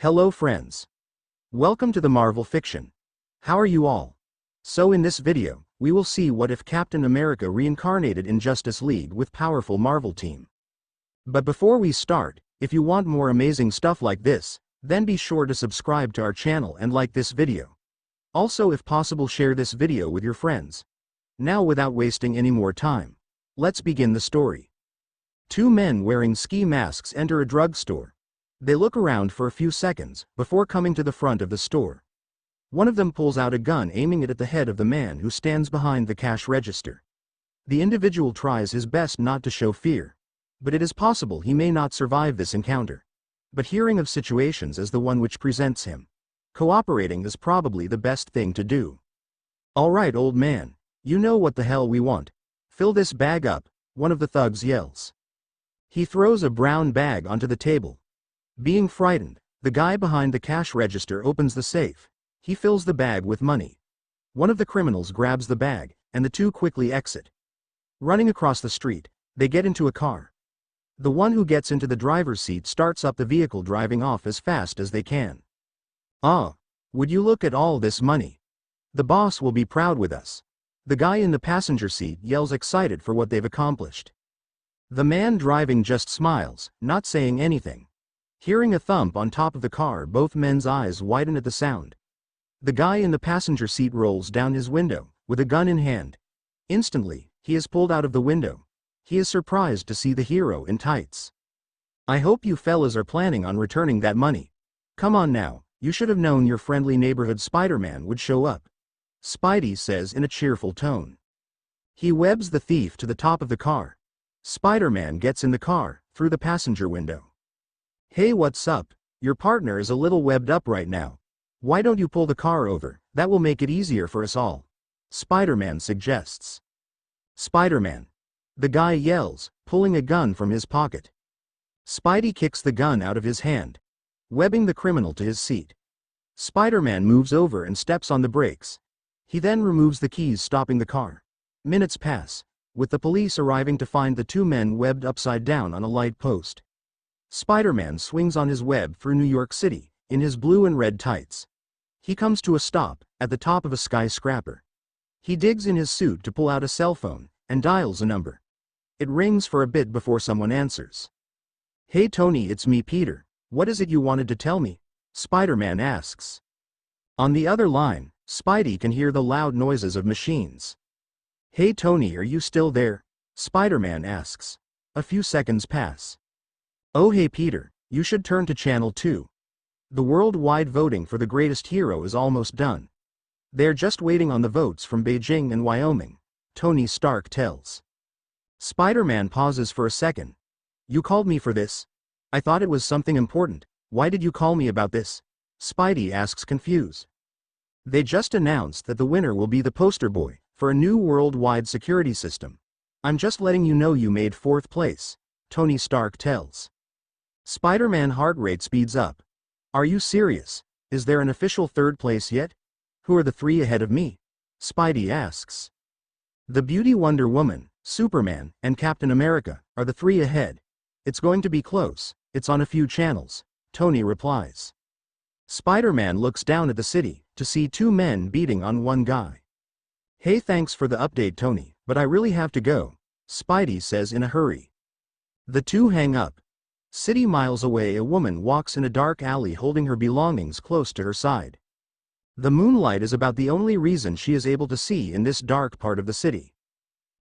Hello friends. Welcome to the Marvel Fiction. How are you all? So in this video, we will see what if Captain America reincarnated in Justice League with powerful Marvel team. But before we start, if you want more amazing stuff like this, then be sure to subscribe to our channel and like this video. Also, if possible, share this video with your friends. Now without wasting any more time, let's begin the story. Two men wearing ski masks enter a drugstore. They look around for a few seconds before coming to the front of the store. One of them pulls out a gun, aiming it at the head of the man who stands behind the cash register. The individual tries his best not to show fear, but it is possible he may not survive this encounter. But hearing of situations as the one which presents him, cooperating is probably the best thing to do. "All right, old man, you know what the hell we want. Fill this bag up," one of the thugs yells. He throws a brown bag onto the table. Being frightened, the guy behind the cash register opens the safe. He fills the bag with money. One of the criminals grabs the bag, and the two quickly exit. Running across the street, they get into a car. The one who gets into the driver's seat starts up the vehicle, driving off as fast as they can. "Ah, would you look at all this money? The boss will be proud with us." The guy in the passenger seat yells, excited for what they've accomplished. The man driving just smiles, not saying anything. Hearing a thump on top of the car, both men's eyes widen at the sound. The guy in the passenger seat rolls down his window, with a gun in hand. Instantly, he is pulled out of the window. He is surprised to see the hero in tights. "I hope you fellas are planning on returning that money. Come on now, you should have known your friendly neighborhood Spider-Man would show up," Spidey says in a cheerful tone. He webs the thief to the top of the car. Spider-Man gets in the car, through the passenger window. "Hey, what's up? Your partner is a little webbed up right now. Why don't you pull the car over? That will make it easier for us all," Spider-Man suggests. "Spider-Man!" the guy yells, pulling a gun from his pocket. Spidey kicks the gun out of his hand, webbing the criminal to his seat. Spider-Man moves over and steps on the brakes. He then removes the keys, stopping the car. Minutes pass, with the police arriving to find the two men webbed upside down on a light post. Spider-Man swings on his web through New York City, in his blue and red tights. He comes to a stop, at the top of a skyscraper. He digs in his suit to pull out a cell phone, and dials a number. It rings for a bit before someone answers. "Hey Tony, it's me, Peter. What is it you wanted to tell me?" Spider-Man asks. On the other line, Spidey can hear the loud noises of machines. "Hey Tony, are you still there?" Spider-Man asks. A few seconds pass. "Oh hey Peter, you should turn to Channel 2. The worldwide voting for the greatest hero is almost done. They're just waiting on the votes from Beijing and Wyoming," Tony Stark tells. Spider-Man pauses for a second. "You called me for this? I thought it was something important. Why did you call me about this?" Spidey asks, confused. "They just announced that the winner will be the poster boy for a new worldwide security system. I'm just letting you know you made 4th place," Tony Stark tells. Spider-Man heart rate speeds up. "Are you serious? Is there an official 3rd place yet? Who are the 3 ahead of me?" Spidey asks. "The Beauty, Wonder Woman, Superman, and Captain America are the 3 ahead. It's going to be close. It's on a few channels," Tony replies. Spider-Man looks down at the city, to see 2 men beating on one guy. "Hey, thanks for the update Tony, but I really have to go," Spidey says in a hurry. The two hang up. City miles away, a woman walks in a dark alley holding her belongings close to her side. The moonlight is about the only reason she is able to see in this dark part of the city.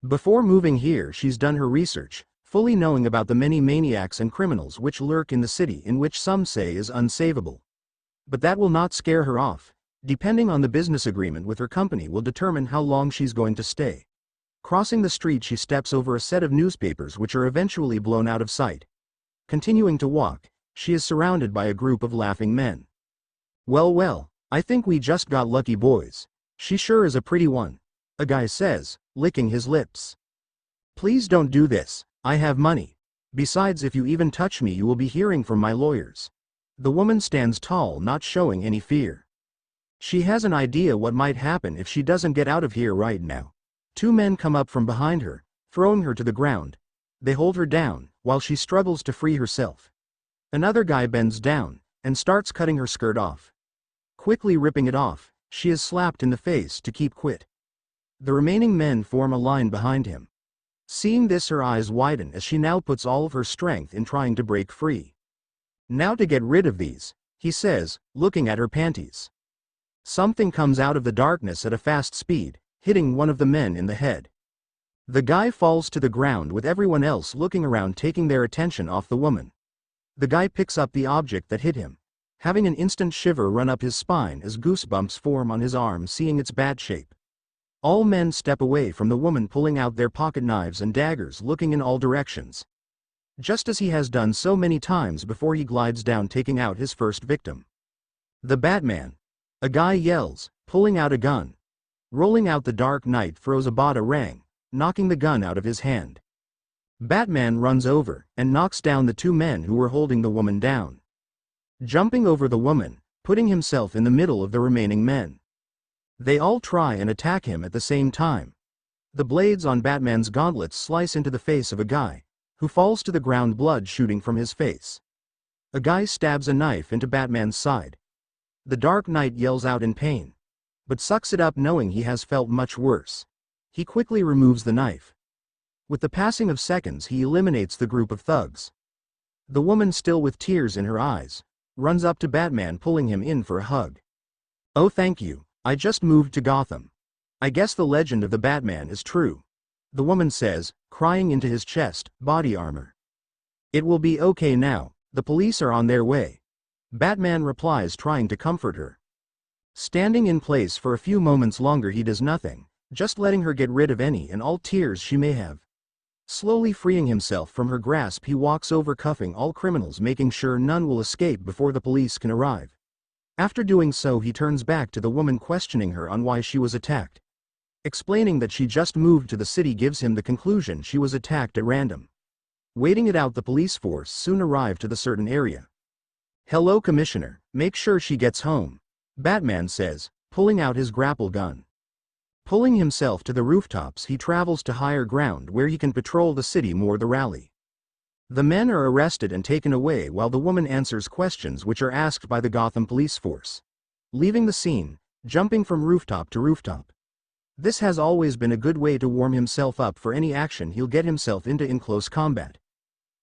Before moving here, she's done her research, fully knowing about the many maniacs and criminals which lurk in the city, in which some say is unsavable. But that will not scare her off. Depending on the business agreement with her company will determine how long she's going to stay. Crossing the street, she steps over a set of newspapers which are eventually blown out of sight. Continuing to walk, she is surrounded by a group of laughing men. Well, I think we just got lucky, boys. She sure is a pretty one," a guy says, licking his lips. "Please don't do this. I have money. Besides, if you even touch me, you will be hearing from my lawyers." The woman stands tall, not showing any fear. She has an idea what might happen if she doesn't get out of here right now. 2 men come up from behind her, throwing her to the ground. They hold her down, while she struggles to free herself. Another guy bends down, and starts cutting her skirt off. Quickly ripping it off, she is slapped in the face to keep quit. The remaining men form a line behind him. Seeing this, her eyes widen as she now puts all of her strength in trying to break free. Now to get rid of these, he says, looking at her panties. Something comes out of the darkness at a fast speed, hitting one of the men in the head. The guy falls to the ground with everyone else looking around, taking their attention off the woman. The guy picks up the object that hit him, having an instant shiver run up his spine as goosebumps form on his arm seeing its bad shape. All men step away from the woman, pulling out their pocket knives and daggers, looking in all directions. Just as he has done so many times before, he glides down, taking out his first victim. The Batman. A guy yells, pulling out a gun. Rolling out, the Dark Knight throws a batarang, knocking the gun out of his hand. Batman runs over and knocks down the two men who were holding the woman down. Jumping over the woman, putting himself in the middle of the remaining men. They all try and attack him at the same time. The blades on Batman's gauntlets slice into the face of a guy, who falls to the ground, blood shooting from his face. A guy stabs a knife into Batman's side. The Dark Knight yells out in pain, but sucks it up, knowing he has felt much worse. He quickly removes the knife. With the passing of seconds, he eliminates the group of thugs. The woman, still with tears in her eyes, runs up to Batman, pulling him in for a hug. "Oh, thank you, I just moved to Gotham. I guess the legend of the Batman is true," the woman says, crying into his chest, body armor. "It will be okay now, the police are on their way," Batman replies, trying to comfort her. Standing in place for a few moments longer, he does nothing, just letting her get rid of any and all tears she may have. Slowly freeing himself from her grasp, he walks over, cuffing all criminals, making sure none will escape before the police can arrive. After doing so, he turns back to the woman, questioning her on why she was attacked. Explaining that she just moved to the city gives him the conclusion she was attacked at random. Waiting it out, the police force soon arrive to the certain area. "Hello, Commissioner, make sure she gets home," Batman says, pulling out his grapple gun. Pulling himself to the rooftops, he travels to higher ground where he can patrol the city more. The rally. The men are arrested and taken away while the woman answers questions which are asked by the Gotham police force. Leaving the scene, jumping from rooftop to rooftop. This has always been a good way to warm himself up for any action he'll get himself into in close combat.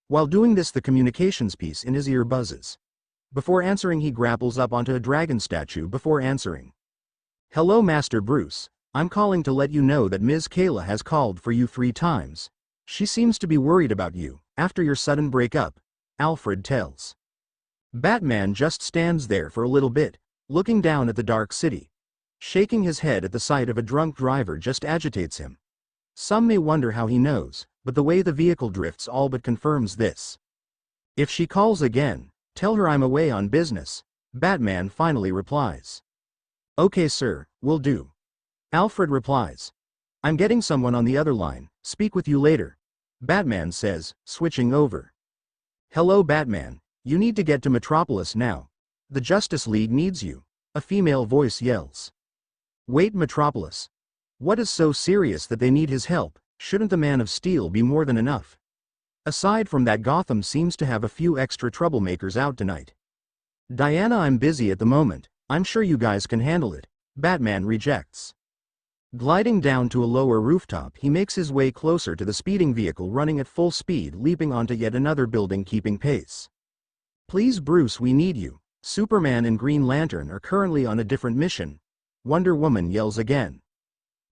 While doing this, the communications piece in his ear buzzes. Before answering, he grapples up onto a dragon statue before answering. "Hello, Master Bruce. I'm calling to let you know that Ms. Kayla has called for you 3 times. She seems to be worried about you after your sudden breakup," Alfred tells. Batman just stands there for a little bit, looking down at the dark city. Shaking his head at the sight of a drunk driver just agitates him. Some may wonder how he knows, but the way the vehicle drifts all but confirms this. "If she calls again, tell her I'm away on business," Batman finally replies. "Okay, sir, will do," Alfred replies. "I'm getting someone on the other line, speak with you later," Batman says, switching over. "Hello, Batman, you need to get to Metropolis now. The Justice League needs you," a female voice yells. "Wait, Metropolis? What is so serious that they need his help? Shouldn't the Man of Steel be more than enough? Aside from that, Gotham seems to have a few extra troublemakers out tonight." "Diana, I'm busy at the moment, I'm sure you guys can handle it," Batman rejects. Gliding down to a lower rooftop, he makes his way closer to the speeding vehicle, running at full speed, leaping onto yet another building, keeping pace. "Please, Bruce, we need you. Superman and Green Lantern are currently on a different mission," Wonder Woman yells again.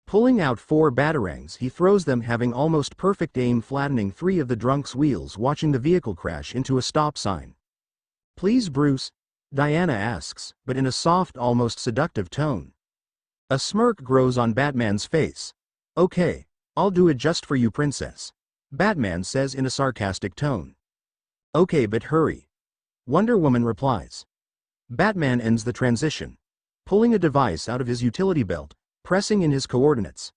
Pulling out 4 batarangs, he throws them, having almost perfect aim, flattening 3 of the drunk's wheels, watching the vehicle crash into a stop sign. "Please, Bruce?" Diana asks, but in a soft, almost seductive tone. A smirk grows on Batman's face. "Okay, I'll do it just for you, princess," Batman says in a sarcastic tone. "Okay, but hurry," Wonder Woman replies. Batman ends the transition, pulling a device out of his utility belt, pressing in his coordinates.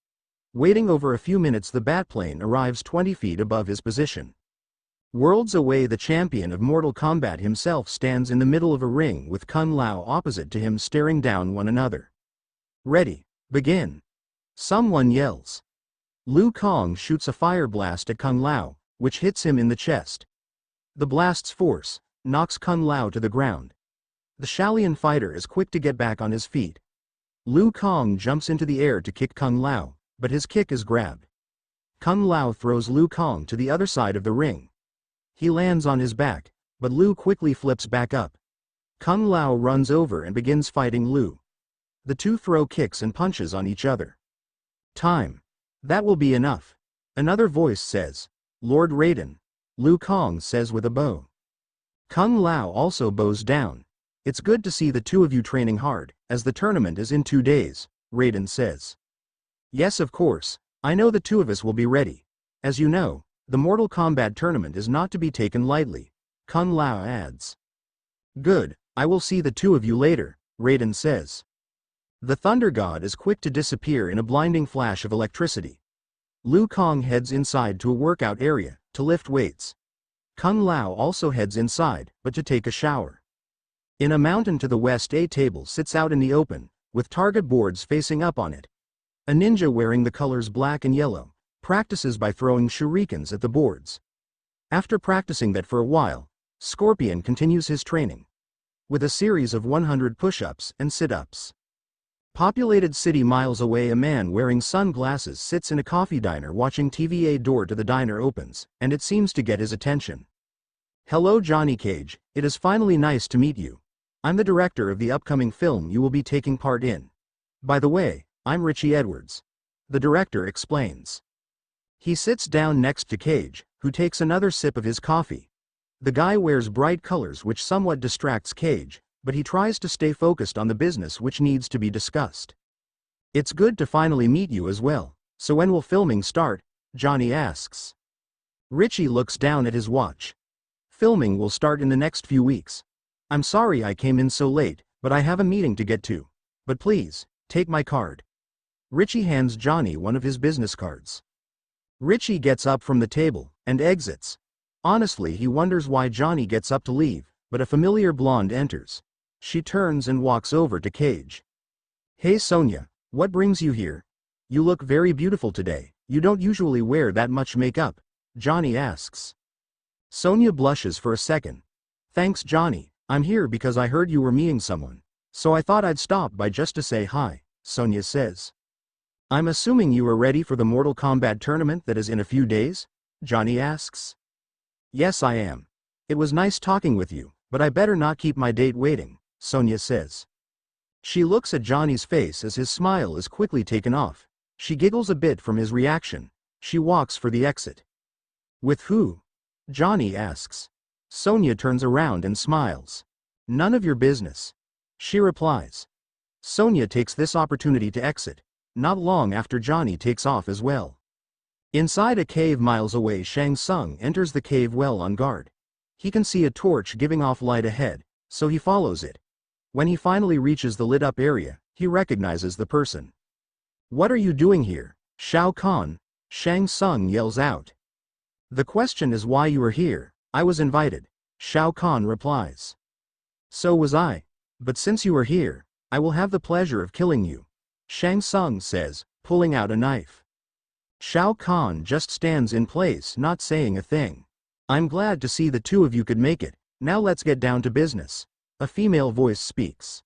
Waiting over a few minutes, the Batplane arrives 20 feet above his position. Worlds away, the champion of Mortal Kombat himself stands in the middle of a ring with Kung Lao opposite to him, staring down one another. "Ready, begin," someone yells. Liu Kang shoots a fire blast at Kung Lao, which hits him in the chest. The blast's force knocks Kung Lao to the ground, The Shalian fighter is quick to get back on his feet. Liu Kang jumps into the air to kick Kung Lao, but his kick is grabbed. Kung Lao throws Liu Kang to the other side of the ring. He lands on his back, but Liu quickly flips back up. Kung Lao runs over and begins fighting Liu. The two throw kicks and punches on each other. Time. That will be enough. Another voice says, Lord Raiden. Liu Kang says with a bow. Kung Lao also bows down. It's good to see the two of you training hard, as the tournament is in 2 days, Raiden says. Yes, of course, I know the two of us will be ready. As you know, the Mortal Kombat tournament is not to be taken lightly, Kung Lao adds. Good, I will see the two of you later, Raiden says. The Thunder God is quick to disappear in a blinding flash of electricity. Liu Kang heads inside to a workout area, to lift weights. Kung Lao also heads inside, but to take a shower. In a mountain to the west, a table sits out in the open, with target boards facing up on it. A ninja wearing the colors black and yellow practices by throwing shurikens at the boards. After practicing that for a while, Scorpion continues his training with a series of 100 push-ups and sit-ups. Populated city miles away, a man wearing sunglasses sits in a coffee diner watching TV. A door to the diner opens, and it seems to get his attention. Hello Johnny Cage, it is finally nice to meet you. I'm the director of the upcoming film you will be taking part in. By the way, I'm Richie Edwards. The director explains. He sits down next to Cage, who takes another sip of his coffee. The guy wears bright colors which somewhat distracts Cage, but he tries to stay focused on the business which needs to be discussed. It's good to finally meet you as well, so when will filming start? Johnny asks. Richie looks down at his watch. Filming will start in the next few weeks. I'm sorry I came in so late, but I have a meeting to get to. But please, take my card. Richie hands Johnny one of his business cards. Richie gets up from the table and exits. Honestly, he wonders why Johnny gets up to leave, but a familiar blonde enters. She turns and walks over to Cage. Hey Sonya, what brings you here? You look very beautiful today. You don't usually wear that much makeup, Johnny asks. Sonya blushes for a second. Thanks Johnny, I'm here because I heard you were meeting someone. So I thought I'd stop by just to say hi, Sonya says. I'm assuming you are ready for the Mortal Kombat tournament that is in a few days? Johnny asks. Yes I am. It was nice talking with you, but I better not keep my date waiting, Sonya says. She looks at Johnny's face as his smile is quickly taken off. She giggles a bit from his reaction. She walks for the exit. With who? Johnny asks. Sonya turns around and smiles. None of your business, she replies. Sonya takes this opportunity to exit, not long after Johnny takes off as well. Inside a cave miles away, Shang Tsung enters the cave well on guard. He can see a torch giving off light ahead, so he follows it. When he finally reaches the lit-up area, he recognizes the person. What are you doing here, Shao Kahn? Shang Tsung yells out. The question is why you are here. I was invited, Shao Kahn replies. So was I. But since you are here, I will have the pleasure of killing you, Shang Tsung says, pulling out a knife. Shao Kahn just stands in place, not saying a thing. I'm glad to see the two of you could make it. Now let's get down to business. A female voice speaks.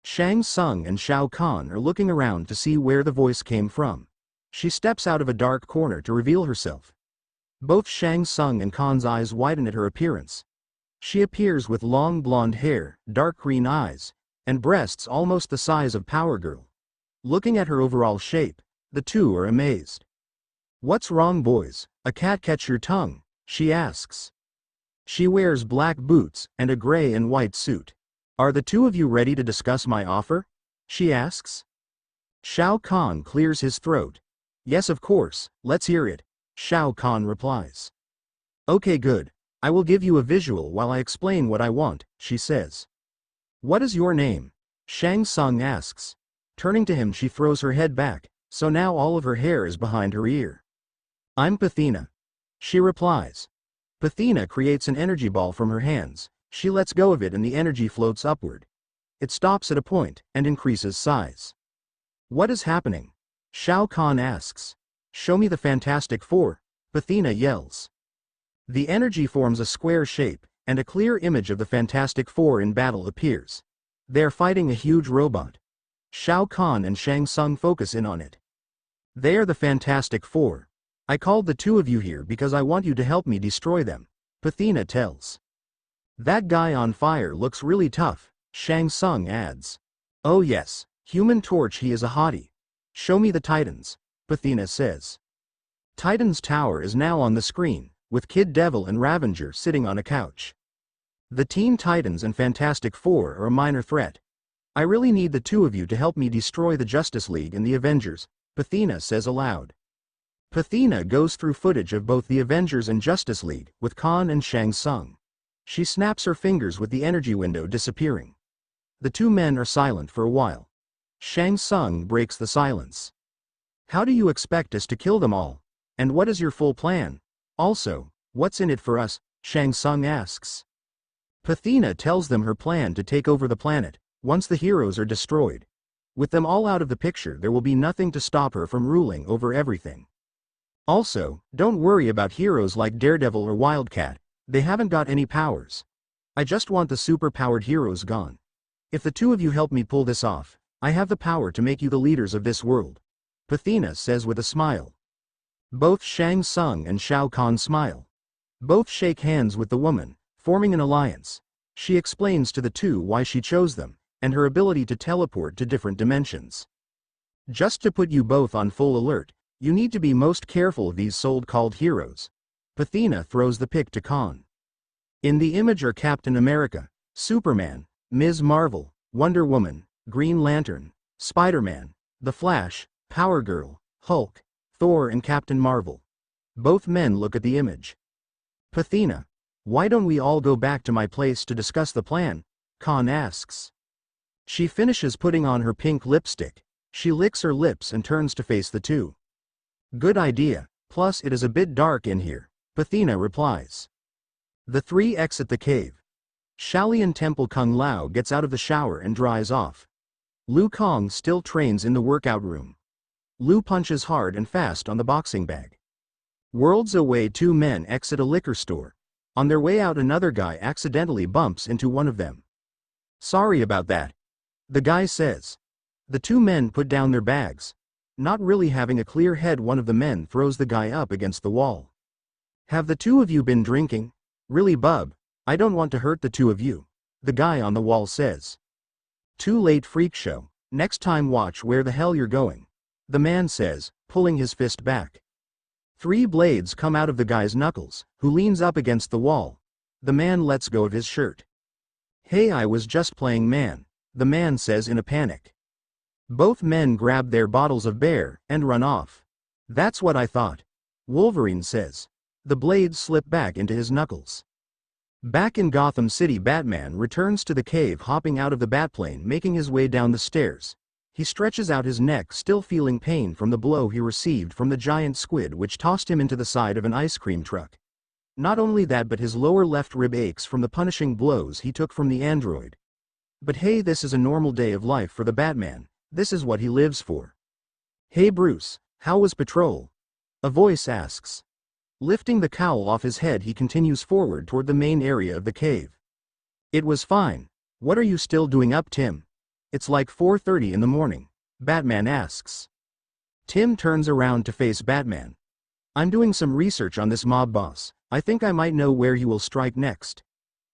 Shang Tsung and Shao Kahn are looking around to see where the voice came from. She steps out of a dark corner to reveal herself. Both Shang Tsung and Kahn's eyes widen at her appearance. She appears with long blonde hair, dark green eyes, and breasts almost the size of Power Girl. Looking at her overall shape, the two are amazed. What's wrong, boys? A cat catch your tongue? She asks. She wears black boots and a gray and white suit. Are the two of you ready to discuss my offer? She asks. Shao Kahn clears his throat. Yes, of course, let's hear it, Shao Kahn replies. Okay, good. I will give you a visual while I explain what I want, she says. What is your name? Shang Tsung asks. Turning to him, she throws her head back, so now all of her hair is behind her ear. I'm Pathina, she replies. Pathina creates an energy ball from her hands. She lets go of it and the energy floats upward. It stops at a point and increases size. What is happening? Shao Kahn asks. Show me the Fantastic Four, Pathina yells. The energy forms a square shape, and a clear image of the Fantastic Four in battle appears. They're fighting a huge robot. Shao Kahn and Shang Tsung focus in on it. They are the Fantastic Four. I called the two of you here because I want you to help me destroy them, Pathina tells. That guy on fire looks really tough, Shang Tsung adds. Oh yes, Human Torch, he is a hottie. Show me the Titans, Pathina says. Titan's tower is now on the screen, with Kid Devil and Ravager sitting on a couch. The Teen Titans and Fantastic Four are a minor threat. I really need the two of you to help me destroy the Justice League and the Avengers, Pathina says aloud. Pathina goes through footage of both the Avengers and Justice League, with Khan and Shang Tsung. She snaps her fingers with the energy window disappearing. The two men are silent for a while. Shang Tsung breaks the silence. How do you expect us to kill them all? And what is your full plan? Also, what's in it for us? Shang Tsung asks. Pathina tells them her plan to take over the planet, once the heroes are destroyed. With them all out of the picture, there will be nothing to stop her from ruling over everything. Also, don't worry about heroes like Daredevil or Wildcat, they haven't got any powers. I just want the super-powered heroes gone. If the two of you help me pull this off, I have the power to make you the leaders of this world, Pathina says with a smile. Both Shang Tsung and Shao Kahn smile. Both shake hands with the woman, forming an alliance. She explains to the two why she chose them, and her ability to teleport to different dimensions. Just to put you both on full alert, you need to be most careful of these so-called heroes. Pathina throws the pic to Khan. In the image are Captain America, Superman, Ms. Marvel, Wonder Woman, Green Lantern, Spider-Man, The Flash, Power Girl, Hulk, Thor and Captain Marvel. Both men look at the image. Pathina, why don't we all go back to my place to discuss the plan? Khan asks. She finishes putting on her pink lipstick. She licks her lips and turns to face the two. Good idea, plus it is a bit dark in here, Pathina replies. The three exit the cave. Shaolin Temple Kung Lao gets out of the shower and dries off. Liu Kang still trains in the workout room. Liu punches hard and fast on the boxing bag. Worlds away, two men exit a liquor store. On their way out, another guy accidentally bumps into one of them. Sorry about that, the guy says. The two men put down their bags. Not really having a clear head, one of the men throws the guy up against the wall. Have the two of you been drinking? Really, bub? I don't want to hurt the two of you, the guy on the wall says. Too late, freak show. Next time watch where the hell you're going, the man says, pulling his fist back. Three blades come out of the guy's knuckles, who leans up against the wall. The man lets go of his shirt. Hey, I was just playing, man, the man says in a panic. Both men grab their bottles of beer and run off. That's what I thought, Wolverine says. The blades slip back into his knuckles. Back in Gotham City, Batman returns to the cave, hopping out of the Batplane, making his way down the stairs. He stretches out his neck, still feeling pain from the blow he received from the giant squid which tossed him into the side of an ice cream truck. Not only that, but his lower left rib aches from the punishing blows he took from the android. But hey, this is a normal day of life for the Batman. This is what he lives for. Hey Bruce, how was patrol? A voice asks. Lifting the cowl off his head, he continues forward toward the main area of the cave. It was fine. What are you still doing up, Tim? It's like 4:30 in the morning, Batman asks. Tim turns around to face Batman. I'm doing some research on this mob boss. I think I might know where he will strike next.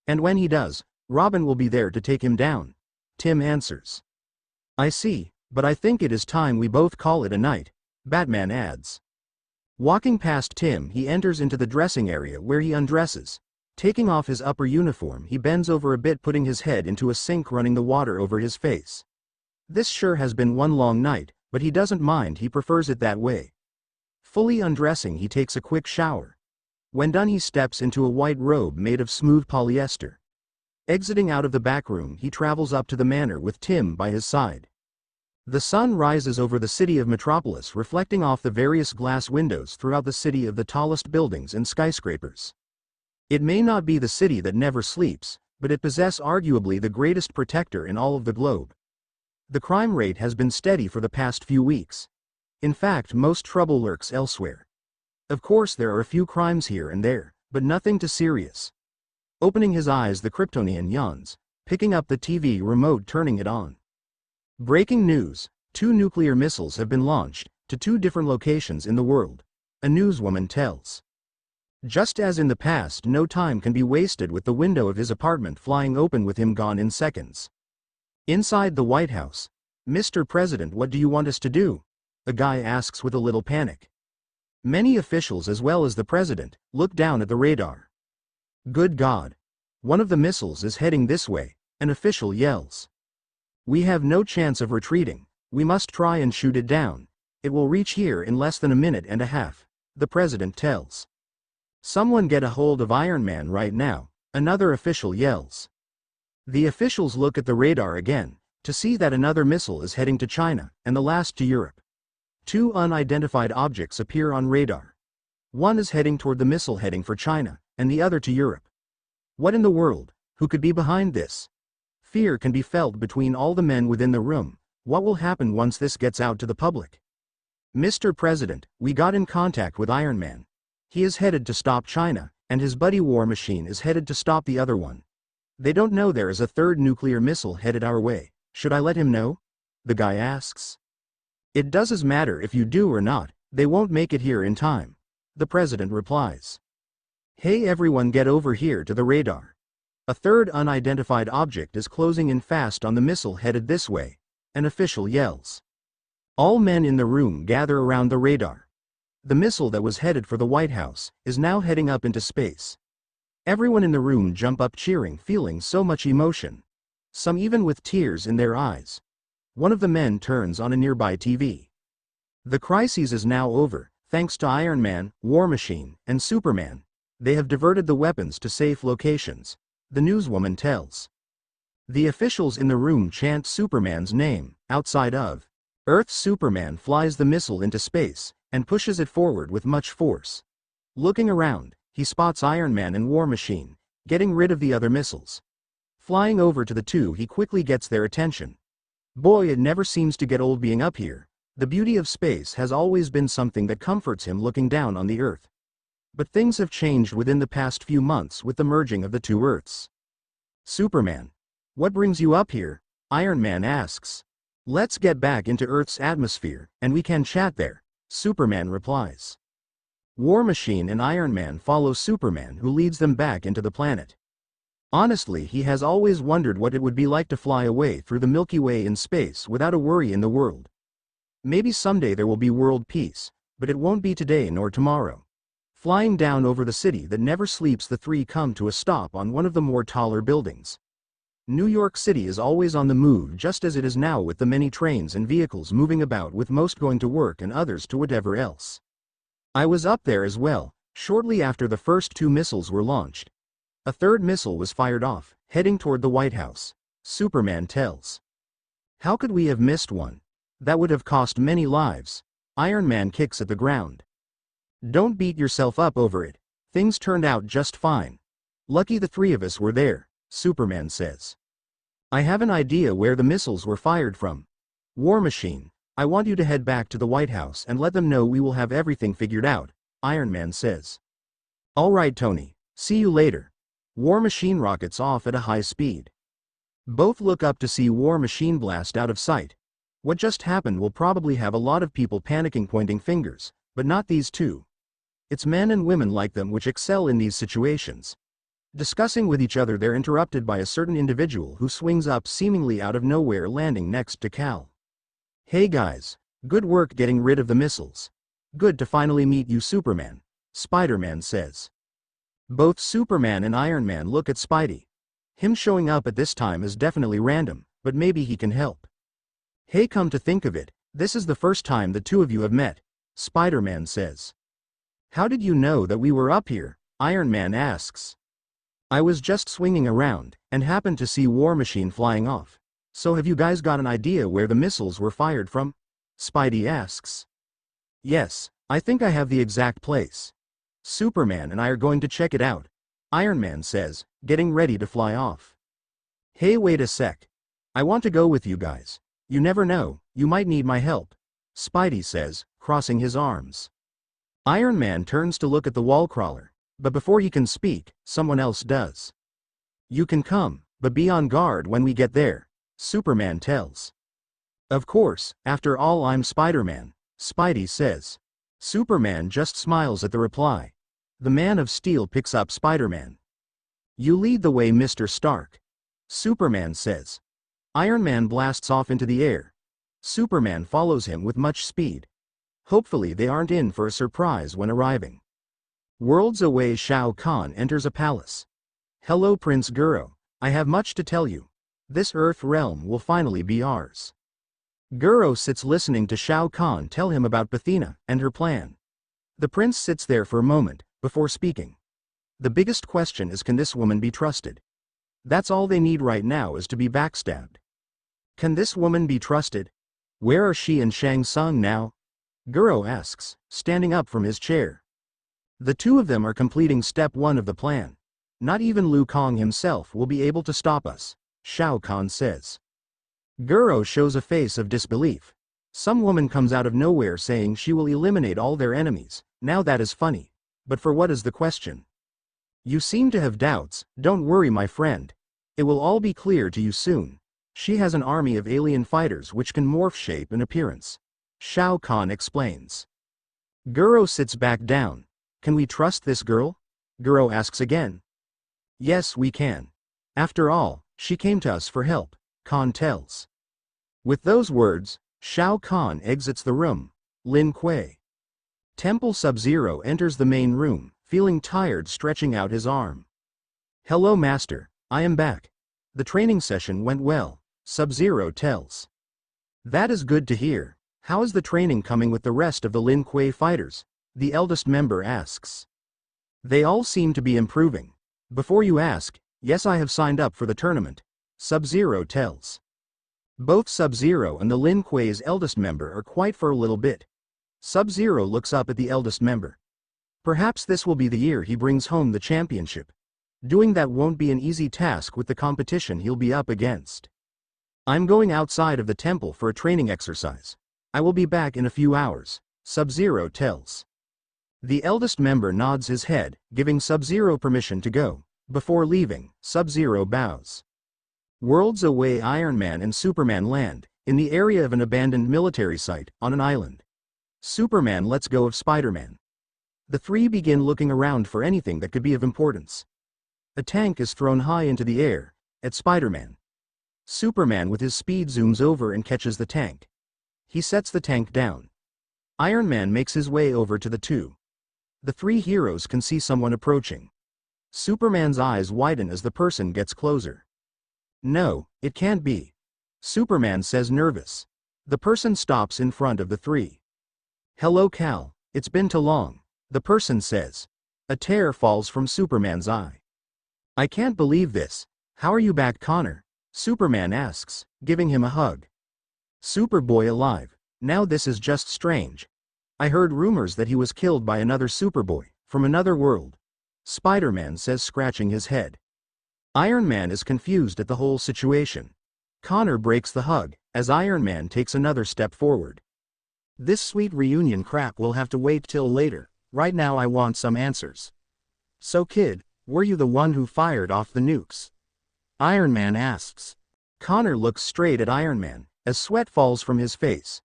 And when he does, Robin will be there to take him down, Tim answers. I see, but I think it is time we both call it a night, Batman adds. Walking past Tim, he enters into the dressing area where he undresses. Taking off his upper uniform, he bends over a bit, putting his head into a sink, running the water over his face. This sure has been one long night, but he doesn't mind, he prefers it that way. Fully undressing, he takes a quick shower. When done, he steps into a white robe made of smooth polyester. Exiting out of the back room, he travels up to the manor with Tim by his side. The sun rises over the city of Metropolis, reflecting off the various glass windows throughout the city of the tallest buildings and skyscrapers. It may not be the city that never sleeps, but it possesses arguably the greatest protector in all of the globe. The crime rate has been steady for the past few weeks. In fact, most trouble lurks elsewhere. Of course, there are a few crimes here and there, but nothing too serious. Opening his eyes, the Kryptonian yawns, picking up the TV remote, turning it on. Breaking news: 2 nuclear missiles have been launched to 2 different locations in the world, a newswoman tells. Just as in the past, no time can be wasted with the window of his apartment flying open with him gone in seconds. Inside the White House, "Mr. President, what do you want us to do?" a guy asks with a little panic. Many officials as well as the president look down at the radar. "Good God! One of the missiles is heading this way," an official yells. "We have no chance of retreating. We must try and shoot it down. It will reach here in less than a minute and a half," the president tells. "Someone get a hold of Iron Man right now," another official yells. The officials look at the radar again to see that another missile is heading to China and the last to Europe. 2 unidentified objects appear on radar. One is heading toward the missile heading for China, and the other to Europe. What in the world? Who could be behind this? Fear can be felt between all the men within the room. What will happen once this gets out to the public? "Mr. President, we got in contact with Iron Man. He is headed to stop China, and his buddy War Machine is headed to stop the other one. They don't know there is a 3rd nuclear missile headed our way. Should I let him know?" the guy asks. "It doesn't matter if you do or not, they won't make it here in time," the president replies. "Hey everyone, get over here to the radar. A 3rd unidentified object is closing in fast on the missile headed this way," an official yells. All men in the room gather around the radar. The missile that was headed for the White House is now heading up into space. Everyone in the room jump up cheering, feeling so much emotion. Some even with tears in their eyes. One of the men turns on a nearby TV. The crisis is now over, thanks to Iron Man, War Machine, and Superman. They have diverted the weapons to safe locations, the newswoman tells. The officials in the room chant Superman's name. Outside of Earth, Superman flies the missile into space and pushes it forward with much force. Looking around, he spots Iron Man and War Machine, getting rid of the other missiles. Flying over to the 2, he quickly gets their attention. Boy, it never seems to get old being up here. The beauty of space has always been something that comforts him looking down on the Earth. But things have changed within the past few months with the merging of the 2 Earths. "Superman, what brings you up here?" Iron Man asks. "Let's get back into Earth's atmosphere, and we can chat there," Superman replies. War Machine and Iron Man follow Superman, who leads them back into the planet. Honestly, he has always wondered what it would be like to fly away through the Milky Way in space without a worry in the world. Maybe someday there will be world peace, but it won't be today nor tomorrow. Flying down over the city that never sleeps, the 3 come to a stop on one of the more taller buildings. New York City is always on the move, just as it is now, with the many trains and vehicles moving about, with most going to work and others to whatever else. I was up there as well, shortly after the first 2 missiles were launched. A 3rd missile was fired off, heading toward the White House, Superman tells. "How could we have missed one? That would have cost many lives." Iron Man kicks at the ground. "Don't beat yourself up over it. Things turned out just fine. Lucky the 3 of us were there," Superman says. "I have an idea where the missiles were fired from. War Machine, I want you to head back to the White House and let them know we will have everything figured out," Iron Man says. "All right, Tony. See you later." War Machine rockets off at a high speed. Both look up to see War Machine blast out of sight. What just happened will probably have a lot of people panicking, pointing fingers, but not these 2. It's men and women like them which excel in these situations. Discussing with each other, they're interrupted by a certain individual who swings up seemingly out of nowhere, landing next to Cal. "Hey guys, good work getting rid of the missiles. Good to finally meet you, Superman," Spider-Man says. Both Superman and Iron Man look at Spidey. Him showing up at this time is definitely random, but maybe he can help. "Hey, come to think of it, this is the first time the 2 of you have met," Spider-Man says. "How did you know that we were up here?" Iron Man asks. "I was just swinging around, and happened to see War Machine flying off. So have you guys got an idea where the missiles were fired from?" Spidey asks. "Yes, I think I have the exact place. Superman and I are going to check it out," Iron Man says, getting ready to fly off. "Hey, wait a sec. I want to go with you guys. You never know, you might need my help," Spidey says, crossing his arms. Iron Man turns to look at the wall crawler, but before he can speak, someone else does. You can come, but be on guard when we get there, Superman tells. Of course, after all I'm Spider-Man, Spidey says. Superman just smiles at the reply. The Man of Steel picks up Spider-Man. You lead the way, Mr. Stark, Superman says. Iron Man blasts off into the air. Superman follows him with much speed. Hopefully they aren't in for a surprise when arriving. Worlds away, Shao Kahn enters a palace. Hello, Prince Guro. I have much to tell you. This Earth realm will finally be ours. Guro sits listening to Shao Kahn tell him about Athena and her plan. The prince sits there for a moment, before speaking. The biggest question is, can this woman be trusted? That's all they need right now, is to be backstabbed. Can this woman be trusted? Where are she and Shang Tsung now? Guro asks, standing up from his chair. The two of them are completing step 1 of the plan. Not even Liu Kang himself will be able to stop us, Shao Kahn says. Guro shows a face of disbelief. Some woman comes out of nowhere saying she will eliminate all their enemies. Now that is funny. But for what is the question? You seem to have doubts. Don't worry, my friend. It will all be clear to you soon. She has an army of alien fighters which can morph shape and appearance, Shao Kahn explains. Guro sits back down. Can we trust this girl? Guro asks again. Yes, we can. After all, she came to us for help, Kahn tells. With those words, Shao Kahn exits the room. Lin Kuei. Temple Sub-Zero enters the main room, feeling tired, stretching out his arm. Hello, Master, I am back. The training session went well, Sub-Zero tells. That is good to hear. How is the training coming with the rest of the Lin Kuei fighters? The eldest member asks. They all seem to be improving. Before you ask, yes, I have signed up for the tournament, Sub-Zero tells. Both Sub-Zero and the Lin Kuei's eldest member are quiet for a little bit. Sub-Zero looks up at the eldest member. Perhaps this will be the year he brings home the championship. Doing that won't be an easy task with the competition he'll be up against. I'm going outside of the temple for a training exercise. I will be back in a few hours, Sub-Zero tells. The eldest member nods his head, giving Sub-Zero permission to go. Before leaving, Sub-Zero bows. Worlds away, Iron Man and Superman land, in the area of an abandoned military site, on an island. Superman lets go of Spider-Man. The three begin looking around for anything that could be of importance. A tank is thrown high into the air, at Spider-Man. Superman with his speed zooms over and catches the tank. He sets the tank down. Iron Man makes his way over to the two. The three heroes can see someone approaching. Superman's eyes widen as the person gets closer. No, it can't be. Superman says, nervous. The person stops in front of the three. Hello, Cal, it's been too long, the person says. A tear falls from Superman's eye. I can't believe this. How are you back, Connor? Superman asks, giving him a hug. Superboy alive. Now this is just strange. I heard rumors that he was killed by another Superboy, from another world. Spider-Man says, scratching his head. Iron Man is confused at the whole situation. Connor breaks the hug, as Iron Man takes another step forward. This sweet reunion crap will have to wait till later. Right now I want some answers. So kid, were you the one who fired off the nukes? Iron Man asks. Connor looks straight at Iron Man, as sweat falls from his face.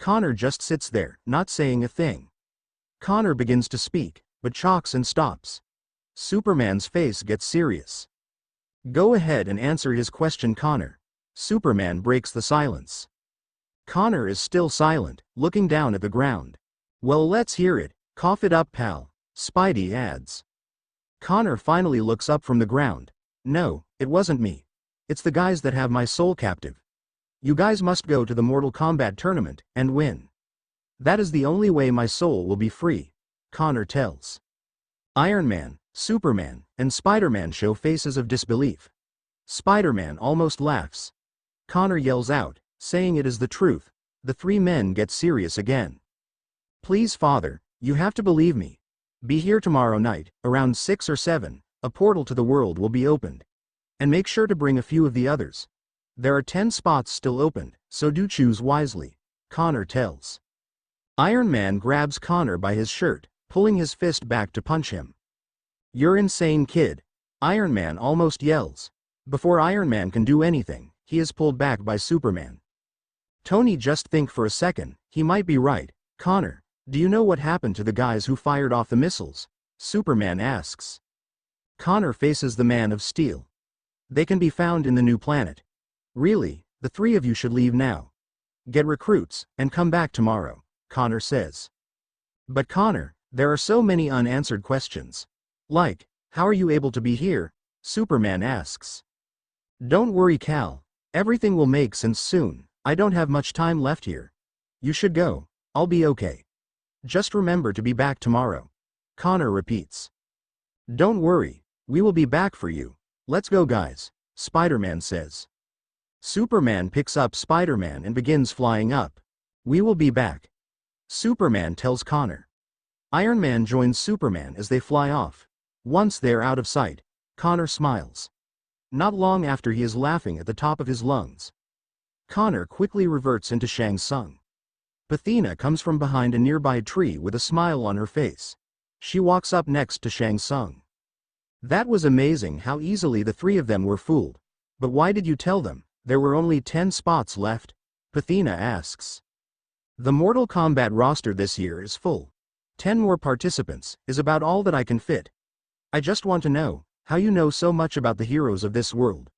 Connor just sits there, not saying a thing. Connor begins to speak, but chokes and stops. Superman's face gets serious. Go ahead and answer his question, Connor. Superman breaks the silence. Connor is still silent, looking down at the ground. Well, let's hear it. Cough it up, pal, Spidey adds. Connor finally looks up from the ground. No, it wasn't me. It's the guys that have my soul captive. You guys must go to the Mortal Kombat tournament and win. That is the only way my soul will be free, Connor tells. Iron Man, Superman, and Spider-Man show faces of disbelief. Spider-Man almost laughs. Connor yells out, saying it is the truth. The three men get serious again. Please, Father, you have to believe me. Be here tomorrow night, around 6 or 7, a portal to the world will be opened. And make sure to bring a few of the others. There are 10 spots still open, so do choose wisely, Connor tells. Iron Man grabs Connor by his shirt, pulling his fist back to punch him. You're insane, kid. Iron Man almost yells. Before Iron Man can do anything, he is pulled back by Superman. Tony, just think for a second, he might be right. Connor, do you know what happened to the guys who fired off the missiles? Superman asks. Connor faces the Man of Steel. They can be found in the new planet. Really, the three of you should leave now. Get recruits, and come back tomorrow, Connor says. But Connor, there are so many unanswered questions. Like, how are you able to be here? Superman asks. Don't worry, Cal. Everything will make sense soon. I don't have much time left here. You should go. I'll be okay. Just remember to be back tomorrow. Connor repeats. Don't worry, we will be back for you. Let's go, guys, Spider-Man says. Superman picks up Spider-Man and begins flying up. We will be back, Superman tells Connor. Iron Man joins Superman as they fly off. Once they're out of sight, Connor smiles. Not long after, he is laughing at the top of his lungs. Connor quickly reverts into Shang Tsung. Athena comes from behind a nearby tree with a smile on her face. She walks up next to Shang Tsung. That was amazing how easily the three of them were fooled. But why did you tell them there were only 10 spots left? Athena asks. The Mortal Kombat roster this year is full. 10 more participants is about all that I can fit. I just want to know how you know so much about the heroes of this world.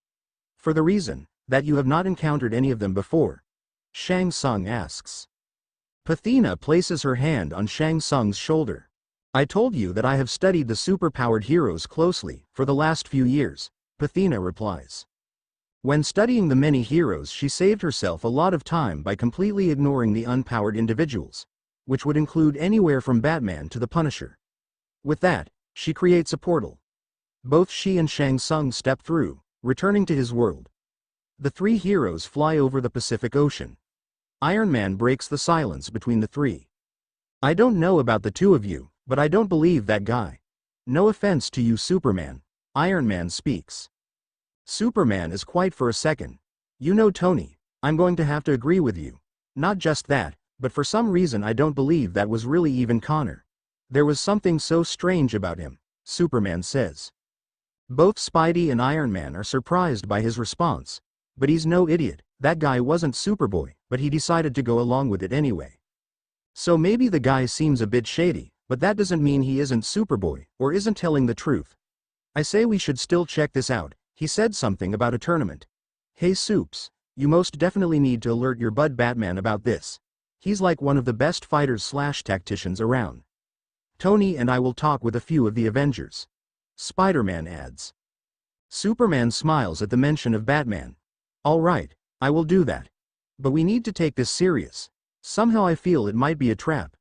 For the reason that you have not encountered any of them before, Shang Tsung asks. Athena places her hand on Shang Tsung's shoulder. I told you that I have studied the superpowered heroes closely for the last few years, Athena replies. When studying the many heroes, she saved herself a lot of time by completely ignoring the unpowered individuals, which would include anywhere from Batman to the Punisher. With that, she creates a portal. Both she and Shang Tsung step through, returning to his world. The three heroes fly over the Pacific Ocean. Iron Man breaks the silence between the three. I don't know about the two of you, but I don't believe that guy. No offense to you, Superman, Iron Man speaks. Superman is quiet for a second. You know, Tony, I'm going to have to agree with you. Not just that, but for some reason I don't believe that was really even Connor. There was something so strange about him, Superman says. Both Spidey and Iron Man are surprised by his response. But he's no idiot. That guy wasn't Superboy, but he decided to go along with it anyway. So maybe the guy seems a bit shady, but that doesn't mean he isn't Superboy, or isn't telling the truth. I say we should still check this out. He said something about a tournament. Hey Supes, you most definitely need to alert your bud Batman about this. He's like one of the best fighters/tacticians around. Tony and I will talk with a few of the Avengers, Spider-Man adds. Superman smiles at the mention of Batman. All right, I will do that. But we need to take this serious. Somehow I feel it might be a trap.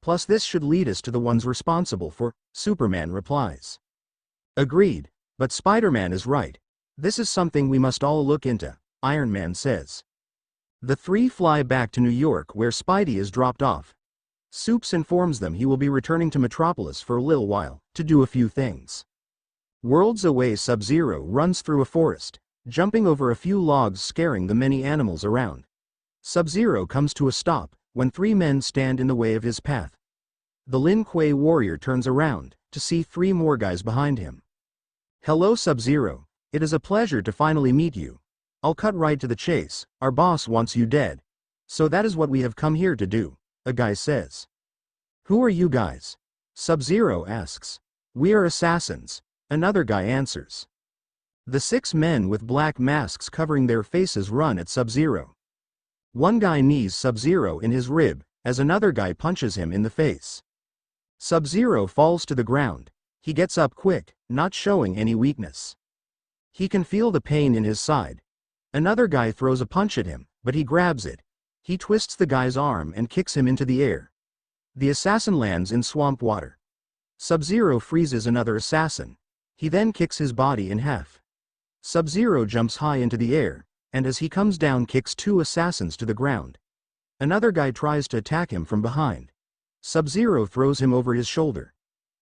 Plus this should lead us to the ones responsible for, Superman replies. Agreed, but Spider-Man is right. This is something we must all look into, Iron Man says. The three fly back to New York where Spidey is dropped off. Supes informs them he will be returning to Metropolis for a little while, to do a few things. Worlds away, Sub-Zero runs through a forest, jumping over a few logs, scaring the many animals around. Sub-Zero comes to a stop when three men stand in the way of his path. The Lin Kuei warrior turns around to see three more guys behind him. Hello, Sub-Zero. It is a pleasure to finally meet you. I'll cut right to the chase. Our boss wants you dead. So that is what we have come here to do, a guy says. Who are you guys? Sub-Zero asks. We are assassins, another guy answers. The 6 men with black masks covering their faces run at Sub-Zero. One guy knees Sub-Zero in his rib, as another guy punches him in the face. Sub-Zero falls to the ground. He gets up quick, not showing any weakness. He can feel the pain in his side. Another guy throws a punch at him, but he grabs it. He twists the guy's arm and kicks him into the air. The assassin lands in swamp water. Sub-Zero freezes another assassin. He then kicks his body in half. Sub-Zero jumps high into the air, and as he comes down kicks 2 assassins to the ground. Another guy tries to attack him from behind. Sub-Zero throws him over his shoulder.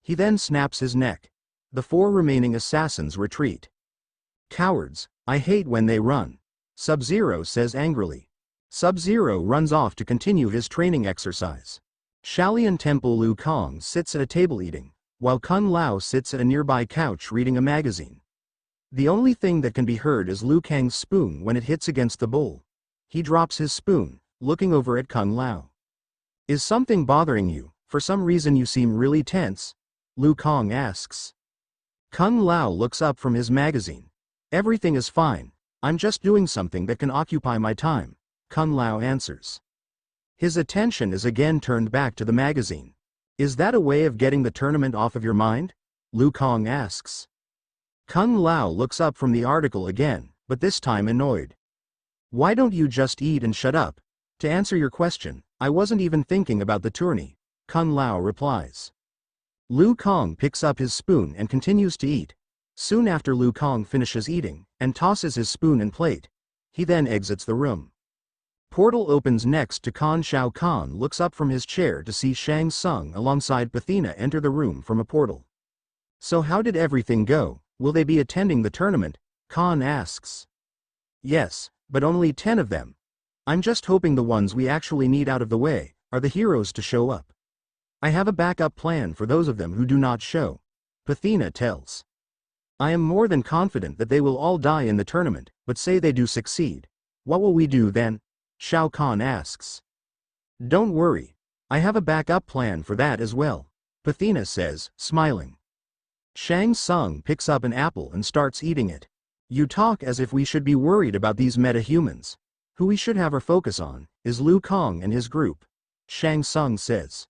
He then snaps his neck. The 4 remaining assassins retreat. Cowards, I hate when they run, Sub-Zero says angrily. Sub-Zero runs off to continue his training exercise. Shaolin Temple Liu Kang sits at a table eating, while Kun Lao sits at a nearby couch reading a magazine. The only thing that can be heard is Liu Kang's spoon when it hits against the bowl. He drops his spoon, looking over at Kung Lao. Is something bothering you? For some reason you seem really tense? Liu Kang asks. Kung Lao looks up from his magazine. Everything is fine. I'm just doing something that can occupy my time, Kung Lao answers. His attention is again turned back to the magazine. Is that a way of getting the tournament off of your mind? Liu Kang asks. Kung Lao looks up from the article again, but this time annoyed. Why don't you just eat and shut up? To answer your question, I wasn't even thinking about the tourney, Kung Lao replies. Liu Kang picks up his spoon and continues to eat. Soon after Liu Kang finishes eating, and tosses his spoon and plate, he then exits the room. Portal opens next to Khan. Shao Kahn looks up from his chair to see Shang Tsung alongside Pathina enter the room from a portal. So how did everything go? Will they be attending the tournament? Khan asks. Yes, but only 10 of them. I'm just hoping the ones we actually need out of the way are the heroes to show up. I have a backup plan for those of them who do not show, Pathina tells. I am more than confident that they will all die in the tournament, but say they do succeed. What will we do then? Shao Kahn asks. Don't worry. I have a backup plan for that as well, Pathina says, smiling. Shang Tsung picks up an apple and starts eating it. You talk as if we should be worried about these meta-humans. Who we should have our focus on is Liu Kang and his group, Shang Tsung says.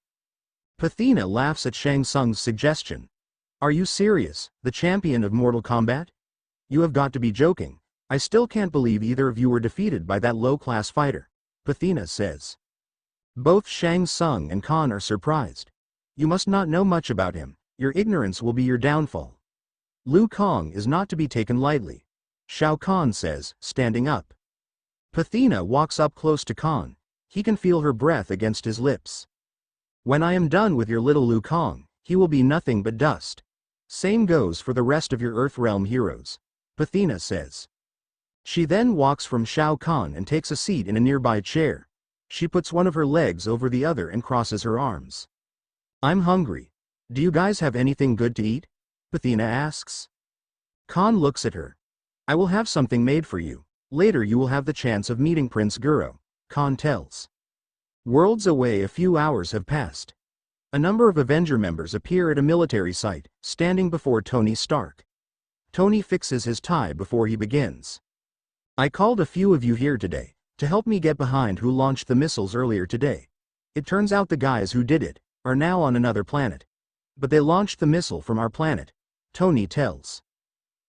Pathina laughs at Shang Tsung's suggestion. Are you serious, the champion of Mortal Kombat? You have got to be joking. I still can't believe either of you were defeated by that low-class fighter, Pathina says. Both Shang Tsung and Khan are surprised. You must not know much about him. Your ignorance will be your downfall. Liu Kang is not to be taken lightly, Shao Kahn says, standing up. Pathina walks up close to Khan. He can feel her breath against his lips. When I am done with your little Liu Kang, he will be nothing but dust. Same goes for the rest of your Earthrealm heroes, Pathina says. She then walks from Shao Kahn and takes a seat in a nearby chair. She puts one of her legs over the other and crosses her arms. I'm hungry. Do you guys have anything good to eat? Pathina asks. Khan looks at her. I will have something made for you. Later you will have the chance of meeting Prince Guro, Khan tells. Worlds away, a few hours have passed. A number of Avenger members appear at a military site, standing before Tony Stark. Tony fixes his tie before he begins. I called a few of you here today, to help me get behind who launched the missiles earlier today. It turns out the guys who did it, are now on another planet. But they launched the missile from our planet, Tony tells.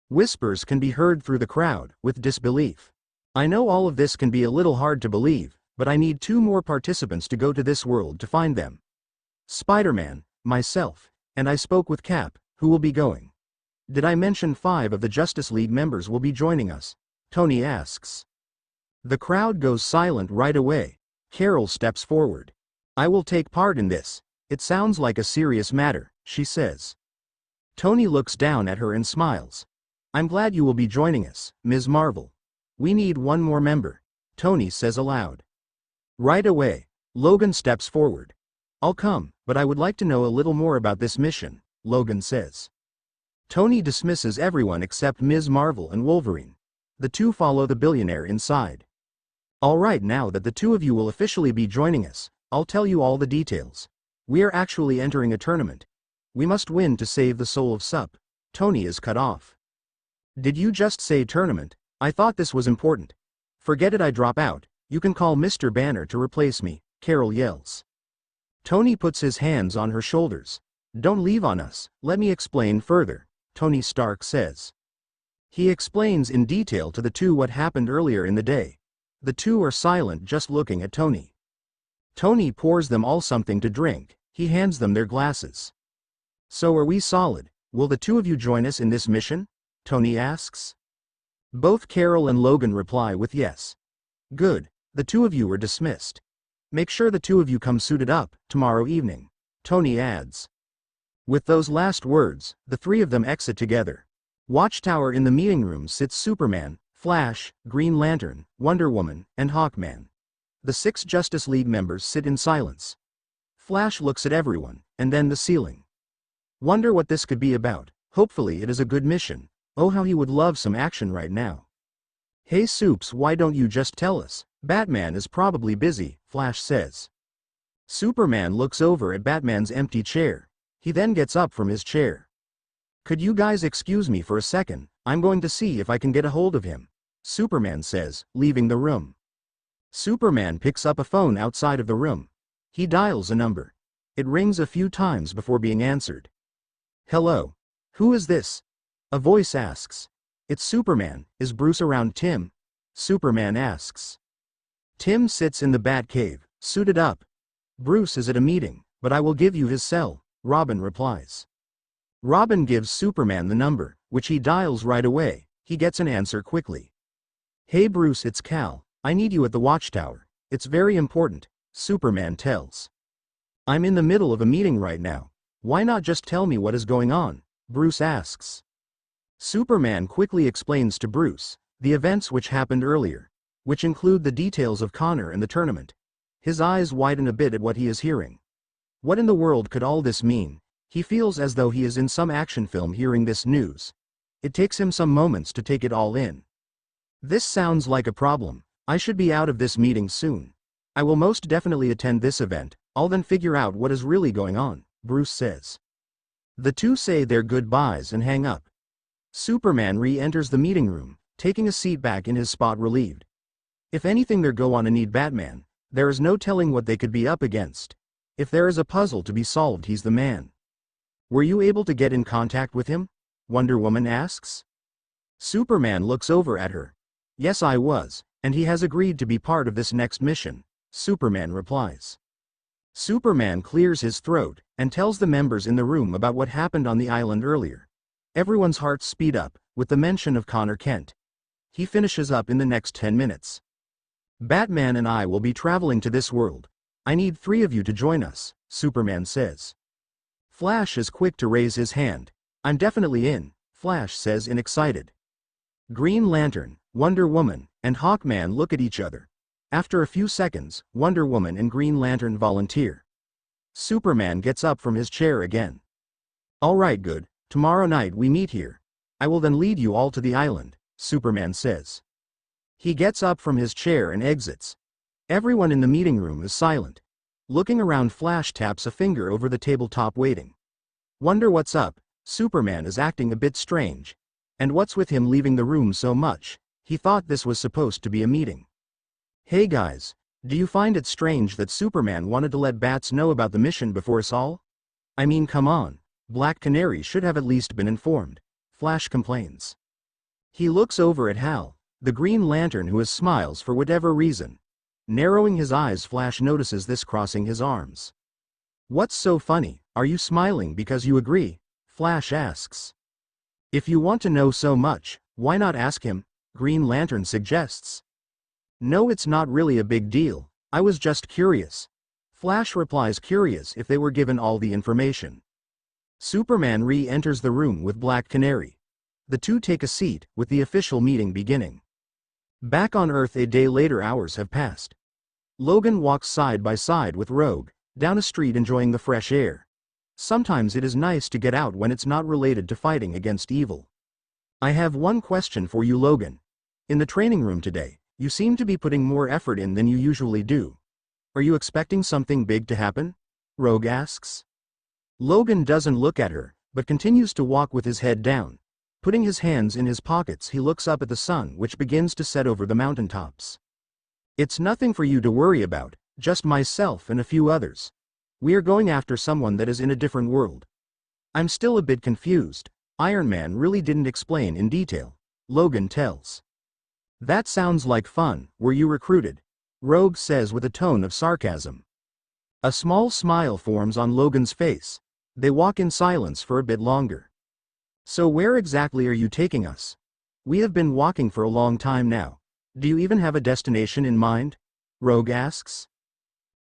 Whispers can be heard through the crowd, with disbelief. I know all of this can be a little hard to believe, but I need 2 more participants to go to this world to find them. Spider-Man, myself, and I spoke with Cap, who will be going. Did I mention 5 of the Justice League members will be joining us? Tony asks. The crowd goes silent right away. Carol steps forward. I will take part in this. It sounds like a serious matter, she says. Tony looks down at her and smiles. I'm glad you will be joining us, Ms. Marvel. We need 1 more member, Tony says aloud. Right away, Logan steps forward. I'll come, but I would like to know a little more about this mission, Logan says. Tony dismisses everyone except Ms. Marvel and Wolverine. The 2 follow the billionaire inside. Alright, now that the 2 of you will officially be joining us, I'll tell you all the details. We are actually entering a tournament. We must win to save the soul of Sup. Tony is cut off. Did you just say tournament? I thought this was important. Forget it, I drop out. You can call Mr. Banner to replace me, Carol yells. Tony puts his hands on her shoulders. Don't leave on us, let me explain further, Tony Stark says. He explains in detail to the 2 what happened earlier in the day. The 2 are silent, just looking at Tony. Tony pours them all something to drink. He hands them their glasses. So are we solid? Will the 2 of you join us in this mission? Tony asks. Both Carol and Logan reply with yes. Good, the 2 of you are dismissed. Make sure the 2 of you come suited up, tomorrow evening, Tony adds. With those last words, the 3 of them exit together. Watchtower. In the meeting room sits Superman, Flash, Green Lantern, Wonder Woman, and Hawkman. The 6 Justice League members sit in silence. Flash looks at everyone, and then the ceiling. Wonder what this could be about. Hopefully it is a good mission, Oh, how he would love some action right now. Hey Soups, why don't you just tell us? Batman is probably busy, Flash says. Superman looks over at Batman's empty chair. He then gets up from his chair. Could you guys excuse me for a second? I'm going to see if I can get a hold of him, Superman says, leaving the room. Superman picks up a phone outside of the room. He dials a number. It rings a few times before being answered. Hello. Who is this? A voice asks. It's Superman. Is Bruce around, Tim? Superman asks. Tim sits in the Batcave, suited up. Bruce is at a meeting, but I will give you his cell, Robin replies. Robin gives Superman the number, which he dials right away. He gets an answer quickly. Hey Bruce, it's Cal. I need you at the watchtower. It's very important, Superman tells. I'm in the middle of a meeting right now. Why not just tell me what is going on? Bruce asks. Superman quickly explains to Bruce the events which happened earlier, which include the details of Connor and the tournament. His eyes widen a bit at what he is hearing. What in the world could all this mean? He feels as though he is in some action film hearing this news. It takes him some moments to take it all in. This sounds like a problem. I should be out of this meeting soon. I will most definitely attend this event. I'll then figure out what is really going on, Bruce says. The two say their goodbyes and hang up. Superman re-enters the meeting room, taking a seat back in his spot relieved. If anything they're gonna need Batman, there is no telling what they could be up against. If there is a puzzle to be solved, he's the man. Were you able to get in contact with him? Wonder Woman asks. Superman looks over at her. Yes, I was, and he has agreed to be part of this next mission, Superman replies. Superman clears his throat and tells the members in the room about what happened on the island earlier. Everyone's hearts speed up with the mention of Connor Kent. He finishes up in the next 10 minutes. Batman and I will be traveling to this world. I need 3 of you to join us, Superman says. Flash is quick to raise his hand. I'm definitely in, Flash says in excited. Green Lantern, Wonder Woman, and Hawkman look at each other. After a few seconds, Wonder Woman and Green Lantern volunteer. Superman gets up from his chair again. All right, good. Tomorrow night we meet here. I will then lead you all to the island, Superman says. He gets up from his chair and exits. Everyone in the meeting room is silent. Looking around, Flash taps a finger over the tabletop waiting. Wonder what's up. Superman is acting a bit strange. And what's with him leaving the room so much? He thought this was supposed to be a meeting. Hey guys, do you find it strange that Superman wanted to let Bats know about the mission before us all? I mean, come on. Black Canary should have at least been informed, Flash complains. He looks over at Hal, the Green Lantern, who smiles for whatever reason. Narrowing his eyes, Flash notices this, crossing his arms. What's so funny? Are you smiling because you agree? Flash asks. If you want to know so much, why not ask him? Green Lantern suggests. No, it's not really a big deal. I was just curious. Flash replies, curious if they were given all the information. Superman re-enters the room with Black Canary. The two take a seat, with the official meeting beginning. Back on Earth a day later, hours have passed. Logan walks side by side with Rogue, down a street enjoying the fresh air. Sometimes it is nice to get out when it's not related to fighting against evil. I have one question for you, Logan. In the training room today, you seem to be putting more effort in than you usually do. Are you expecting something big to happen? Rogue asks. Logan doesn't look at her, but continues to walk with his head down. Putting his hands in his pockets, he looks up at the sun, which begins to set over the mountaintops. It's nothing for you to worry about, just myself and a few others. We are going after someone that is in a different world. I'm still a bit confused. Iron Man really didn't explain in detail, Logan tells. That sounds like fun. Were you recruited? Rogue says with a tone of sarcasm. A small smile forms on Logan's face. They walk in silence for a bit longer. So where exactly are you taking us? We have been walking for a long time now. Do you even have a destination in mind? Rogue asks.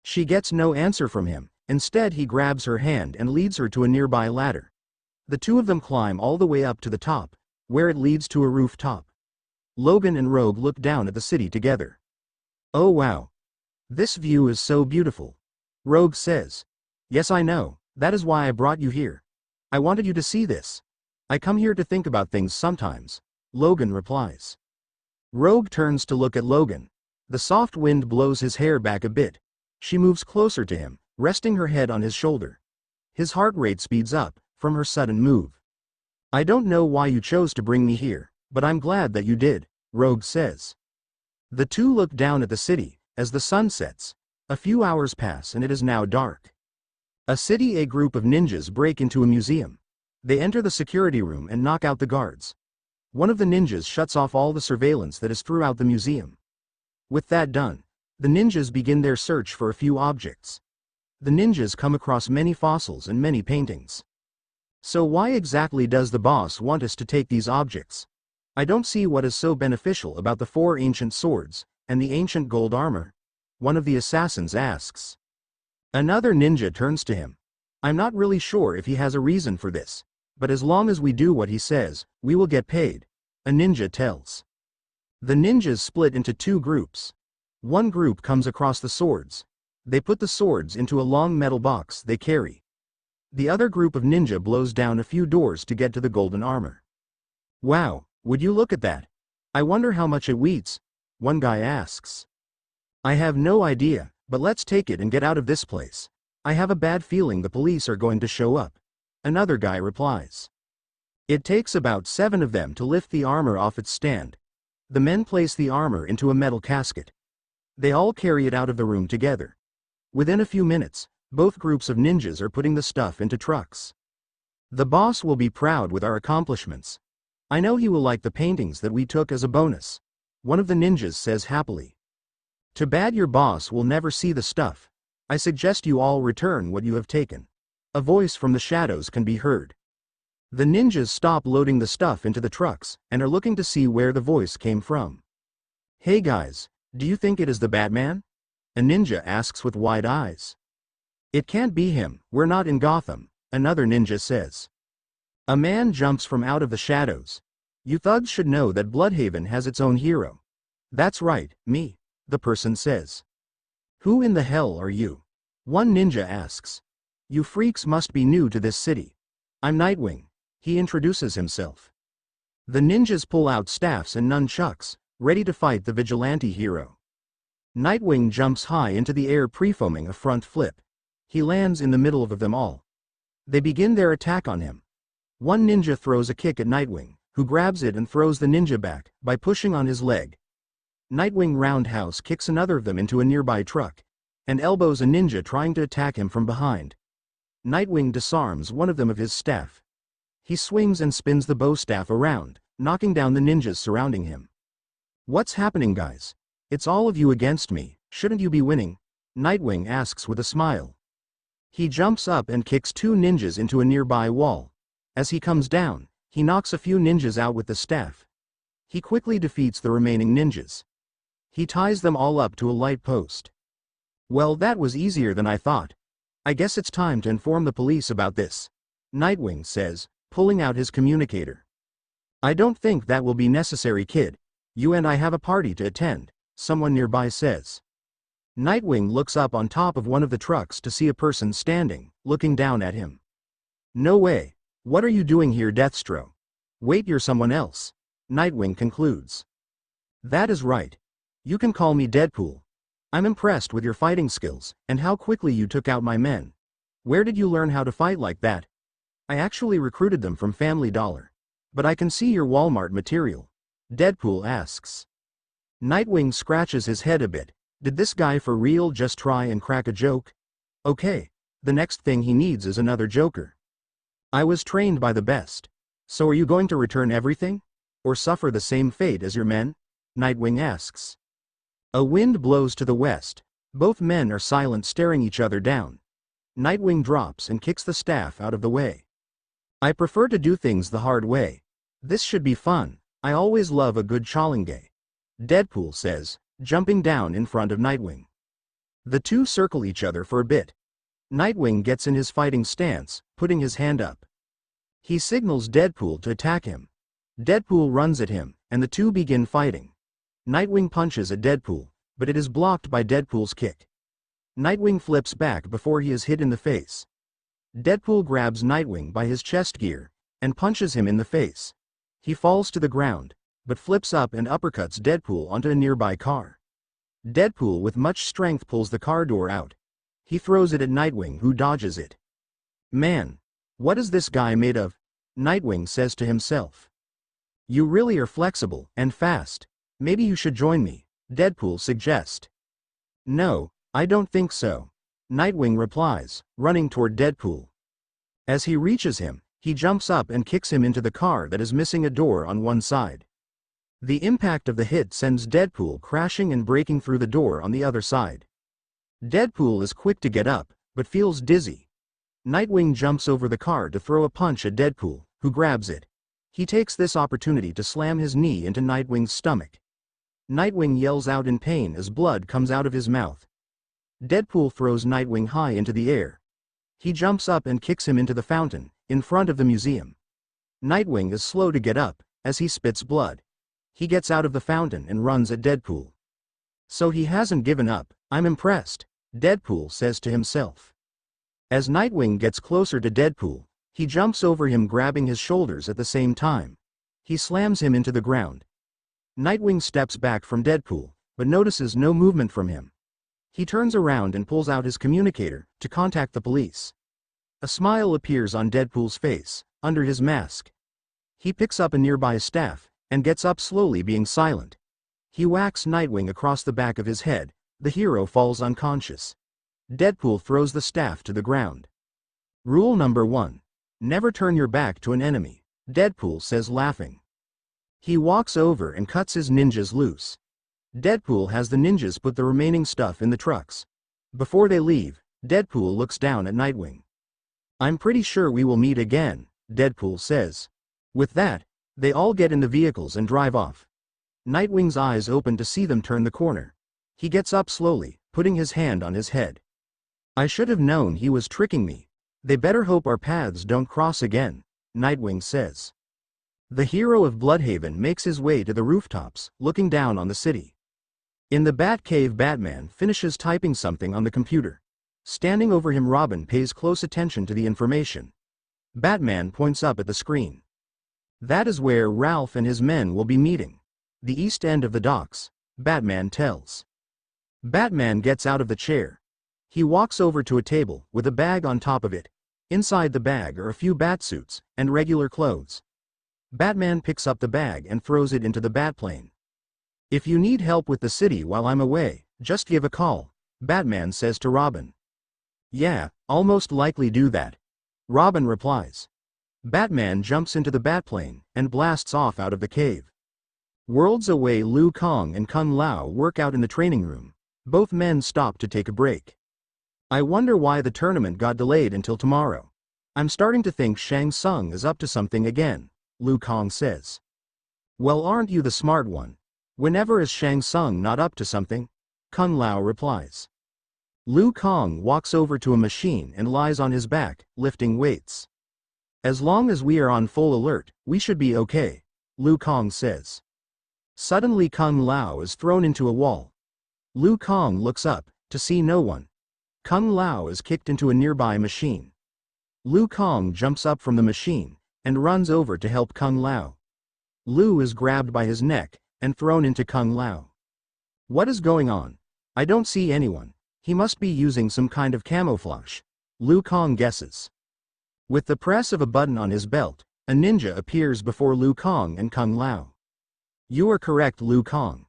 She gets no answer from him. Instead, he grabs her hand and leads her to a nearby ladder. The two of them climb all the way up to the top, where it leads to a rooftop. Logan and Rogue look down at the city together. Oh wow. This view is so beautiful. Rogue says. Yes, I know. That is why I brought you here. I wanted you to see this. I come here to think about things sometimes, Logan replies. Rogue turns to look at Logan. The soft wind blows his hair back a bit. She moves closer to him, resting her head on his shoulder. His heart rate speeds up, from her sudden move. I don't know why you chose to bring me here, but I'm glad that you did, Rogue says. The two look down at the city, as the sun sets. A few hours pass and it is now dark. A group of ninjas break into a museum. They enter the security room and knock out the guards. One of the ninjas shuts off all the surveillance that is throughout the museum. With that done, the ninjas begin their search for a few objects. The ninjas come across many fossils and many paintings. So why exactly does the boss want us to take these objects? I don't see what is so beneficial about the 4 ancient swords, and the ancient gold armor. One of the assassins asks. Another ninja turns to him. I'm not really sure if he has a reason for this, but as long as we do what he says, we will get paid, a ninja tells. The ninjas split into 2 groups. One group comes across the swords. They put the swords into a long metal box they carry. The other group of ninja blows down a few doors to get to the golden armor. Wow, would you look at that? I wonder how much it weighs, one guy asks. I have no idea, but let's take it and get out of this place. I have a bad feeling the police are going to show up, another guy replies. It takes about 7 of them to lift the armor off its stand. The men place the armor into a metal casket. They all carry it out of the room together. Within a few minutes, both groups of ninjas are putting the stuff into trucks. The boss will be proud with our accomplishments. I know he will like the paintings that we took as a bonus, one of the ninjas says happily. Too bad your boss will never see the stuff. I suggest you all return what you have taken. A voice from the shadows can be heard. The ninjas stop loading the stuff into the trucks, and are looking to see where the voice came from. Hey guys, do you think it is the Batman? A ninja asks with wide eyes. It can't be him, we're not in Gotham, another ninja says. A man jumps from out of the shadows. You thugs should know that Bloodhaven has its own hero. That's right, me, the person says. Who in the hell are you? One ninja asks. You freaks must be new to this city. I'm Nightwing, he introduces himself. The ninjas pull out staffs and nunchucks, ready to fight the vigilante hero. Nightwing jumps high into the air performing a front flip. He lands in the middle of them all. They begin their attack on him. One ninja throws a kick at Nightwing, who grabs it and throws the ninja back, by pushing on his leg. Nightwing roundhouse kicks another of them into a nearby truck, and elbows a ninja trying to attack him from behind. Nightwing disarms one of them of his staff. He swings and spins the bow staff around, knocking down the ninjas surrounding him. What's happening, guys? It's all of you against me, shouldn't you be winning? Nightwing asks with a smile. He jumps up and kicks 2 ninjas into a nearby wall. As he comes down, he knocks a few ninjas out with the staff. He quickly defeats the remaining ninjas. He ties them all up to a light post. Well, that was easier than I thought. I guess it's time to inform the police about this, Nightwing says, pulling out his communicator. I don't think that will be necessary, kid. You and I have a party to attend, someone nearby says. Nightwing looks up on top of one of the trucks to see a person standing, looking down at him. No way. What are you doing here, Deathstroke? Wait, you're someone else, Nightwing concludes. That is right. You can call me Deadpool. I'm impressed with your fighting skills, and how quickly you took out my men. Where did you learn how to fight like that? I actually recruited them from Family Dollar. But I can see your Walmart material, Deadpool asks. Nightwing scratches his head a bit. Did this guy for real just try and crack a joke? Okay, the next thing he needs is another joker. I was trained by the best. So are you going to return everything? Or suffer the same fate as your men? Nightwing asks. A wind blows to the west. Both men are silent, staring each other down. Nightwing drops and kicks the staff out of the way. I prefer to do things the hard way. This should be fun. I always love a good challenge, Deadpool says, jumping down in front of Nightwing. The two circle each other for a bit. Nightwing gets in his fighting stance, putting his hand up. He signals Deadpool to attack him. Deadpool runs at him, and the two begin fighting. Nightwing punches at Deadpool, but it is blocked by Deadpool's kick. Nightwing flips back before he is hit in the face. Deadpool grabs Nightwing by his chest gear, and punches him in the face. He falls to the ground, but flips up and uppercuts Deadpool onto a nearby car. Deadpool with much strength pulls the car door out. He throws it at Nightwing, who dodges it. Man, what is this guy made of? Nightwing says to himself. You really are flexible and fast. Maybe you should join me, Deadpool suggests. No, I don't think so, Nightwing replies, running toward Deadpool. As he reaches him, he jumps up and kicks him into the car that is missing a door on one side. The impact of the hit sends Deadpool crashing and breaking through the door on the other side. Deadpool is quick to get up, but feels dizzy. Nightwing jumps over the car to throw a punch at Deadpool, who grabs it. He takes this opportunity to slam his knee into Nightwing's stomach. Nightwing yells out in pain as blood comes out of his mouth. Deadpool throws Nightwing high into the air. He jumps up and kicks him into the fountain, in front of the museum. Nightwing is slow to get up, as he spits blood. He gets out of the fountain and runs at Deadpool. So he hasn't given up. I'm impressed, Deadpool says to himself. As Nightwing gets closer to Deadpool, he jumps over him, grabbing his shoulders at the same time. He slams him into the ground. Nightwing steps back from Deadpool, but notices no movement from him. He turns around and pulls out his communicator to contact the police. A smile appears on Deadpool's face, under his mask. He picks up a nearby staff and gets up slowly, being silent. He whacks Nightwing across the back of his head. The hero falls unconscious. Deadpool throws the staff to the ground. Rule number 1. Never turn your back to an enemy, Deadpool says, laughing. He walks over and cuts his ninjas loose. Deadpool has the ninjas put the remaining stuff in the trucks. Before they leave, Deadpool looks down at Nightwing. I'm pretty sure we will meet again, Deadpool says. With that, they all get in the vehicles and drive off. Nightwing's eyes open to see them turn the corner. He gets up slowly, putting his hand on his head. I should have known he was tricking me. They better hope our paths don't cross again, Nightwing says. The hero of Bloodhaven makes his way to the rooftops, looking down on the city. In the Batcave, Batman finishes typing something on the computer. Standing over him, Robin pays close attention to the information. Batman points up at the screen. That is where Ralph and his men will be meeting. The east end of the docks, Batman tells. Batman gets out of the chair. He walks over to a table with a bag on top of it. Inside the bag are a few batsuits and regular clothes. Batman picks up the bag and throws it into the Batplane. If you need help with the city while I'm away, just give a call, Batman says to Robin. Yeah, I'll most likely do that, Robin replies. Batman jumps into the Batplane and blasts off out of the cave. Worlds away, Liu Kang and Kung Lao work out in the training room. Both men stop to take a break. I wonder why the tournament got delayed until tomorrow. I'm starting to think Shang Tsung is up to something again, Liu Kang says. Well, aren't you the smart one? Whenever is Shang Tsung not up to something? Kung Lao replies. Liu Kang walks over to a machine and lies on his back, lifting weights. As long as we are on full alert, we should be okay, Liu Kang says. Suddenly Kung Lao is thrown into a wall. Liu Kang looks up, to see no one. Kung Lao is kicked into a nearby machine. Liu Kang jumps up from the machine, and runs over to help Kung Lao. Liu is grabbed by his neck, and thrown into Kung Lao. What is going on? I don't see anyone. He must be using some kind of camouflage, Liu Kang guesses. With the press of a button on his belt, a ninja appears before Liu Kang and Kung Lao. You are correct, Liu Kang.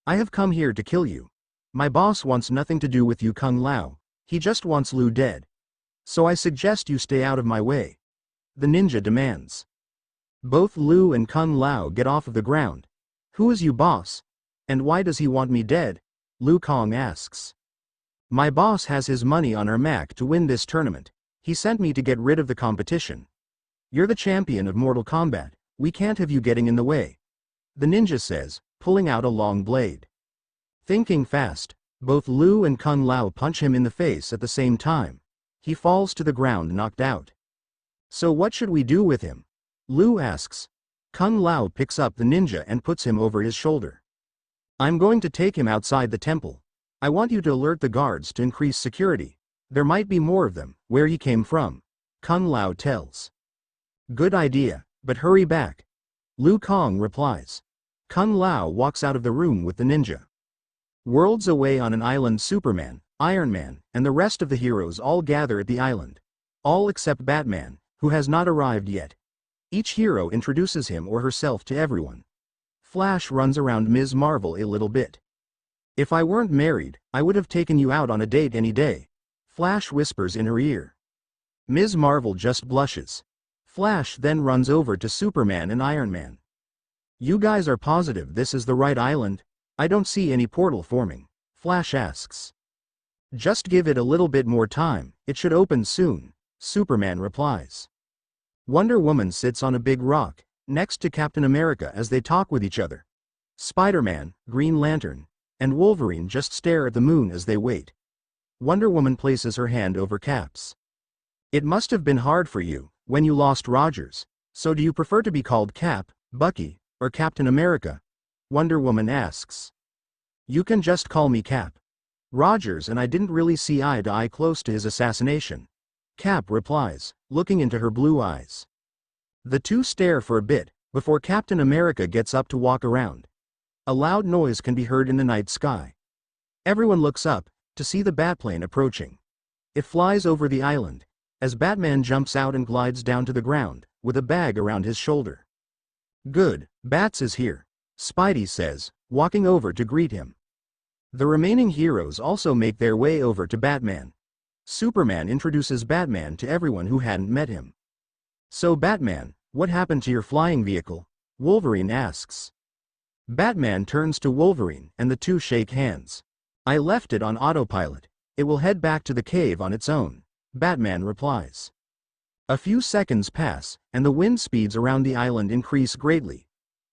I have come here to kill you. My boss wants nothing to do with you, Kung Lao. He just wants Liu dead. So I suggest you stay out of my way, the ninja demands. Both Liu and Kung Lao get off of the ground. Who is you, boss? And why does he want me dead? Liu Kang asks. My boss has his money on our Mac to win this tournament. He sent me to get rid of the competition. You're the champion of Mortal Kombat. We can't have you getting in the way, the ninja says, pulling out a long blade. Thinking fast, both Liu and Kung Lao punch him in the face at the same time. He falls to the ground, knocked out. So what should we do with him? Liu asks. Kung Lao picks up the ninja and puts him over his shoulder. I'm going to take him outside the temple. I want you to alert the guards to increase security. There might be more of them, where he came from, Kung Lao tells. Good idea, but hurry back. Liu Kang replies. Kung Lao walks out of the room with the ninja. Worlds away on an island, Superman, Iron Man, and the rest of the heroes all gather at the island. All except Batman, who has not arrived yet. Each hero introduces him or herself to everyone. Flash runs around Ms. Marvel a little bit. If I weren't married, I would have taken you out on a date any day. Flash whispers in her ear. Ms. Marvel just blushes. Flash then runs over to Superman and Iron Man. You guys are positive this is the right island? I don't see any portal forming. Flash asks. Just give it a little bit more time, it should open soon, Superman replies. Wonder Woman sits on a big rock, next to Captain America as they talk with each other. Spider-Man, Green Lantern, and Wolverine just stare at the moon as they wait. Wonder Woman places her hand over Cap's. It must have been hard for you, when you lost Rogers, so do you prefer to be called Cap, Bucky, or Captain America? Wonder Woman asks. You can just call me Cap. Rogers and I didn't really see eye to eye close to his assassination. Cap replies, looking into her blue eyes. The two stare for a bit, before Captain America gets up to walk around. A loud noise can be heard in the night sky. Everyone looks up, to see the Batplane approaching. It flies over the island, as Batman jumps out and glides down to the ground, with a bag around his shoulder. Good, Bats is here, Spidey says, walking over to greet him. The remaining heroes also make their way over to Batman. Superman introduces Batman to everyone who hadn't met him. So Batman, what happened to your flying vehicle? Wolverine asks. Batman turns to Wolverine and the two shake hands. I left it on autopilot. It will head back to the cave on its own, Batman replies. A few seconds pass, and the wind speeds around the island increase greatly.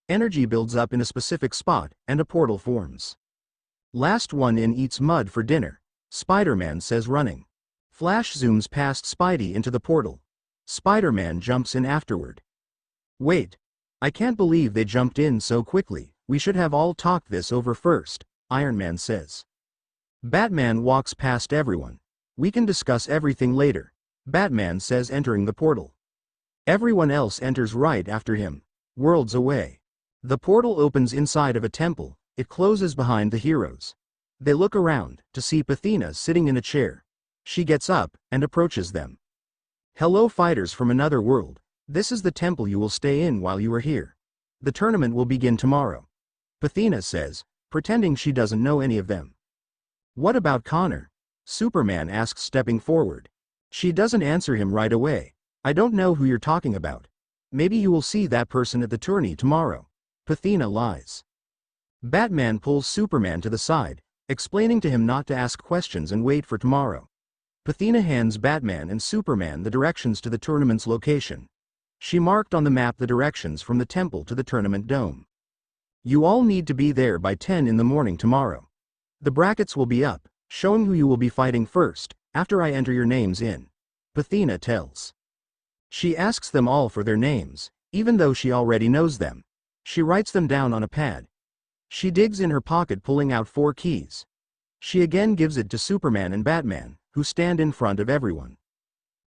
Energy builds up in a specific spot, and a portal forms. Last one in eats mud for dinner, Spider-Man says running. Flash zooms past Spidey into the portal. Spider-Man jumps in afterward. Wait. I can't believe they jumped in so quickly, we should have all talked this over first, Iron Man says. Batman walks past everyone. We can discuss everything later, Batman says entering the portal. Everyone else enters right after him. Worlds away. The portal opens inside of a temple, it closes behind the heroes. They look around, to see Pathina sitting in a chair. She gets up, and approaches them. Hello fighters from another world, this is the temple you will stay in while you are here. The tournament will begin tomorrow. Pathina says, pretending she doesn't know any of them. What about Connor? Superman asks stepping forward. She doesn't answer him right away. I don't know who you're talking about. Maybe you will see that person at the tourney tomorrow. Pathina lies. Batman pulls Superman to the side, explaining to him not to ask questions and wait for tomorrow. Pathina hands Batman and Superman the directions to the tournament's location. She marked on the map the directions from the temple to the tournament dome. You all need to be there by 10 in the morning tomorrow. The brackets will be up, showing who you will be fighting first, after I enter your names in. Pathina tells. She asks them all for their names, even though she already knows them. She writes them down on a pad. She digs in her pocket pulling out 4 keys. She again gives it to Superman and Batman, who stand in front of everyone.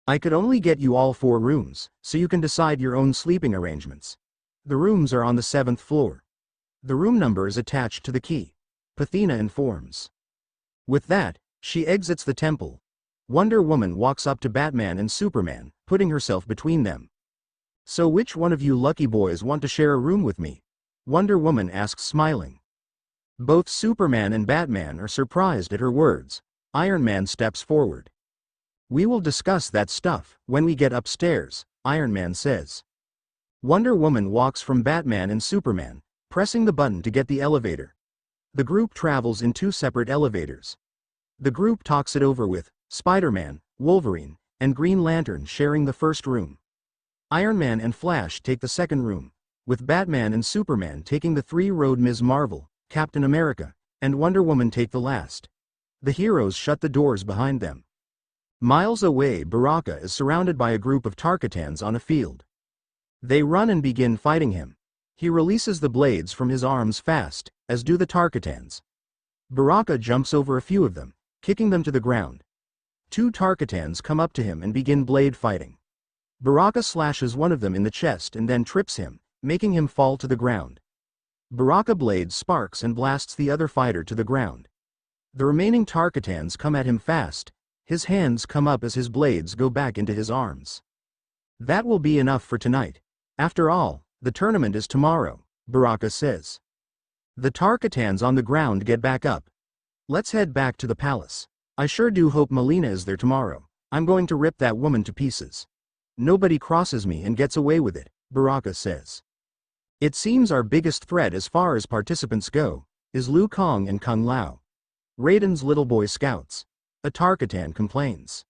I could only get you all 4 rooms, so you can decide your own sleeping arrangements. The rooms are on the 7th floor. The room number is attached to the key, Pathina informs. With that, she exits the temple. Wonder Woman walks up to Batman and Superman, putting herself between them. So which one of you lucky boys want to share a room with me? Wonder Woman asks smiling. Both Superman and Batman are surprised at her words. Iron Man steps forward. We will discuss that stuff when we get upstairs, Iron Man says. Wonder Woman walks from Batman and Superman, pressing the button to get the elevator. The group travels in 2 separate elevators. The group talks it over with Spider-Man, Wolverine, and Green Lantern sharing the first room. Iron Man and Flash take the second room, with Batman and Superman taking the 3-road. Ms. Marvel, Captain America, and Wonder Woman take the last. The heroes shut the doors behind them. Miles away, Baraka is surrounded by a group of Tarkatans on a field. They run and begin fighting him. He releases the blades from his arms fast, as do the Tarkatans. Baraka jumps over a few of them, kicking them to the ground. 2 Tarkatans come up to him and begin blade fighting. Baraka slashes one of them in the chest and then trips him, making him fall to the ground. Baraka blade sparks and blasts the other fighter to the ground. The remaining Tarkatans come at him fast. His hands come up as his blades go back into his arms. That will be enough for tonight. After all, the tournament is tomorrow, Baraka says. The Tarkatans on the ground get back up. Let's head back to the palace. I sure do hope Melina is there tomorrow. I'm going to rip that woman to pieces. Nobody crosses me and gets away with it, Baraka says. It seems our biggest threat as far as participants go is Liu Kang and Kung Lao, Raiden's little boy scouts. A Tarkatan complains.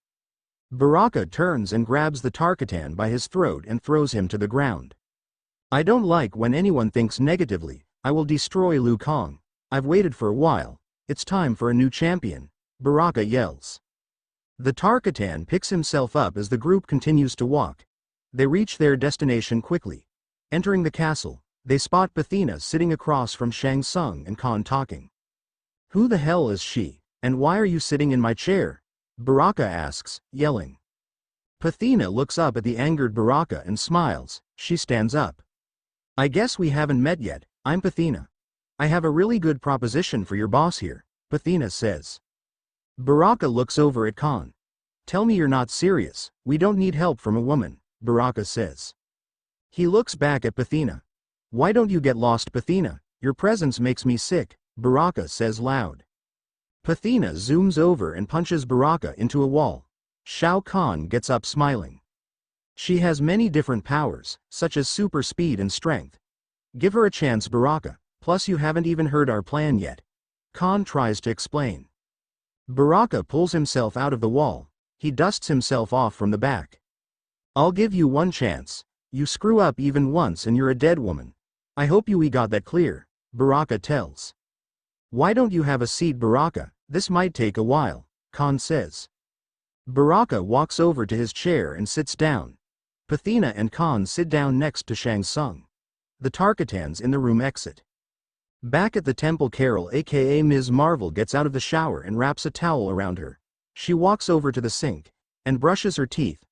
Baraka turns and grabs the Tarkatan by his throat and throws him to the ground. I don't like when anyone thinks negatively. I will destroy Liu Kang. I've waited for a while. It's time for a new champion, Baraka yells. The Tarkatan picks himself up as the group continues to walk. They reach their destination quickly. Entering the castle, they spot Pathina sitting across from Shang Tsung and Khan talking. Who the hell is she, and why are you sitting in my chair? Baraka asks, yelling. Pathina looks up at the angered Baraka and smiles. She stands up. I guess we haven't met yet. I'm Pathina. I have a really good proposition for your boss here, Pathina says. Baraka looks over at Khan. Tell me you're not serious. We don't need help from a woman, Baraka says. He looks back at Pathina. Why don't you get lost, Pathina? Your presence makes me sick, Baraka says loud. Pathina zooms over and punches Baraka into a wall. Shao Kahn gets up smiling. She has many different powers, such as super speed and strength. Give her a chance, Baraka, plus you haven't even heard our plan yet. Khan tries to explain. Baraka pulls himself out of the wall. He dusts himself off from the back. I'll give you one chance. You screw up even once and you're a dead woman. I hope we got that clear, Baraka tells. Why don't you have a seat, Baraka? This might take a while, Khan says. Baraka walks over to his chair and sits down. Pathina and Khan sit down next to Shang Tsung. The Tarkatans in the room exit. Back at the temple, Carol aka Ms. Marvel gets out of the shower and wraps a towel around her. She walks over to the sink and brushes her teeth.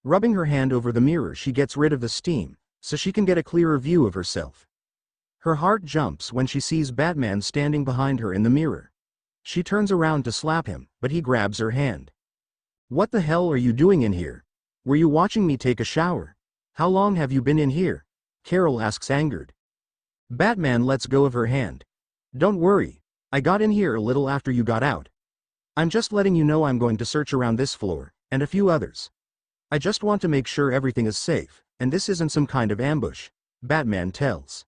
Rubbing her hand over the mirror, she gets rid of the steam so she can get a clearer view of herself. Her heart jumps when she sees Batman standing behind her in the mirror. She turns around to slap him, but he grabs her hand. What the hell are you doing in here? Were you watching me take a shower? How long have you been in here? Carol asks, angered. Batman lets go of her hand. Don't worry. I got in here a little after you got out. I'm just letting you know I'm going to search around this floor, and a few others. I just want to make sure everything is safe, and this isn't some kind of ambush, Batman tells.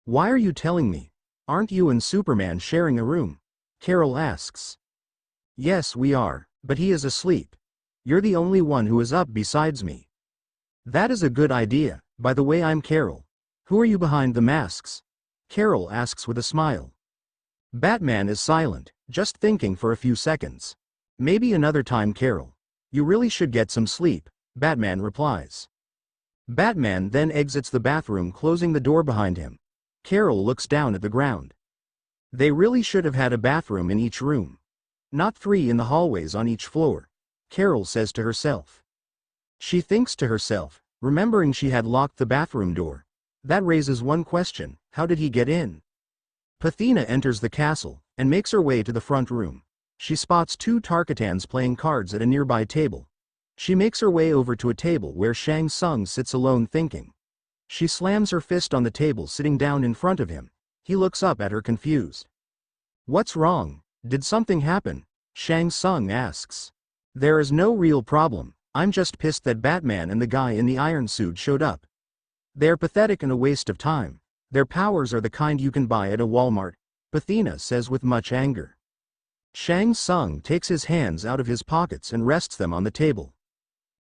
Why are you telling me? Aren't you and Superman sharing a room? Carol asks. Yes, we are, but he is asleep. You're the only one who is up besides me. That is a good idea. By the way, I'm Carol. Who are you behind the masks? Carol asks with a smile. Batman is silent, just thinking for a few seconds. Maybe another time, Carol. You really should get some sleep, Batman replies. Batman then exits the bathroom, closing the door behind him. Carol looks down at the ground. They really should have had a bathroom in each room. Not 3 in the hallways on each floor, Carol says to herself. She thinks to herself, remembering she had locked the bathroom door. That raises one question: how did he get in? Pathina enters the castle and makes her way to the front room. She spots 2 Tarkatans playing cards at a nearby table. She makes her way over to a table where Shang Tsung sits alone thinking. She slams her fist on the table, sitting down in front of him. He looks up at her confused. What's wrong? Did something happen? Shang Tsung asks. There is no real problem. I'm just pissed that Batman and the guy in the iron suit showed up. They're pathetic and a waste of time. Their powers are the kind you can buy at a Walmart, Pathina says with much anger. Shang Tsung takes his hands out of his pockets and rests them on the table.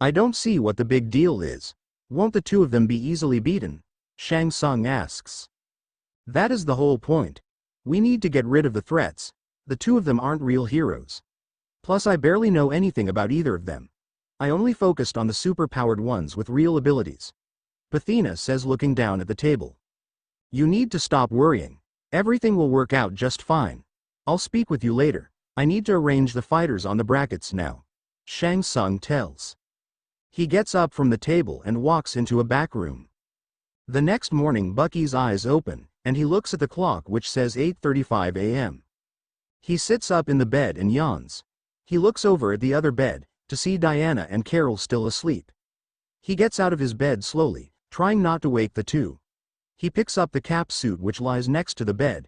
I don't see what the big deal is. Won't the 2 of them be easily beaten? Shang Tsung asks. That is the whole point. We need to get rid of the threats. The 2 of them aren't real heroes. Plus, I barely know anything about either of them. I only focused on the super-powered ones with real abilities, Pathina says, looking down at the table. You need to stop worrying. Everything will work out just fine. I'll speak with you later. I need to arrange the fighters on the brackets now, Shang Tsung tells. He gets up from the table and walks into a back room. The next morning Bucky's eyes open, and he looks at the clock which says 8:35 a.m. He sits up in the bed and yawns. He looks over at the other bed, to see Diana and Carol still asleep. He gets out of his bed slowly, trying not to wake the two. He picks up the cap suit which lies next to the bed.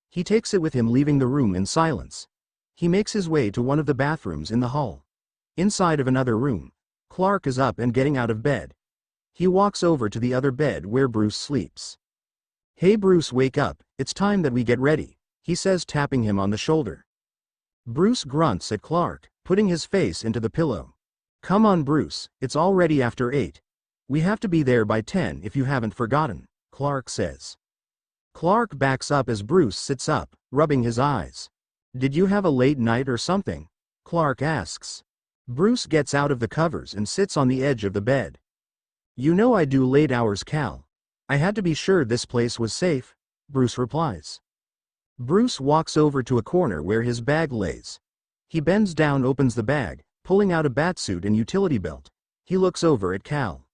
He takes it with him, leaving the room in silence. He makes his way to one of the bathrooms in the hall. Inside of another room, Clark is up and getting out of bed. He walks over to the other bed where Bruce sleeps. "Hey Bruce, wake up, it's time that we get ready," he says, tapping him on the shoulder. Bruce grunts at Clark, putting his face into the pillow. "Come on Bruce, it's already after 8. We have to be there by 10 if you haven't forgotten," Clark says. Clark backs up as Bruce sits up, rubbing his eyes. "Did you have a late night or something?" Clark asks. Bruce gets out of the covers and sits on the edge of the bed. "You know I do late hours, Cal. I had to be sure this place was safe," Bruce replies. Bruce walks over to a corner where his bag lays. He bends down, opens the bag, pulling out a batsuit and utility belt. He looks over at Cal.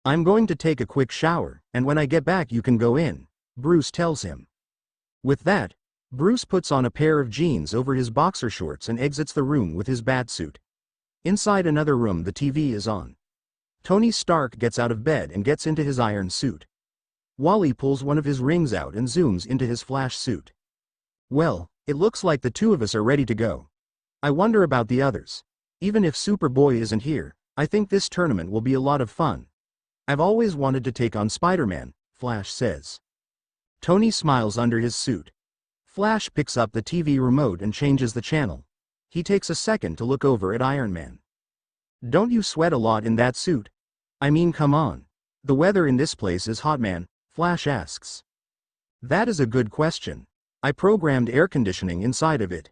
"I'm going to take a quick shower, and when I get back you can go in," Bruce tells him. With that, Bruce puts on a pair of jeans over his boxer shorts and exits the room with his batsuit. Inside another room, the TV is on. Tony Stark gets out of bed and gets into his iron suit. Wally pulls one of his rings out and zooms into his flash suit. "Well, it looks like the two of us are ready to go. I wonder about the others. Even if Superboy isn't here, I think this tournament will be a lot of fun. I've always wanted to take on Spider-Man," Flash says. Tony smiles under his suit. Flash picks up the TV remote and changes the channel. He takes a second to look over at Iron Man. "Don't you sweat a lot in that suit? I mean, come on. The weather in this place is hot, man," Flash asks. "That is a good question. I programmed air conditioning inside of it."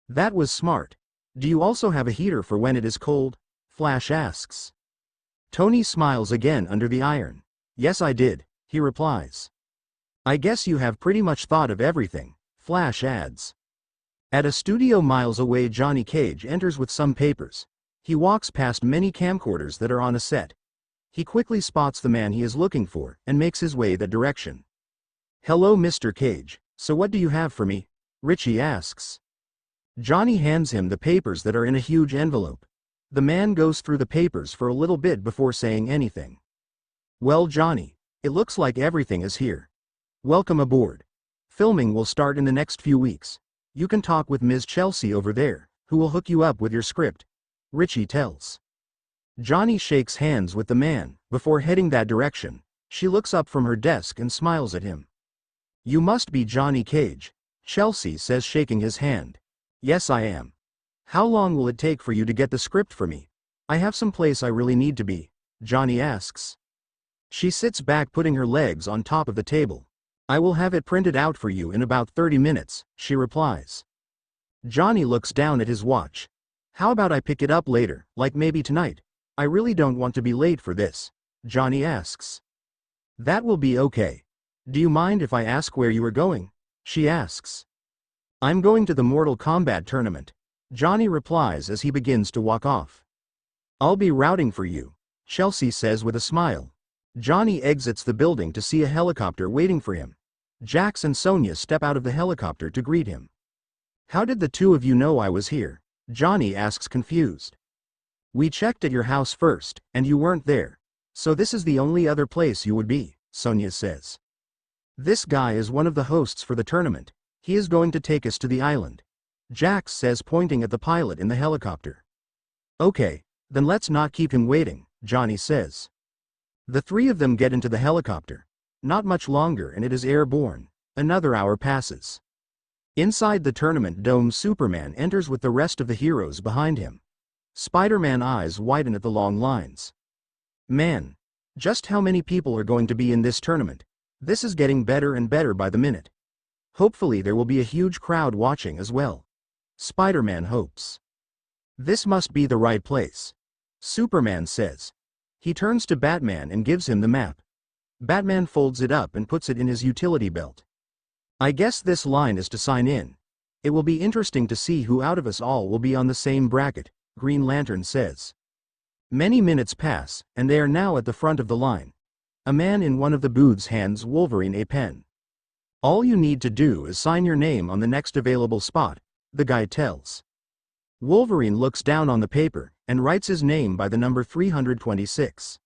"That was smart. Do you also have a heater for when it is cold?" Flash asks. Tony smiles again under the iron. "Yes, I did," he replies. "I guess you have pretty much thought of everything," Flash adds. At a studio miles away, Johnny Cage enters with some papers. He walks past many camcorders that are on a set. He quickly spots the man he is looking for and makes his way that direction. "Hello, Mr. Cage, so what do you have for me?" Richie asks. Johnny hands him the papers that are in a huge envelope. The man goes through the papers for a little bit before saying anything. "Well, Johnny, it looks like everything is here. Welcome aboard. Filming will start in the next few weeks. You can talk with Ms. Chelsea over there, who will hook you up with your script," Richie tells. Johnny shakes hands with the man. Before heading that direction, she looks up from her desk and smiles at him. "You must be Johnny Cage," Chelsea says, shaking his hand. "Yes, I am. How long will it take for you to get the script for me? I have some place I really need to be," Johnny asks. She sits back, putting her legs on top of the table. "I will have it printed out for you in about 30 minutes, she replies. Johnny looks down at his watch. "How about I pick it up later, like maybe tonight? I really don't want to be late for this," Johnny asks. "That will be okay. Do you mind if I ask where you are going?" she asks. "I'm going to the Mortal Kombat tournament," Johnny replies as he begins to walk off. "I'll be routing for you," Chelsea says with a smile. Johnny exits the building to see a helicopter waiting for him. Jax and Sonya step out of the helicopter to greet him. "How did the two of you know I was here?" Johnny asks, confused. "We checked at your house first, and you weren't there. So this is the only other place you would be," Sonya says. "This guy is one of the hosts for the tournament. He is going to take us to the island," Jax says, pointing at the pilot in the helicopter. "Okay, then let's not keep him waiting," Johnny says. The three of them get into the helicopter. Not much longer and it is airborne. Another hour passes. Inside the tournament dome, Superman enters with the rest of the heroes behind him. Spider-Man eyes widen at the long lines. "Man, just how many people are going to be in this tournament? This is getting better and better by the minute. Hopefully there will be a huge crowd watching as well," Spider-Man hopes. "This must be the right place," Superman says. He turns to Batman and gives him the map. Batman folds it up and puts it in his utility belt. "I guess this line is to sign in. It will be interesting to see who out of us all will be on the same bracket," Green Lantern says. Many minutes pass, and they are now at the front of the line. A man in one of the booths hands Wolverine a pen. All you need to do is sign your name on the next available spot, the guy tells. Wolverine looks down on the paper, and writes his name by the number 326.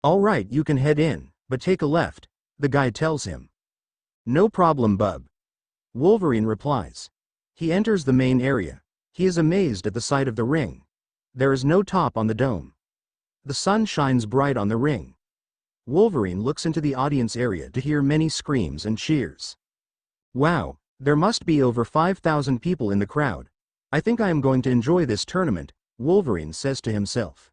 All right, you can head in, but take a left, the guy tells him. No problem, bub. Wolverine replies. He enters the main area. He is amazed at the sight of the ring. There is no top on the dome. The sun shines bright on the ring. Wolverine looks into the audience area to hear many screams and cheers. Wow, there must be over 5,000 people in the crowd. I think I am going to enjoy this tournament, Wolverine says to himself.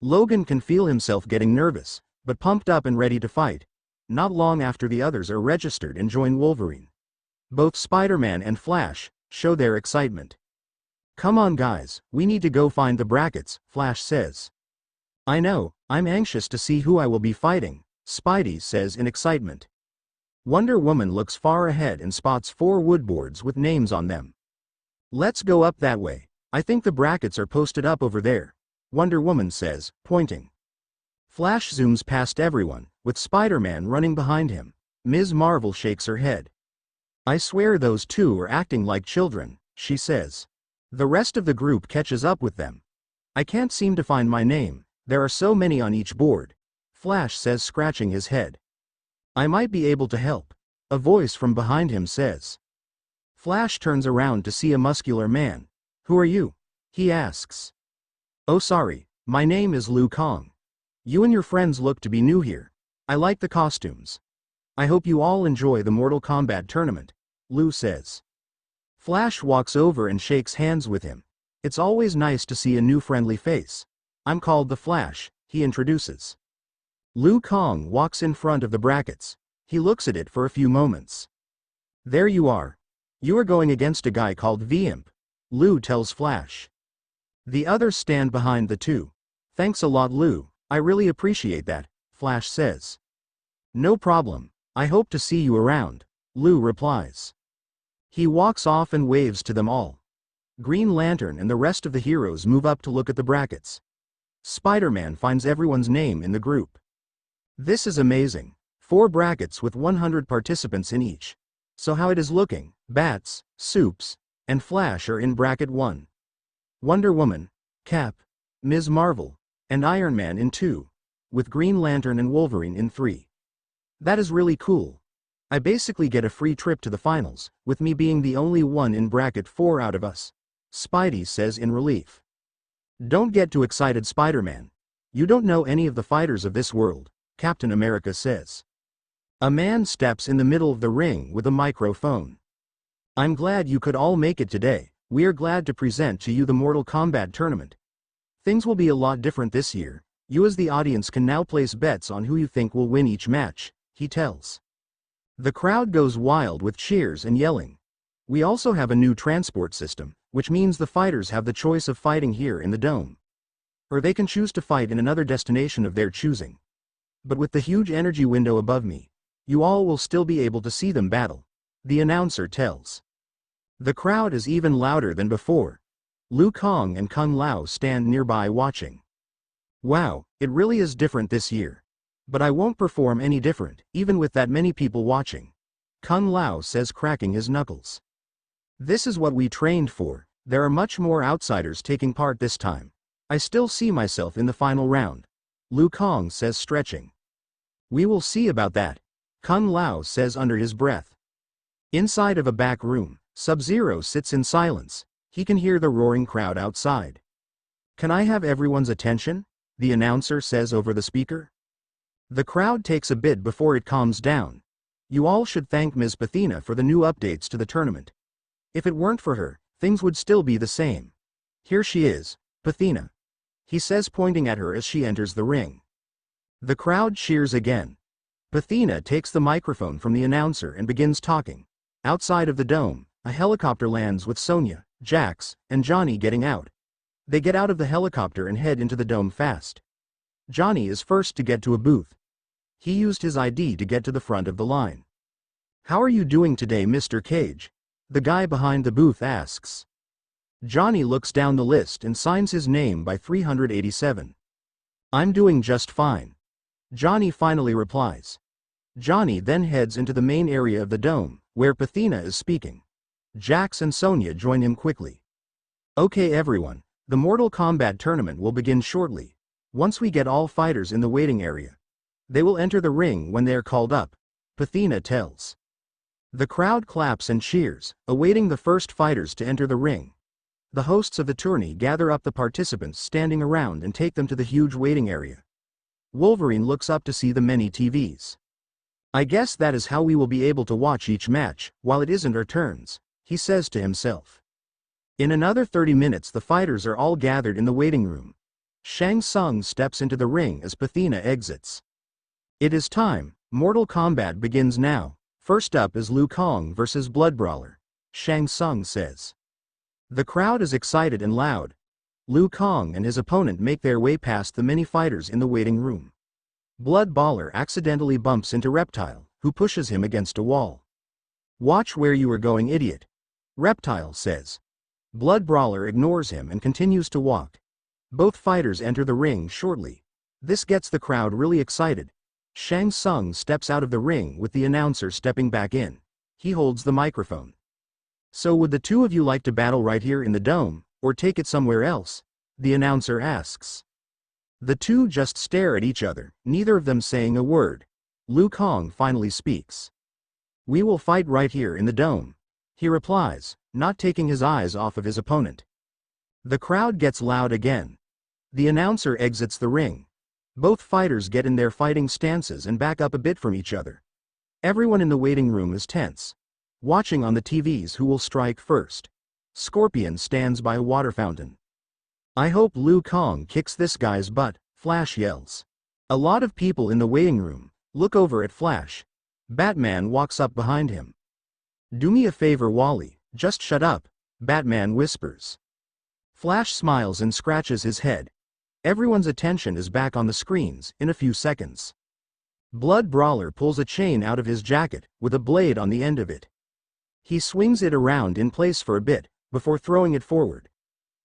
Logan can feel himself getting nervous, but pumped up and ready to fight. Not long after the others are registered and join Wolverine. Both Spider-Man and Flash show their excitement. Come on guys, we need to go find the brackets, Flash says. I know, I'm anxious to see who I will be fighting, Spidey says in excitement. Wonder Woman looks far ahead and spots 4 woodboards with names on them. Let's go up that way. I think the brackets are posted up over there, Wonder Woman says, pointing. Flash zooms past everyone, with Spider-Man running behind him. Ms. Marvel shakes her head. I swear those two are acting like children, she says. The rest of the group catches up with them. I can't seem to find my name, there are so many on each board, Flash says, scratching his head. I might be able to help, a voice from behind him says. Flash turns around to see a muscular man. Who are you? He asks. Oh sorry, my name is Liu Kang. You and your friends look to be new here. I like the costumes. I hope you all enjoy the Mortal Kombat tournament, Liu says. Flash walks over and shakes hands with him. It's always nice to see a new friendly face. I'm called the Flash, he introduces. Liu Kang walks in front of the brackets. He looks at it for a few moments. There you are. You are going against a guy called V-Imp, Liu tells Flash. The others stand behind the two. Thanks a lot, Liu, I really appreciate that, Flash says. No problem, I hope to see you around, Liu replies. He walks off and waves to them all. Green Lantern and the rest of the heroes move up to look at the brackets. Spider-Man finds everyone's name in the group. This is amazing. 4 brackets with 100 participants in each. So how it is looking, Bats, Soups, and Flash are in bracket 1. Wonder Woman, Cap, Ms. Marvel, and Iron Man in 2, with Green Lantern and Wolverine in 3. That is really cool. I basically get a free trip to the finals, with me being the only one in bracket 4 out of us, Spidey says in relief. Don't get too excited, Spider-Man. You don't know any of the fighters of this world, Captain America says. A man steps in the middle of the ring with a microphone. I'm glad you could all make it today. We are glad to present to you the Mortal Kombat tournament. Things will be a lot different this year. You as the audience can now place bets on who you think will win each match, he tells. The crowd goes wild with cheers and yelling. We also have a new transport system, which means the fighters have the choice of fighting here in the dome. Or they can choose to fight in another destination of their choosing. But with the huge energy window above me, you all will still be able to see them battle, the announcer tells. The crowd is even louder than before. Liu Kang and Kung Lao stand nearby watching. Wow, it really is different this year. But I won't perform any different, even with that many people watching, Kung Lao says, cracking his knuckles. This is what we trained for. There are much more outsiders taking part this time. I still see myself in the final round, Liu Kang says, stretching. We will see about that, Kung Lao says under his breath. Inside of a back room, Sub-Zero sits in silence. He can hear the roaring crowd outside. Can I have everyone's attention? The announcer says over the speaker. The crowd takes a bit before it calms down. You all should thank Ms. Pathina for the new updates to the tournament. If it weren't for her, things would still be the same. Here she is, Pathina, he says, pointing at her as she enters the ring. The crowd cheers again. Pathina takes the microphone from the announcer and begins talking. Outside of the dome, a helicopter lands with Sonya, Jax, and Johnny getting out. They get out of the helicopter and head into the dome fast. Johnny is first to get to a booth. He used his ID to get to the front of the line. How are you doing today, Mr. Cage? The guy behind the booth asks. Johnny looks down the list and signs his name by 387. I'm doing just fine. Johnny finally replies. Johnny then heads into the main area of the dome, where Pathina is speaking. Jax and Sonya join him quickly. Okay everyone, the Mortal Kombat tournament will begin shortly. Once we get all fighters in the waiting area, they will enter the ring when they are called up, Pathina tells. The crowd claps and cheers, awaiting the first fighters to enter the ring. The hosts of the tourney gather up the participants standing around and take them to the huge waiting area. Wolverine looks up to see the many TVs. I guess that is how we will be able to watch each match, while it isn't our turns, he says to himself. In another 30 minutes the fighters are all gathered in the waiting room. Shang Tsung steps into the ring as Pathina exits. It is time, Mortal Kombat begins now. First up is Liu Kang vs Blood Brawler, Shang Tsung says. The crowd is excited and loud. Liu Kang and his opponent make their way past the many fighters in the waiting room. Blood Brawler accidentally bumps into Reptile, who pushes him against a wall. Watch where you are going, idiot, Reptile says. Blood Brawler ignores him and continues to walk. Both fighters enter the ring shortly. This gets the crowd really excited. Shang Tsung steps out of the ring with the announcer stepping back in. He holds the microphone. So would the two of you like to battle right here in the dome, or take it somewhere else? The announcer asks. The two just stare at each other, neither of them saying a word. Liu Kang finally speaks. We will fight right here in the dome, he replies, not taking his eyes off of his opponent. The crowd gets loud again. The announcer exits the ring. Both fighters get in their fighting stances and back up a bit from each other. Everyone in the waiting room is tense, watching on the TVs who will strike first. Scorpion stands by a water fountain. I hope Liu Kang kicks this guy's butt, Flash yells. A lot of people in the waiting room look over at Flash. Batman walks up behind him. Do me a favor, Wally, just shut up, Batman whispers. Flash smiles and scratches his head. Everyone's attention is back on the screens in a few seconds. Blood Brawler pulls a chain out of his jacket, with a blade on the end of it. He swings it around in place for a bit, before throwing it forward.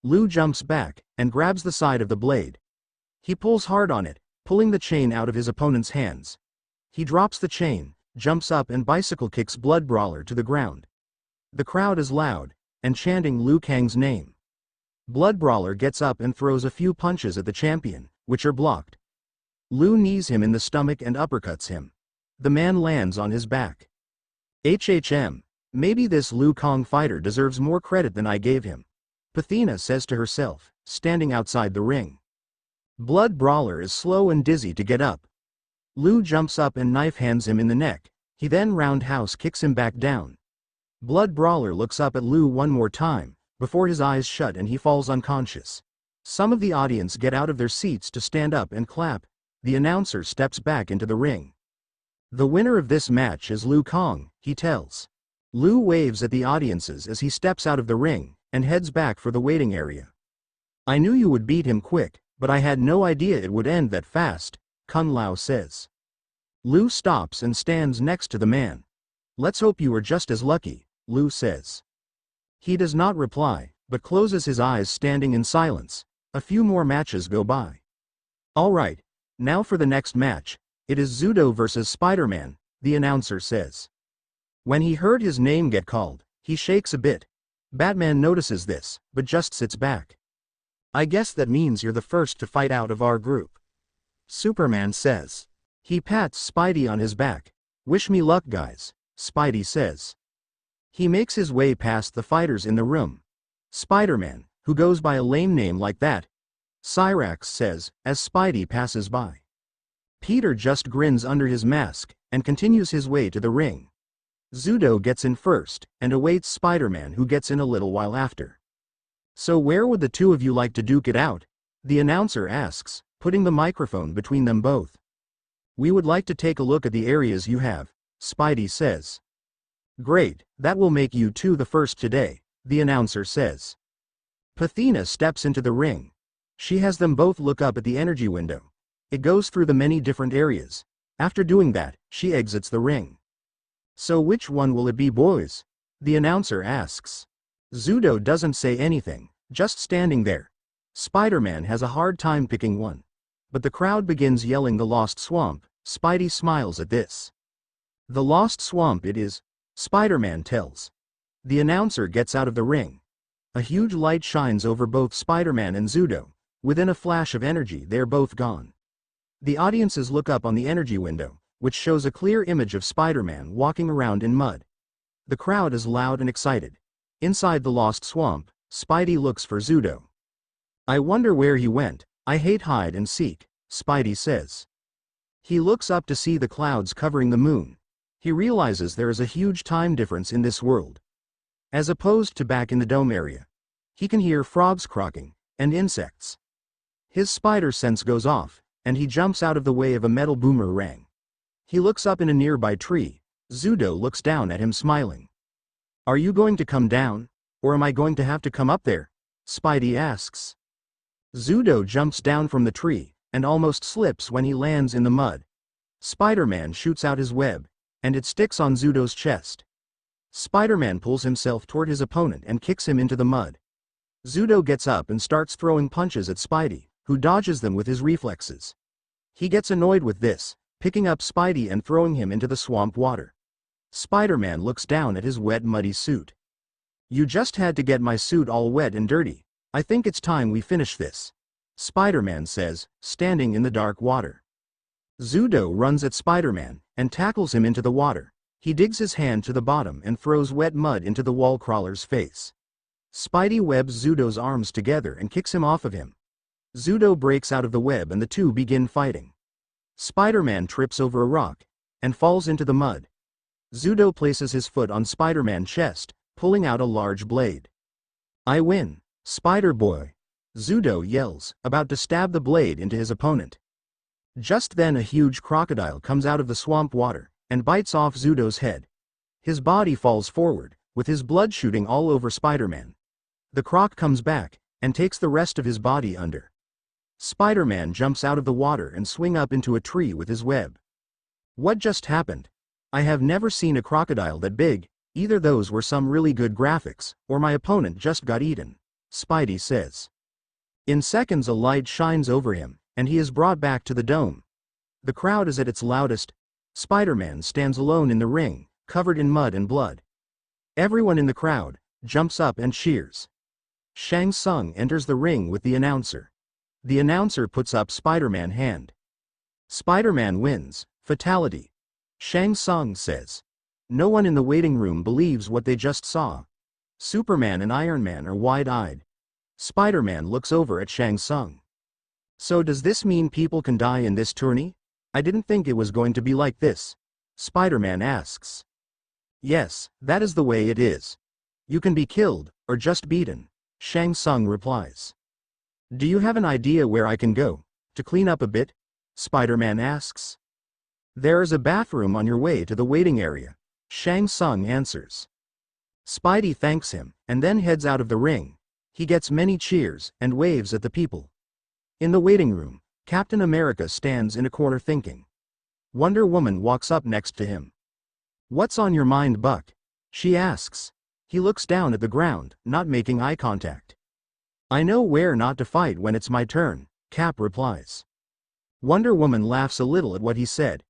Liu jumps back, and grabs the side of the blade. He pulls hard on it, pulling the chain out of his opponent's hands. He drops the chain, jumps up and bicycle kicks Blood Brawler to the ground. The crowd is loud, and chanting Liu Kang's name. Blood Brawler gets up and throws a few punches at the champion, which are blocked. Liu knees him in the stomach and uppercuts him. The man lands on his back. HHM, maybe this Liu Kang fighter deserves more credit than I gave him, Pathina says to herself, standing outside the ring. Blood Brawler is slow and dizzy to get up. Liu jumps up and knife hands him in the neck. He then roundhouse kicks him back down. Blood Brawler looks up at Liu one more time, before his eyes shut and he falls unconscious. Some of the audience get out of their seats to stand up and clap. The announcer steps back into the ring. The winner of this match is Liu Kang, he tells. Liu waves at the audiences as he steps out of the ring, and heads back for the waiting area. I knew you would beat him quick, but I had no idea it would end that fast, Kun Lao says. Liu stops and stands next to the man. Let's hope you are just as lucky, Liu says. He does not reply, but closes his eyes standing in silence. A few more matches go by. Alright, now for the next match. It is Zudo vs Spider-Man, the announcer says. When he heard his name get called, he shakes a bit. Batman notices this, but just sits back. I guess that means you're the first to fight out of our group, Superman says. He pats Spidey on his back. Wish me luck, guys, Spidey says. He makes his way past the fighters in the room. Spider-Man, who goes by a lame name like that, Cyrax says, as Spidey passes by. Peter just grins under his mask, and continues his way to the ring. Zudo gets in first, and awaits Spider-Man, who gets in a little while after. So where would the two of you like to duke it out? The announcer asks, putting the microphone between them both. We would like to take a look at the areas you have, Spidey says. Great, that will make you two the first today, the announcer says. Pathina steps into the ring. She has them both look up at the energy window. It goes through the many different areas. After doing that, she exits the ring. So which one will it be, boys? The announcer asks. Zudo doesn't say anything, just standing there. Spider-Man has a hard time picking one. but the crowd begins yelling "The Lost Swamp." Spidey smiles at this. "The Lost Swamp it is," Spider-Man tells. The announcer gets out of the ring. A huge light shines over both Spider-Man and Zudo. Within a flash of energy, they're both gone. The audiences look up on the energy window, which shows a clear image of Spider-Man walking around in mud. The crowd is loud and excited. Inside the Lost Swamp, Spidey looks for Zudo. "I wonder where he went. I hate hide and seek," Spidey says. He looks up to see the clouds covering the moon. He realizes there is a huge time difference in this world. As opposed to back in the dome area, he can hear frogs croaking, and insects. His spider sense goes off, and he jumps out of the way of a metal boomerang. He looks up in a nearby tree. Zudo looks down at him smiling. "Are you going to come down, or am I going to have to come up there?" Spidey asks. Zudo jumps down from the tree, and almost slips when he lands in the mud. Spider-Man shoots out his web, and it sticks on Zudo's chest. Spider-Man pulls himself toward his opponent and kicks him into the mud. Zudo gets up and starts throwing punches at Spidey, who dodges them with his reflexes. He gets annoyed with this, picking up Spidey and throwing him into the swamp water. Spider-Man looks down at his wet, muddy suit. "You just had to get my suit all wet and dirty. I think it's time we finish this," Spider-Man says, standing in the dark water. Zudo runs at Spider-Man and tackles him into the water. He digs his hand to the bottom and throws wet mud into the wall crawler's face. Spidey webs Zudo's arms together and kicks him off of him. Zudo breaks out of the web and the two begin fighting. Spider-Man trips over a rock and falls into the mud. Zudo places his foot on Spider-Man's chest, pulling out a large blade. "I win, Spider-Boy," Zudo yells, about to stab the blade into his opponent. Just then a huge crocodile comes out of the swamp water and bites off Zudo's head. His body falls forward, with his blood shooting all over Spider-Man. The croc comes back and takes the rest of his body under. Spider-Man jumps out of the water and swings up into a tree with his web. "What just happened? I have never seen a crocodile that big. Either those were some really good graphics, or my opponent just got eaten," Spidey says. In seconds a light shines over him, and he is brought back to the dome. The crowd is at its loudest. Spider-Man stands alone in the ring, covered in mud and blood. Everyone in the crowd jumps up and cheers. Shang Tsung enters the ring with the announcer. The announcer puts up Spider-Man's hand. Spider-Man wins, fatality. Shang Tsung says. No one in the waiting room believes what they just saw. Superman and Iron Man are wide-eyed. Spider-Man looks over at Shang Tsung. "So does this mean people can die in this tourney? I didn't think it was going to be like this," Spider-Man asks. "Yes, that is the way it is. You can be killed, or just beaten," Shang Tsung replies. "Do you have an idea where I can go to clean up a bit?" Spider-Man asks. "There is a bathroom on your way to the waiting area," Shang Tsung answers. Spidey thanks him, and then heads out of the ring. He gets many cheers, and waves at the people. In the waiting room, Captain America stands in a corner thinking. Wonder Woman walks up next to him. "What's on your mind, Buck?" she asks. He looks down at the ground, not making eye contact. "I know where not to fight when it's my turn," Cap replies. Wonder Woman laughs a little at what he said.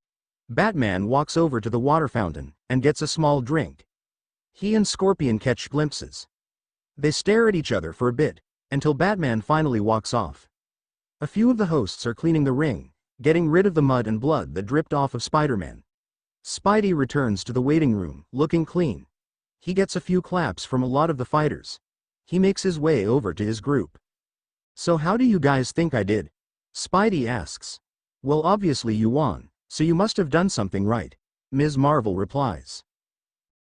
Batman walks over to the water fountain, and gets a small drink. He and Scorpion catch glimpses. They stare at each other for a bit, until Batman finally walks off. A few of the hosts are cleaning the ring, getting rid of the mud and blood that dripped off of Spider-Man. Spidey returns to the waiting room, looking clean. He gets a few claps from a lot of the fighters. He makes his way over to his group. "So how do you guys think I did?" Spidey asks. "Well, obviously you won, so you must have done something right," Ms. Marvel replies.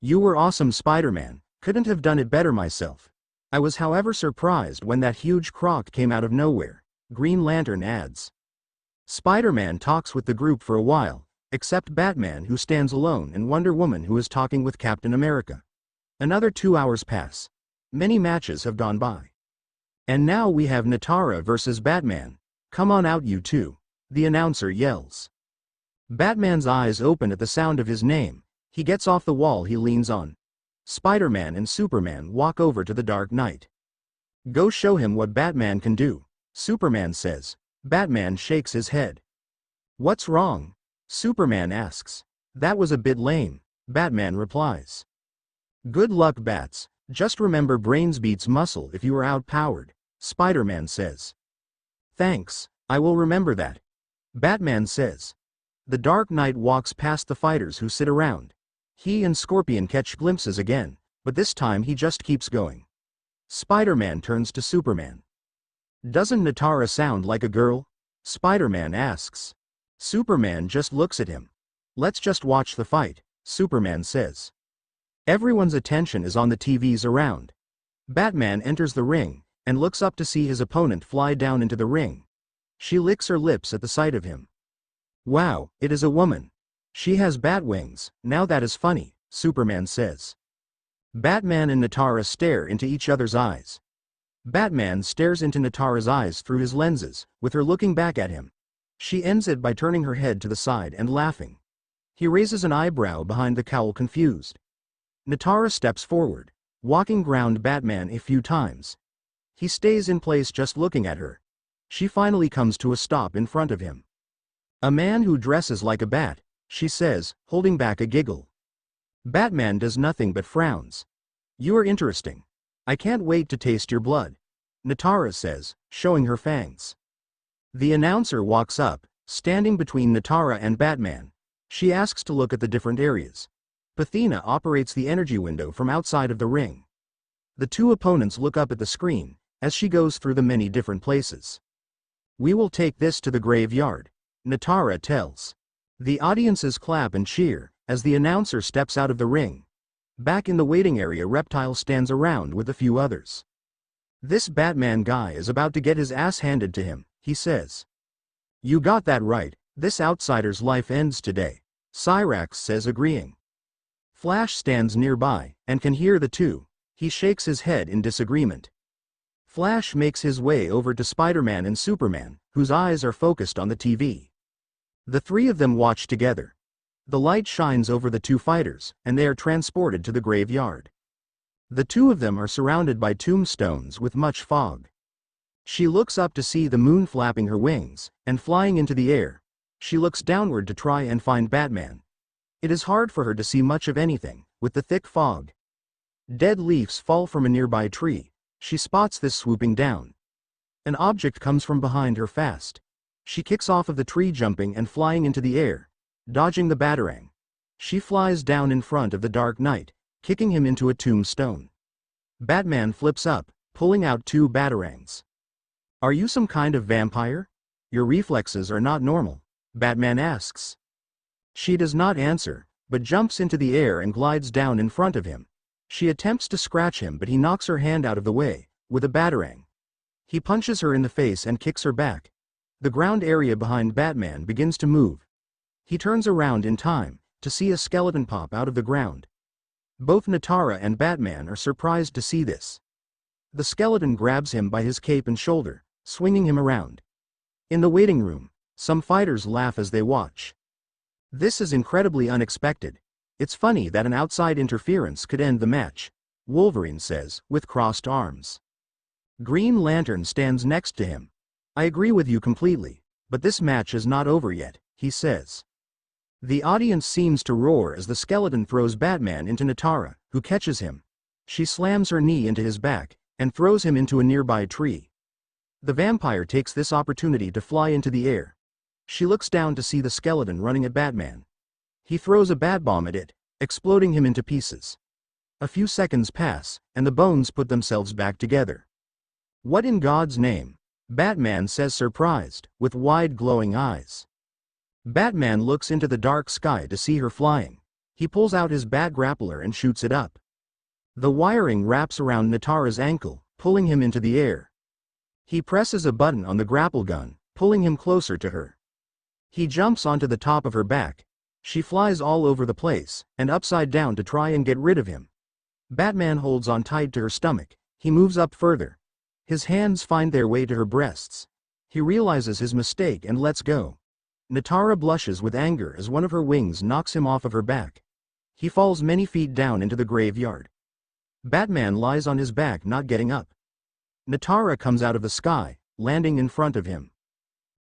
"You were awesome, Spider-Man. Couldn't have done it better myself. I was however surprised when that huge croc came out of nowhere," Green Lantern adds. Spider-Man talks with the group for a while, except Batman, who stands alone, and Wonder Woman, who is talking with Captain America. Another 2 hours pass. Many matches have gone by. And now we have Natara versus Batman. "Come on out, you two," the announcer yells. Batman's eyes open at the sound of his name. He gets off the wall he leans on. Spider-Man and Superman walk over to the Dark Knight. "Go show him what Batman can do," Superman says. Batman shakes his head. What's wrong? Superman asks. That was a bit lame, Batman replies. Good luck, Bats. Just remember brains beats muscle if you are outpowered, Spider-Man says. Thanks, I will remember that, Batman says. The Dark Knight walks past the fighters who sit around. He and Scorpion catch glimpses again, but this time he just keeps going. Spider-Man turns to Superman. Doesn't Natara sound like a girl? Spider-Man asks. Superman just looks at him. Let's just watch the fight, Superman says. Everyone's attention is on the TVs around. Batman enters the ring, and looks up to see his opponent fly down into the ring. She licks her lips at the sight of him. Wow, it is a woman. She has bat wings, now that is funny, Superman says. Batman and Natara stare into each other's eyes. Batman stares into Natara's eyes through his lenses, with her looking back at him. She ends it by turning her head to the side and laughing. He raises an eyebrow behind the cowl, confused. Natara steps forward, walking ground Batman a few times. He stays in place just looking at her. She finally comes to a stop in front of him. A man who dresses like a bat, she says, holding back a giggle. Batman does nothing but frowns. You are interesting. I can't wait to taste your blood, Natara says, showing her fangs. The announcer walks up, standing between Natara and Batman. She asks to look at the different areas. Pathina operates the energy window from outside of the ring. The two opponents look up at the screen, as she goes through the many different places. We will take this to the graveyard, Natara tells. The audiences clap and cheer, as the announcer steps out of the ring. Back in the waiting area, Reptile stands around with a few others. This Batman guy is about to get his ass handed to him, he says. You got that right, this outsider's life ends today, Cyrax says, agreeing. Flash stands nearby, and can hear the two. He shakes his head in disagreement. Flash makes his way over to Spider-Man and Superman, whose eyes are focused on the TV. The three of them watch together. The light shines over the two fighters, and they are transported to the graveyard. The two of them are surrounded by tombstones with much fog. She looks up to see the moon flapping her wings, and flying into the air. She looks downward to try and find Batman. It is hard for her to see much of anything, with the thick fog. Dead leaves fall from a nearby tree. She spots this swooping down. An object comes from behind her fast. She kicks off of the tree, jumping and flying into the air, dodging the batarang. She flies down in front of the Dark Knight, kicking him into a tombstone. Batman flips up, pulling out two batarangs. Are you some kind of vampire? Your reflexes are not normal, Batman asks. She does not answer, but jumps into the air and glides down in front of him. She attempts to scratch him, but he knocks her hand out of the way, with a batarang. He punches her in the face and kicks her back. The ground area behind Batman begins to move. He turns around in time, to see a skeleton pop out of the ground. Both Natara and Batman are surprised to see this. The skeleton grabs him by his cape and shoulder, swinging him around. In the waiting room, some fighters laugh as they watch. This is incredibly unexpected. It's funny that an outside interference could end the match, Wolverine says, with crossed arms. Green Lantern stands next to him. I agree with you completely, but this match is not over yet, he says. The audience seems to roar as the skeleton throws Batman into Natara, who catches him. She slams her knee into his back, and throws him into a nearby tree. The vampire takes this opportunity to fly into the air. She looks down to see the skeleton running at Batman. He throws a bat bomb at it, exploding him into pieces. A few seconds pass, and the bones put themselves back together. What in God's name? Batman says, surprised, with wide glowing eyes. Batman looks into the dark sky to see her flying. He pulls out his bat grappler and shoots it up. The wiring wraps around Natara's ankle, pulling him into the air. He presses a button on the grapple gun, pulling him closer to her. He jumps onto the top of her back. She flies all over the place, and upside down to try and get rid of him. Batman holds on tight to her stomach. He moves up further. His hands find their way to her breasts. He realizes his mistake and lets go. Natara blushes with anger as one of her wings knocks him off of her back. He falls many feet down into the graveyard. Batman lies on his back, not getting up. Natara comes out of the sky, landing in front of him.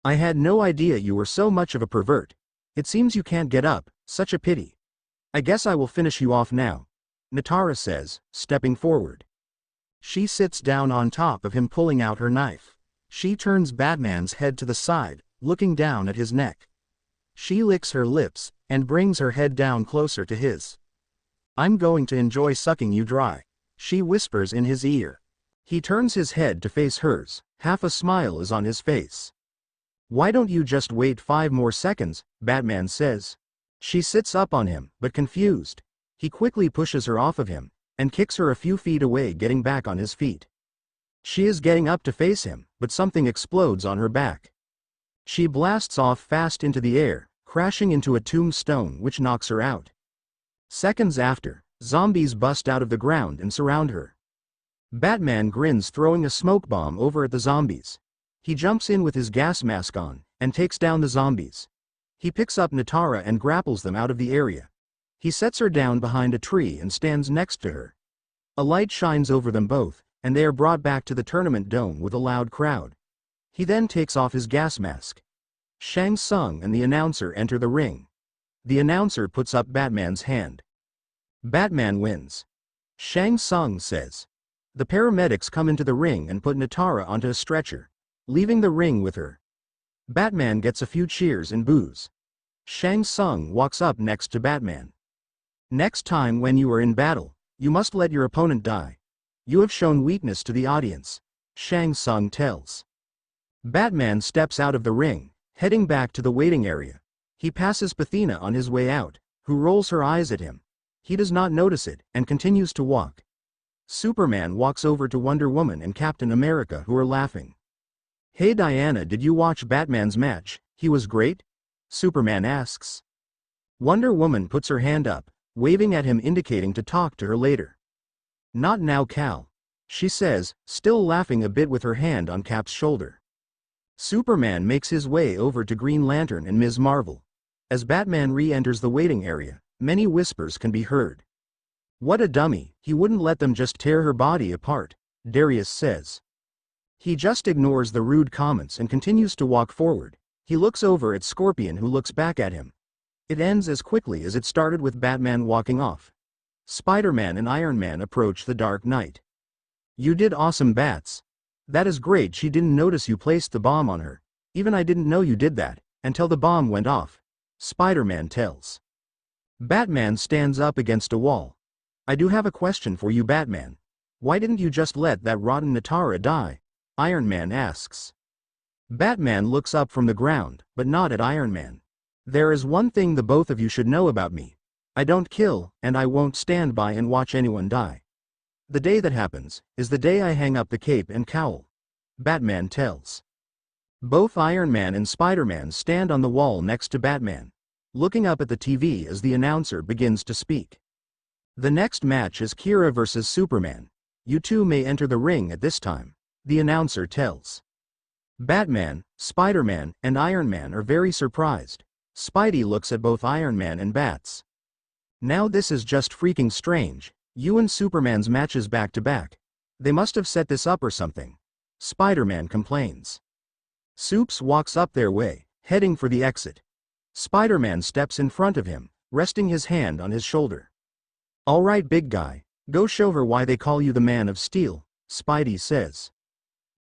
I had no idea you were so much of a pervert. It seems you can't get up, such a pity. I guess I will finish you off now, Natara says, stepping forward. She sits down on top of him, pulling out her knife. She turns Batman's head to the side, looking down at his neck. She licks her lips, and brings her head down closer to his. I'm going to enjoy sucking you dry, she whispers in his ear. He turns his head to face hers, half a smile is on his face. Why don't you just wait 5 more seconds, Batman says. She sits up on him, but confused. He quickly pushes her off of him, and kicks her a few feet away, getting back on his feet. She is getting up to face him, but something explodes on her back. She blasts off fast into the air, crashing into a tombstone which knocks her out. Seconds after, zombies bust out of the ground and surround her. Batman grins, throwing a smoke bomb over at the zombies. He jumps in with his gas mask on, and takes down the zombies. He picks up Natara and grapples them out of the area. He sets her down behind a tree and stands next to her. A light shines over them both, and they are brought back to the tournament dome with a loud crowd. He then takes off his gas mask. Shang Tsung and the announcer enter the ring. The announcer puts up Batman's hand. Batman wins. Shang Tsung says. The paramedics come into the ring and put Natara onto a stretcher, leaving the ring with her. Batman gets a few cheers and boos. Shang Tsung walks up next to Batman. Next time when you are in battle, you must let your opponent die. You have shown weakness to the audience, Shang Tsung tells. Batman steps out of the ring, heading back to the waiting area. He passes Pathina on his way out, who rolls her eyes at him. He does not notice it, and continues to walk. Superman walks over to Wonder Woman and Captain America, who are laughing. Hey Diana, did you watch Batman's match? He was great? Superman asks. Wonder Woman puts her hand up, waving at him, indicating to talk to her later. Not now, Cal, she says, still laughing a bit with her hand on Cap's shoulder. Superman makes his way over to Green Lantern and Ms. Marvel. As Batman re-enters the waiting area, many whispers can be heard. What a dummy, he wouldn't let them just tear her body apart, Darius says. He just ignores the rude comments and continues to walk forward. He looks over at Scorpion, who looks back at him. It ends as quickly as it started, with Batman walking off. Spider-Man and Iron Man approach the Dark Knight. You did awesome, Bats. That is great. She didn't notice you placed the bomb on her. Even I didn't know you did that, until the bomb went off, Spider-Man tells. Batman stands up against a wall. I do have a question for you, Batman. Why didn't you just let that rotten Natara die? Iron Man asks. Batman looks up from the ground, but not at Iron Man. There is one thing the both of you should know about me. I don't kill, and I won't stand by and watch anyone die. The day that happens is the day I hang up the cape and cowl, Batman tells. Both Iron Man and Spider-Man stand on the wall next to Batman, looking up at the TV as the announcer begins to speak. The next match is Kira versus Superman. You two may enter the ring at this time, the announcer tells. Batman, Spider-Man, and Iron Man are very surprised. Spidey looks at both Iron Man and Bats. Now this is just freaking strange. You and Superman's matches back to back. They must have set this up or something, Spider-Man complains. Supes walks up their way, heading for the exit. Spider-Man steps in front of him, resting his hand on his shoulder. All right, big guy, go show her why they call you the Man of Steel, Spidey says.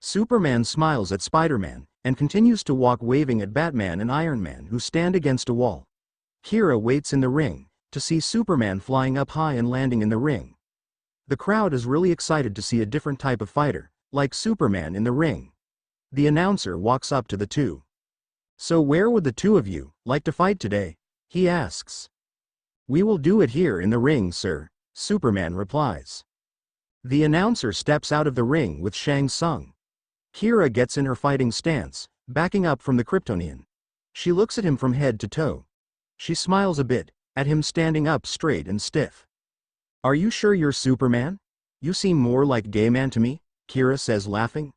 Superman smiles at Spider-Man, and continues to walk, waving at Batman and Iron Man, who stand against a wall. Kira waits in the ring to see Superman flying up high and landing in the ring. The crowd is really excited to see a different type of fighter, like Superman, in the ring. The announcer walks up to the two. So where would the two of you like to fight today? He asks. We will do it here in the ring, sir, Superman replies. The announcer steps out of the ring with Shang Tsung. Kira gets in her fighting stance, backing up from the Kryptonian. She looks at him from head to toe. She smiles a bit at him, standing up straight and stiff. Are you sure you're Superman? You seem more like Gay Man to me, Kira says, laughing.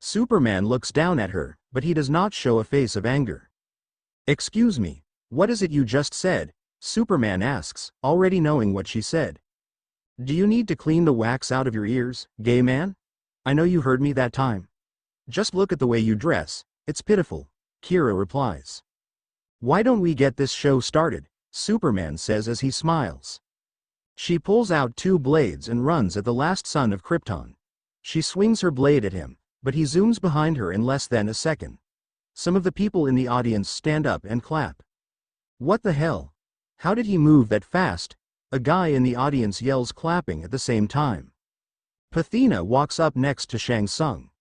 Superman looks down at her, but he does not show a face of anger. Excuse me, what is it you just said? Superman asks, already knowing what she said. Do you need to clean the wax out of your ears, Gay Man? I know you heard me that time. Just look at the way you dress, it's pitiful, Kira replies. Why don't we get this show started? Superman says as he smiles. She pulls out 2 blades and runs at the last son of Krypton. She swings her blade at him, but he zooms behind her in less than a second. Some of the people in the audience stand up and clap. What the hell? How did he move that fast? A guy in the audience yells, clapping at the same time. Pathina walks up next to Shang Tsung.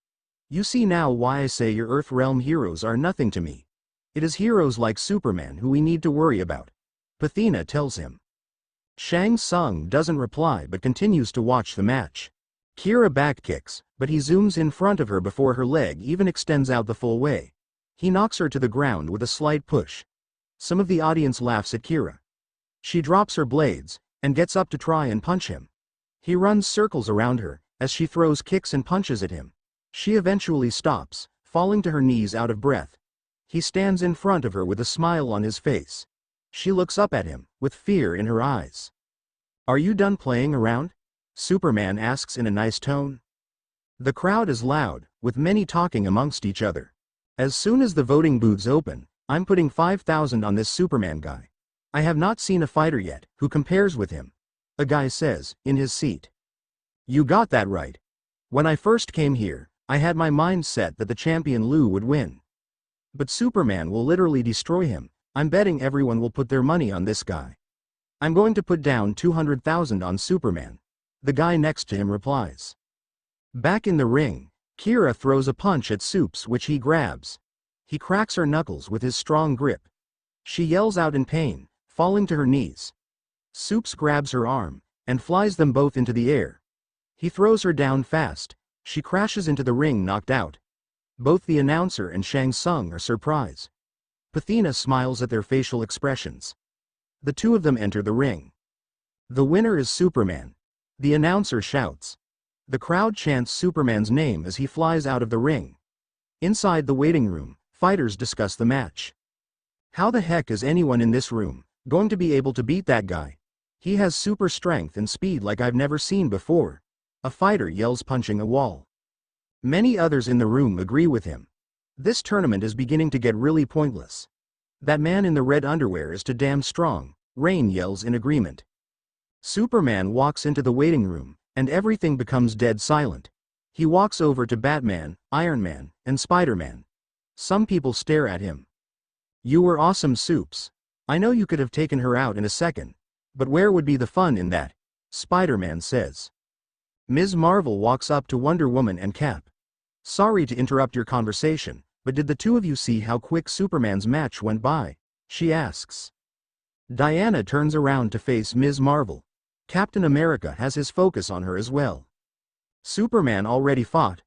You see now why I say your Earth Realm heroes are nothing to me. It is heroes like Superman who we need to worry about, Pathina tells him. Shang Tsung doesn't reply but continues to watch the match. Kira backkicks, but he zooms in front of her before her leg even extends out the full way. He knocks her to the ground with a slight push. Some of the audience laughs at Kira. She drops her blades and gets up to try and punch him. He runs circles around her as she throws kicks and punches at him. She eventually stops, falling to her knees out of breath. He stands in front of her with a smile on his face. She looks up at him, with fear in her eyes. Are you done playing around? Superman asks in a nice tone. The crowd is loud, with many talking amongst each other. As soon as the voting booths open, I'm putting 5,000 on this Superman guy. I have not seen a fighter yet who compares with him, a guy says, in his seat. You got that right. When I first came here, I had my mind set that the champion Lou would win. But Superman will literally destroy him. I'm betting everyone will put their money on this guy. I'm going to put down 200,000 on Superman. The guy next to him replies. Back in the ring, Kira throws a punch at Supes which he grabs. He cracks her knuckles with his strong grip. She yells out in pain, falling to her knees. Supes grabs her arm and flies them both into the air. He throws her down fast. She crashes into the ring, knocked out. Both the announcer and Shang Tsung are surprised. Pathina smiles at their facial expressions. The two of them enter the ring. The winner is Superman. The announcer shouts. The crowd chants Superman's name as he flies out of the ring. Inside the waiting room, fighters discuss the match. How the heck is anyone in this room going to be able to beat that guy? He has super strength and speed like I've never seen before. A fighter yells, punching a wall. Many others in the room agree with him. This tournament is beginning to get really pointless. That man in the red underwear is too damn strong, Rain yells in agreement. Superman walks into the waiting room, and everything becomes dead silent. He walks over to Batman, Iron Man, and Spider-Man. Some people stare at him. You were awesome, Supes. I know you could have taken her out in a second. But where would be the fun in that? Spider-Man says. Ms. Marvel walks up to Wonder Woman and Cap. Sorry to interrupt your conversation, but did the two of you see how quick Superman's match went by? She asks. Diana turns around to face Ms. Marvel. Captain America has his focus on her as well. Superman already fought.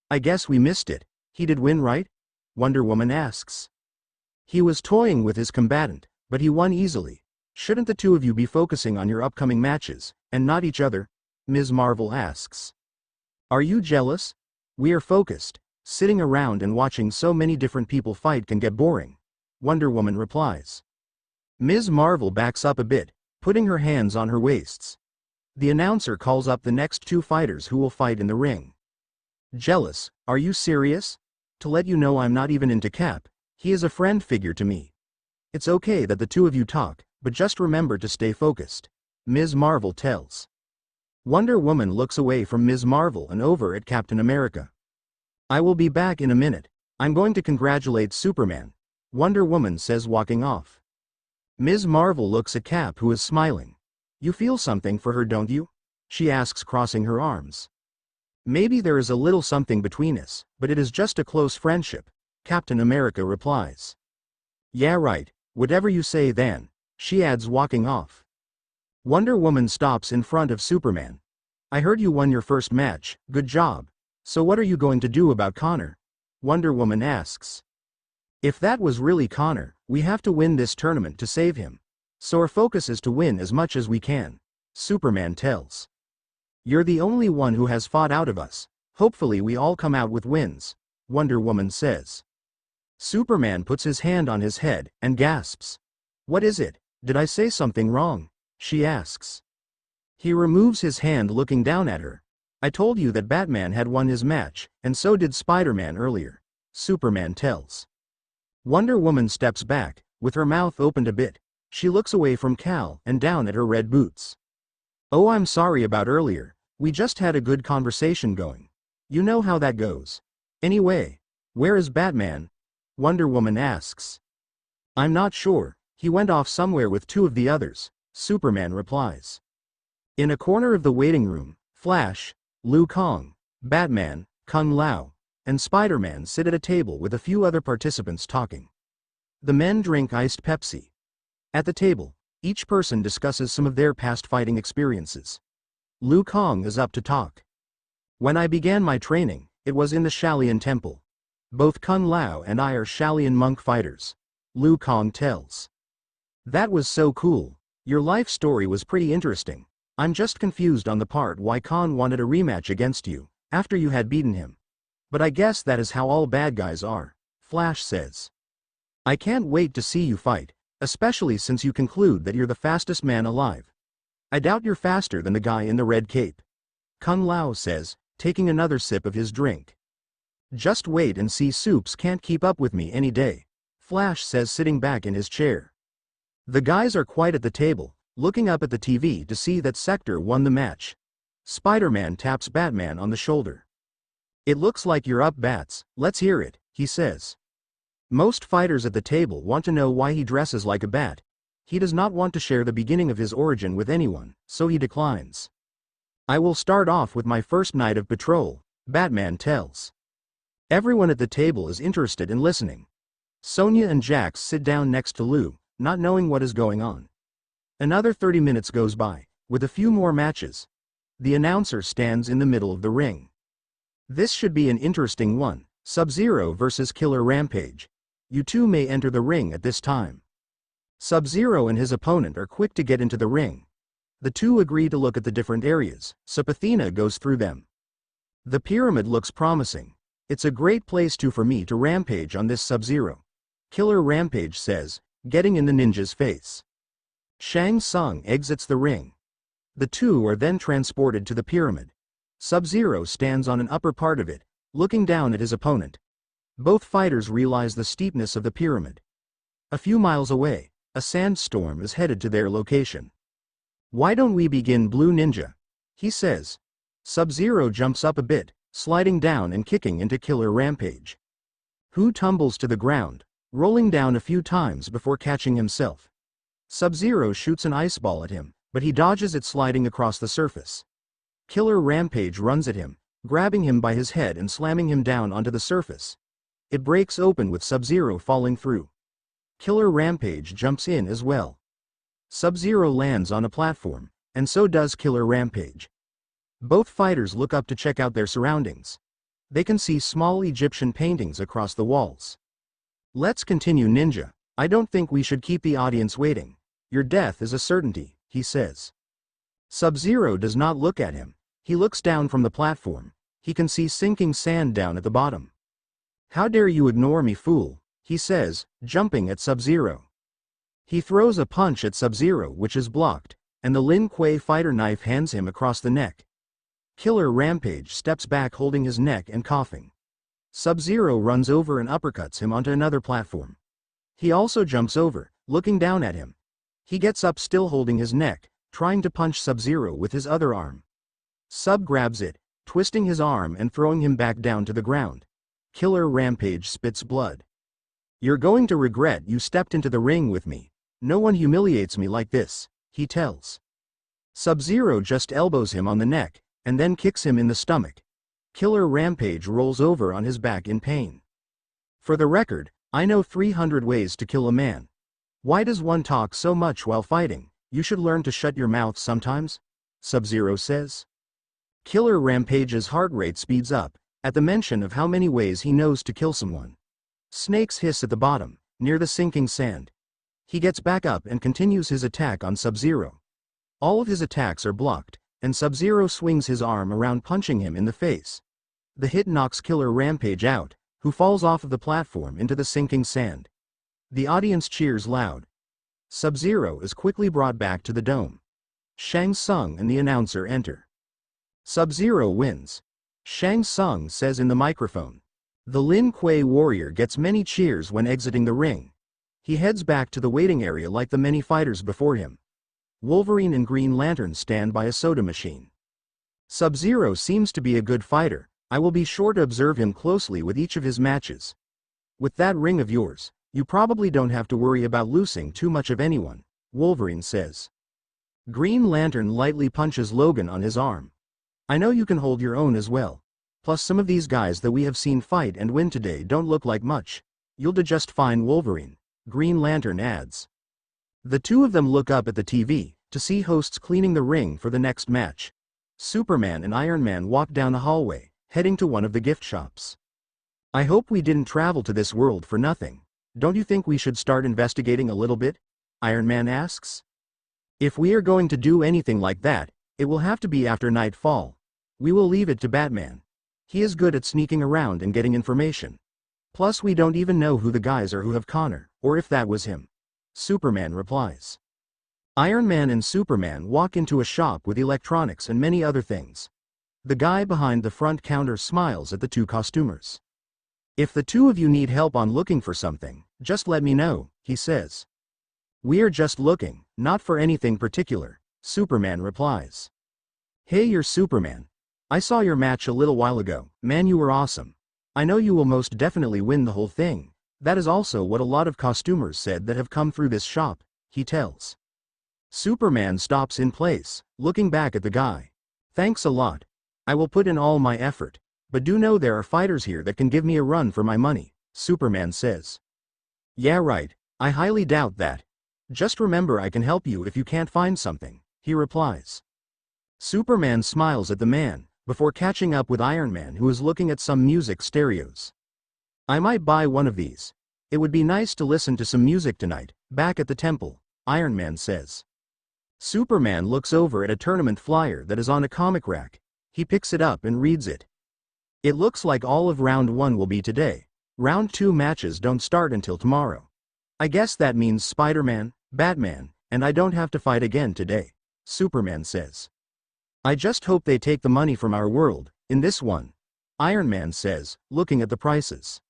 I guess we missed it. He did win, right? Wonder Woman asks. He was toying with his combatant, but he won easily. Shouldn't the two of you be focusing on your upcoming matches, and not each other? Ms. Marvel asks. Are you jealous? We are focused. Sitting around and watching so many different people fight can get boring. Wonder Woman replies. Ms. Marvel backs up a bit, putting her hands on her waists. The announcer calls up the next two fighters who will fight in the ring. Jealous? Are you serious? To let you know, I'm not even into Cap. He is a friend figure to me. It's okay that the two of you talk, but just remember to stay focused. Ms. Marvel tells. Wonder Woman looks away from Ms. Marvel and over at Captain America. I will be back in a minute. I'm going to congratulate Superman, Wonder Woman says, walking off. Ms. Marvel looks at Cap, who is smiling. You feel something for her, don't you? She asks, crossing her arms. Maybe there is a little something between us, but it is just a close friendship, Captain America replies. Yeah, right, whatever you say then, she adds, walking off. Wonder Woman stops in front of Superman. I heard you won your first match, good job. So what are you going to do about Connor? Wonder Woman asks. If that was really Connor, we have to win this tournament to save him. So our focus is to win as much as we can, Superman tells. You're the only one who has fought out of us. Hopefully we all come out with wins, Wonder Woman says. Superman puts his hand on his head and gasps. What is it? Did I say something wrong? She asks. He removes his hand, looking down at her. I told you that Batman had won his match, and so did Spider-Man earlier, Superman tells. Wonder Woman steps back, with her mouth opened a bit. She looks away from Cal and down at her red boots. "Oh, I'm sorry about earlier. We just had a good conversation going. You know how that goes. Anyway, where is Batman?" Wonder Woman asks. "I'm not sure. He went off somewhere with two of the others," Superman replies. In a corner of the waiting room, Flash, Liu Kang, Batman, Kung Lao, and Spider-Man sit at a table with a few other participants talking. The men drink iced Pepsi. At the table, each person discusses some of their past fighting experiences. Liu Kang is up to talk. "When I began my training, it was in the Shalian Temple. Both Kung Lao and I are Shalian monk fighters," Liu Kang tells. "That was so cool. Your life story was pretty interesting. I'm just confused on the part why Khan wanted a rematch against you, after you had beaten him. But I guess that is how all bad guys are," Flash says. "I can't wait to see you fight, especially since you conclude that you're the fastest man alive. I doubt you're faster than the guy in the red cape," Kung Lao says, taking another sip of his drink. "Just wait and see, Soups can't keep up with me any day," Flash says, sitting back in his chair. The guys are quiet at the table, looking up at the TV to see that Sector won the match. Spider-Man taps Batman on the shoulder. "It looks like you're up, Bats, let's hear it," he says. Most fighters at the table want to know why he dresses like a bat. He does not want to share the beginning of his origin with anyone, so he declines. "I will start off with my first night of patrol," Batman tells. Everyone at the table is interested in listening. Sonya and Jax sit down next to Lou, not knowing what is going on. Another 30 minutes goes by, with a few more matches. The announcer stands in the middle of the ring. "This should be an interesting one, Sub-Zero versus Killer Rampage. You two may enter the ring at this time." Sub-Zero and his opponent are quick to get into the ring. The two agree to look at the different areas, so Athena goes through them. "The pyramid looks promising. It's a great place for me to rampage on this, Sub-Zero," Killer Rampage says, getting in the ninja's face. Shang Tsung exits the ring. The two are then transported to the pyramid. Sub-Zero stands on an upper part of it, looking down at his opponent. Both fighters realize the steepness of the pyramid. A few miles away, a sandstorm is headed to their location. "Why don't we begin, Blue Ninja?" he says. Sub-Zero jumps up a bit, sliding down and kicking into Killer Rampage, who tumbles to the ground, rolling down a few times before catching himself. Sub-Zero shoots an ice ball at him, but he dodges it, sliding across the surface. Killer Rampage runs at him, grabbing him by his head and slamming him down onto the surface. It breaks open with Sub-Zero falling through. Killer Rampage jumps in as well. Sub-Zero lands on a platform, and so does Killer Rampage. Both fighters look up to check out their surroundings. They can see small Egyptian paintings across the walls. "Let's continue, Ninja. I don't think we should keep the audience waiting. Your death is a certainty," he says. Sub-Zero does not look at him. He looks down from the platform. He can see sinking sand down at the bottom. "How dare you ignore me, fool," he says, jumping at Sub-Zero. He throws a punch at Sub-Zero, which is blocked, and the Lin Kuei fighter knife hands him across the neck. Killer Rampage steps back, holding his neck and coughing. Sub-Zero runs over and uppercuts him onto another platform. He also jumps over, looking down at him. He gets up, still holding his neck, trying to punch Sub-Zero with his other arm. Sub grabs it, twisting his arm and throwing him back down to the ground. Killer Rampage spits blood. "You're going to regret you stepped into the ring with me. No one humiliates me like this," he tells. Sub-Zero just elbows him on the neck, and then kicks him in the stomach. Killer Rampage rolls over on his back in pain. "For the record, I know 300 ways to kill a man. Why does one talk so much while fighting? You should learn to shut your mouth sometimes," Sub-Zero says. Killer Rampage's heart rate speeds up at the mention of how many ways he knows to kill someone. Snakes hiss at the bottom, near the sinking sand. He gets back up and continues his attack on Sub-Zero. All of his attacks are blocked, and Sub-Zero swings his arm around, punching him in the face. The hit knocks Killer Rampage out, who falls off of the platform into the sinking sand. The audience cheers loud. Sub-Zero is quickly brought back to the dome. Shang Tsung and the announcer enter. Sub-Zero wins. Shang Tsung says in the microphone. The Lin Kuei warrior gets many cheers when exiting the ring. He heads back to the waiting area like the many fighters before him. Wolverine and Green Lantern stand by a soda machine. Sub-Zero seems to be a good fighter. I will be sure to observe him closely with each of his matches. With that ring of yours, you probably don't have to worry about losing too much of anyone, Wolverine says. Green Lantern lightly punches Logan on his arm. I know you can hold your own as well. Plus some of these guys that we have seen fight and win today don't look like much. You'll do just fine, Wolverine, Green Lantern adds. The two of them look up at the TV to see hosts cleaning the ring for the next match. Superman and Iron Man walk down the hallway, heading to one of the gift shops. I hope we didn't travel to this world for nothing. Don't you think we should start investigating a little bit? Iron Man asks. If we are going to do anything like that, it will have to be after nightfall. We will leave it to Batman. He is good at sneaking around and getting information. Plus we don't even know who the guys are who have Connor, or if that was him. Superman replies. Iron Man and Superman walk into a shop with electronics and many other things. The guy behind the front counter smiles at the two costumers. If the two of you need help on looking for something, just let me know, he says. We are just looking, not for anything particular, Superman replies. Hey, you're Superman. I saw your match a little while ago, man, you were awesome. I know you will most definitely win the whole thing. That is also what a lot of costumers said that have come through this shop, he tells. Superman stops in place, looking back at the guy. Thanks a lot. I will put in all my effort. But do know there are fighters here that can give me a run for my money, Superman says. Yeah, right, I highly doubt that. Just remember I can help you if you can't find something, he replies. Superman smiles at the man, before catching up with Iron Man, who is looking at some music stereos. I might buy one of these. It would be nice to listen to some music tonight, back at the temple, Iron Man says. Superman looks over at a tournament flyer that is on a comic rack. He picks it up and reads it. It looks like all of round 1 will be today. Round 2 matches don't start until tomorrow. I guess that means Spider-Man, Batman, and I don't have to fight again today, Superman says. I just hope they take the money from our world, in this one, Iron Man says, looking at the prices.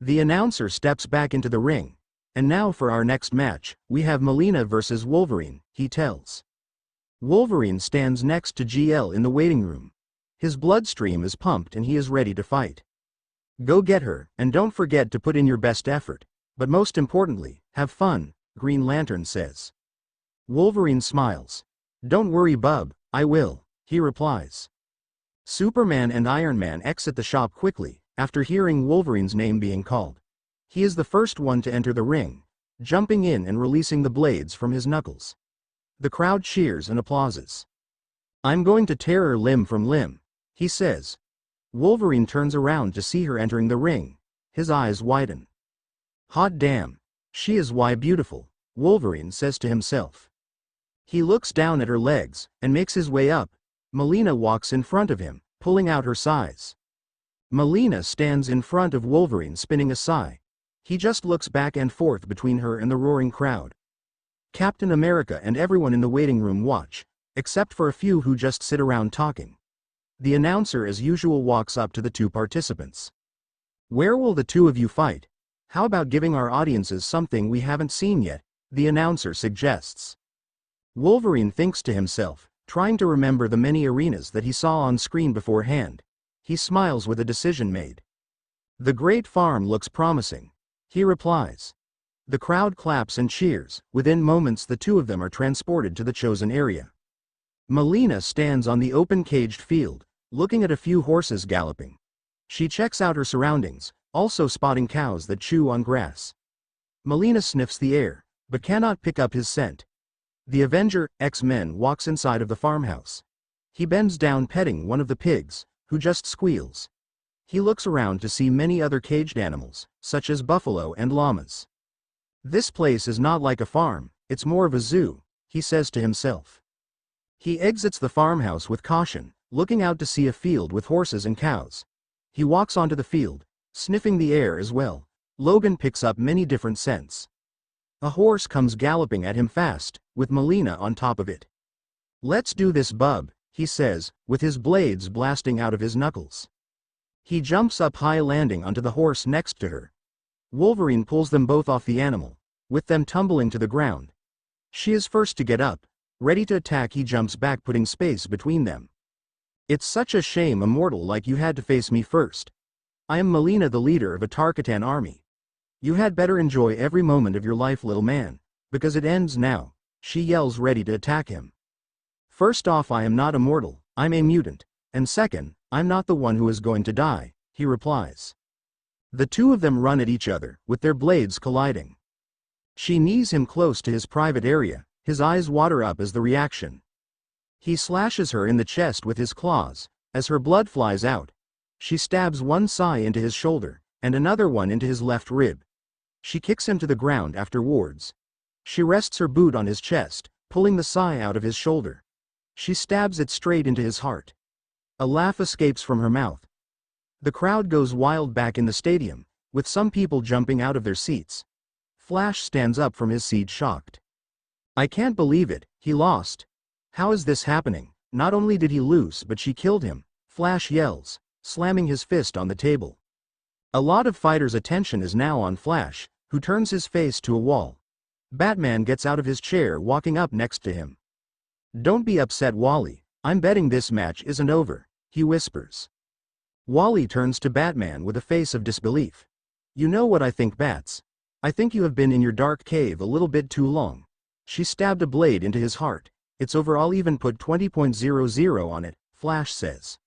The announcer steps back into the ring. And now for our next match, we have Melina versus Wolverine, he tells. Wolverine stands next to GL in the waiting room. His bloodstream is pumped and he is ready to fight. Go get her, and don't forget to put in your best effort. But most importantly, have fun, Green Lantern says. Wolverine smiles. Don't worry, bub, I will, he replies. Superman and Iron Man exit the shop quickly, after hearing Wolverine's name being called. He is the first one to enter the ring, jumping in and releasing the blades from his knuckles. The crowd cheers and applauses. I'm going to tear her limb from limb, he says. Wolverine turns around to see her entering the ring. His eyes widen. Hot damn. She is why beautiful, Wolverine says to himself. He looks down at her legs, and makes his way up. Melina walks in front of him, pulling out her size. Melina stands in front of Wolverine spinning a sigh. He just looks back and forth between her and the roaring crowd. Captain America and everyone in the waiting room watch, except for a few who just sit around talking. The announcer as usual walks up to the two participants. Where will the two of you fight? How about giving our audiences something we haven't seen yet? The announcer suggests. Wolverine thinks to himself, trying to remember the many arenas that he saw on screen beforehand. He smiles with a decision made. The Great Farm looks promising, he replies. The crowd claps and cheers. Within moments the two of them are transported to the chosen area. Melina stands on the open caged field, looking at a few horses galloping. She checks out her surroundings, also spotting cows that chew on grass. Melina sniffs the air, but cannot pick up his scent. The Avenger, X-Men, walks inside of the farmhouse. He bends down petting one of the pigs, who just squeals. He looks around to see many other caged animals, such as buffalo and llamas. This place is not like a farm, it's more of a zoo, he says to himself. He exits the farmhouse with caution, looking out to see a field with horses and cows. He walks onto the field, sniffing the air as well. Logan picks up many different scents. A horse comes galloping at him fast, with Melina on top of it. Let's do this, bub, he says, with his blades blasting out of his knuckles. He jumps up high, landing onto the horse next to her. Wolverine pulls them both off the animal, with them tumbling to the ground. She is first to get up. Ready to attack, he jumps back, putting space between them. It's such a shame, immortal like you had to face me first. I am Melina, the leader of a Tarkatan army. You had better enjoy every moment of your life, little man, because it ends now, she yells, ready to attack him. First off, I am not immortal, I'm a mutant, and second, I'm not the one who is going to die, he replies. The two of them run at each other, with their blades colliding. She knees him close to his private area, his eyes water up as the reaction. He slashes her in the chest with his claws. As her blood flies out, she stabs one sai into his shoulder, and another one into his left rib. She kicks him to the ground afterwards. She rests her boot on his chest, pulling the sai out of his shoulder. She stabs it straight into his heart. A laugh escapes from her mouth. The crowd goes wild back in the stadium, with some people jumping out of their seats. Flash stands up from his seat, shocked. I can't believe it, he lost. How is this happening? Not only did he lose, but she killed him, Flash yells, slamming his fist on the table. A lot of fighters' attention is now on Flash, who turns his face to a wall. Batman gets out of his chair, walking up next to him. Don't be upset, Wally, I'm betting this match isn't over, he whispers. Wally turns to Batman with a face of disbelief. You know what I think, Bats? I think you have been in your dark cave a little bit too long. She stabbed a blade into his heart. It's over, I'll even put 20.00 on it, Flash says.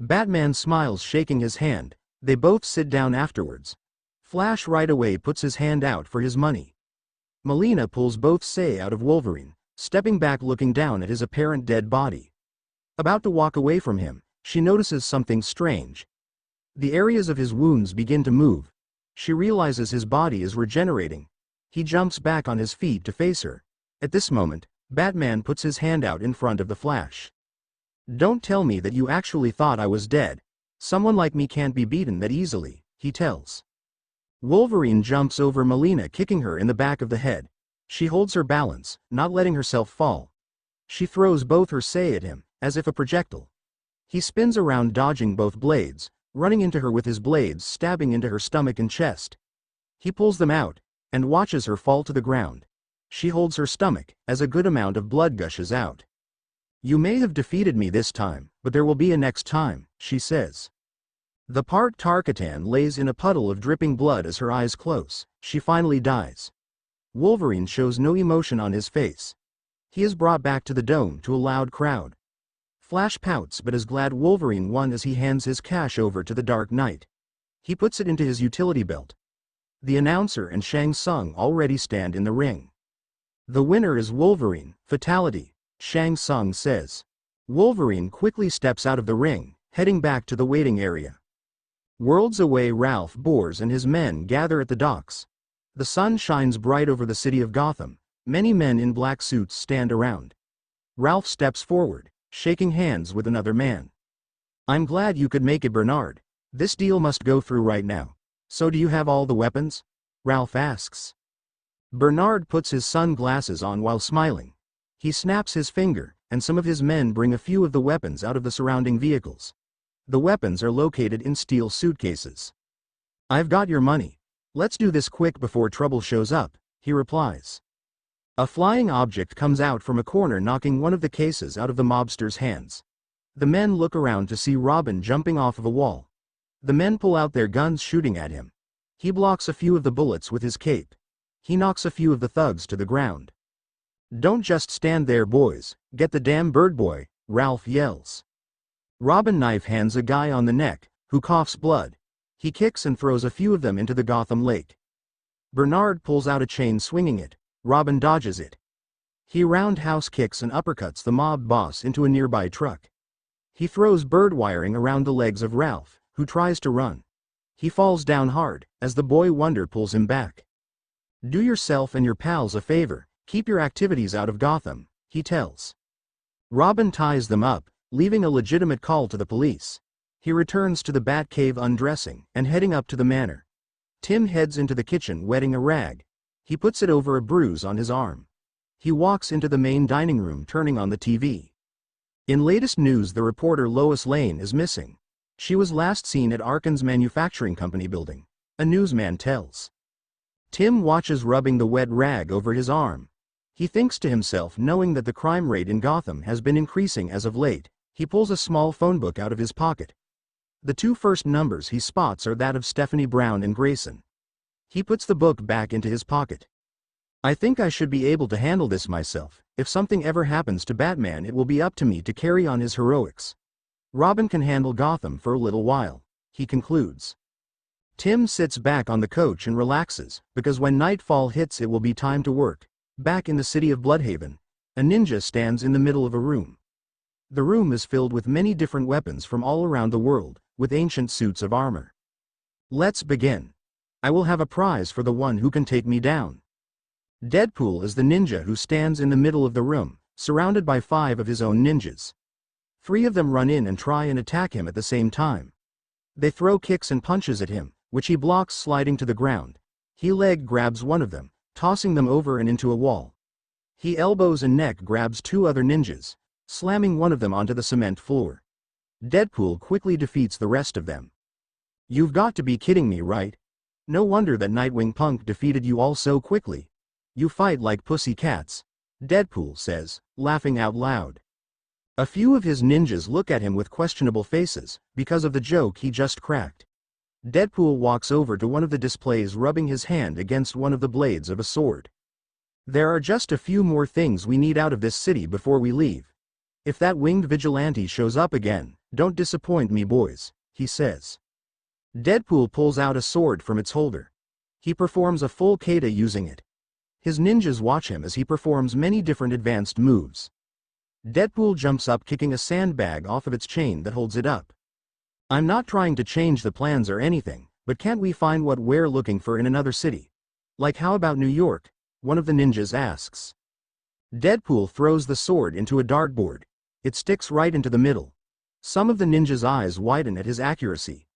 Batman smiles, shaking his hand. They both sit down afterwards. Flash right away puts his hand out for his money. Melina pulls both sai out of Wolverine, stepping back, looking down at his apparent dead body. About to walk away from him, she notices something strange. The areas of his wounds begin to move. She realizes his body is regenerating. He jumps back on his feet to face her. At this moment, Batman puts his hand out in front of the Flash. Don't tell me that you actually thought I was dead. Someone like me can't be beaten that easily, he tells. Wolverine jumps over Melina, kicking her in the back of the head. She holds her balance, not letting herself fall. She throws both her sai at him, as if a projectile. He spins around, dodging both blades, running into her with his blades stabbing into her stomach and chest. He pulls them out, and watches her fall to the ground. She holds her stomach, as a good amount of blood gushes out. You may have defeated me this time, but there will be a next time, she says. The part Tarkatan lays in a puddle of dripping blood as her eyes close. She finally dies. Wolverine shows no emotion on his face. He is brought back to the dome to a loud crowd. Flash pouts but is glad Wolverine won as he hands his cash over to the Dark Knight. He puts it into his utility belt. The announcer and Shang Tsung already stand in the ring. The winner is Wolverine, fatality, Shang Tsung says. Wolverine quickly steps out of the ring, heading back to the waiting area. Worlds away, Ralph Boers and his men gather at the docks. The sun shines bright over the city of Gotham. Many men in black suits stand around. Ralph steps forward, shaking hands with another man. I'm glad you could make it, Bernard. This deal must go through right now. So do you have all the weapons? Ralph asks. Bernard puts his sunglasses on while smiling. He snaps his finger, and some of his men bring a few of the weapons out of the surrounding vehicles. The weapons are located in steel suitcases. I've got your money. Let's do this quick before trouble shows up, he replies. A flying object comes out from a corner, knocking one of the cases out of the mobster's hands. The men look around to see Robin jumping off of a wall. The men pull out their guns, shooting at him. He blocks a few of the bullets with his cape. He knocks a few of the thugs to the ground. Don't just stand there, boys. Get the damn bird, boy, Ralph yells. Robin knife hands a guy on the neck, who coughs blood. He kicks and throws a few of them into the Gotham Lake. Bernard pulls out a chain, swinging it. Robin dodges it. He roundhouse kicks and uppercuts the mob boss into a nearby truck. He throws bird wiring around the legs of Ralph, who tries to run. He falls down hard, as the boy wonder pulls him back. Do yourself and your pals a favor, keep your activities out of Gotham, he tells. Robin ties them up, leaving a legitimate call to the police. He returns to the Batcave, undressing, and heading up to the manor. Tim heads into the kitchen, wetting a rag. He puts it over a bruise on his arm. He walks into the main dining room, turning on the TV. In latest news, the reporter Lois Lane is missing. She was last seen at Arkan's manufacturing company building, a newsman tells. Tim watches, rubbing the wet rag over his arm. He thinks to himself, knowing that the crime rate in Gotham has been increasing as of late. He pulls a small phone book out of his pocket. The two first numbers he spots are that of Stephanie Brown and Grayson. He puts the book back into his pocket. I think I should be able to handle this myself. If something ever happens to Batman, it will be up to me to carry on his heroics. Robin can handle Gotham for a little while, he concludes. Tim sits back on the couch and relaxes, because when nightfall hits it will be time to work. Back in the city of Bloodhaven, a ninja stands in the middle of a room. The room is filled with many different weapons from all around the world, with ancient suits of armor. Let's begin. I will have a prize for the one who can take me down. Deadpool is the ninja who stands in the middle of the room, surrounded by 5 of his own ninjas. 3 of them run in and try and attack him at the same time. They throw kicks and punches at him, which he blocks, sliding to the ground. He leg grabs one of them, tossing them over and into a wall. He elbows and neck grabs 2 other ninjas, slamming one of them onto the cement floor. Deadpool quickly defeats the rest of them. You've got to be kidding me, right? No wonder that Nightwing Punk defeated you all so quickly. You fight like pussy cats, Deadpool says, laughing out loud. A few of his ninjas look at him with questionable faces, because of the joke he just cracked. Deadpool walks over to one of the displays, rubbing his hand against one of the blades of a sword. There are just a few more things we need out of this city before we leave. If that winged vigilante shows up again, don't disappoint me, boys, he says. Deadpool pulls out a sword from its holder. He performs a full kata using it. His ninjas watch him as he performs many different advanced moves. Deadpool jumps up, kicking a sandbag off of its chain that holds it up. I'm not trying to change the plans or anything, but can't we find what we're looking for in another city? Like, how about New York? One of the ninjas asks. Deadpool throws the sword into a dartboard. It sticks right into the middle. Some of the ninjas' eyes widen at his accuracy.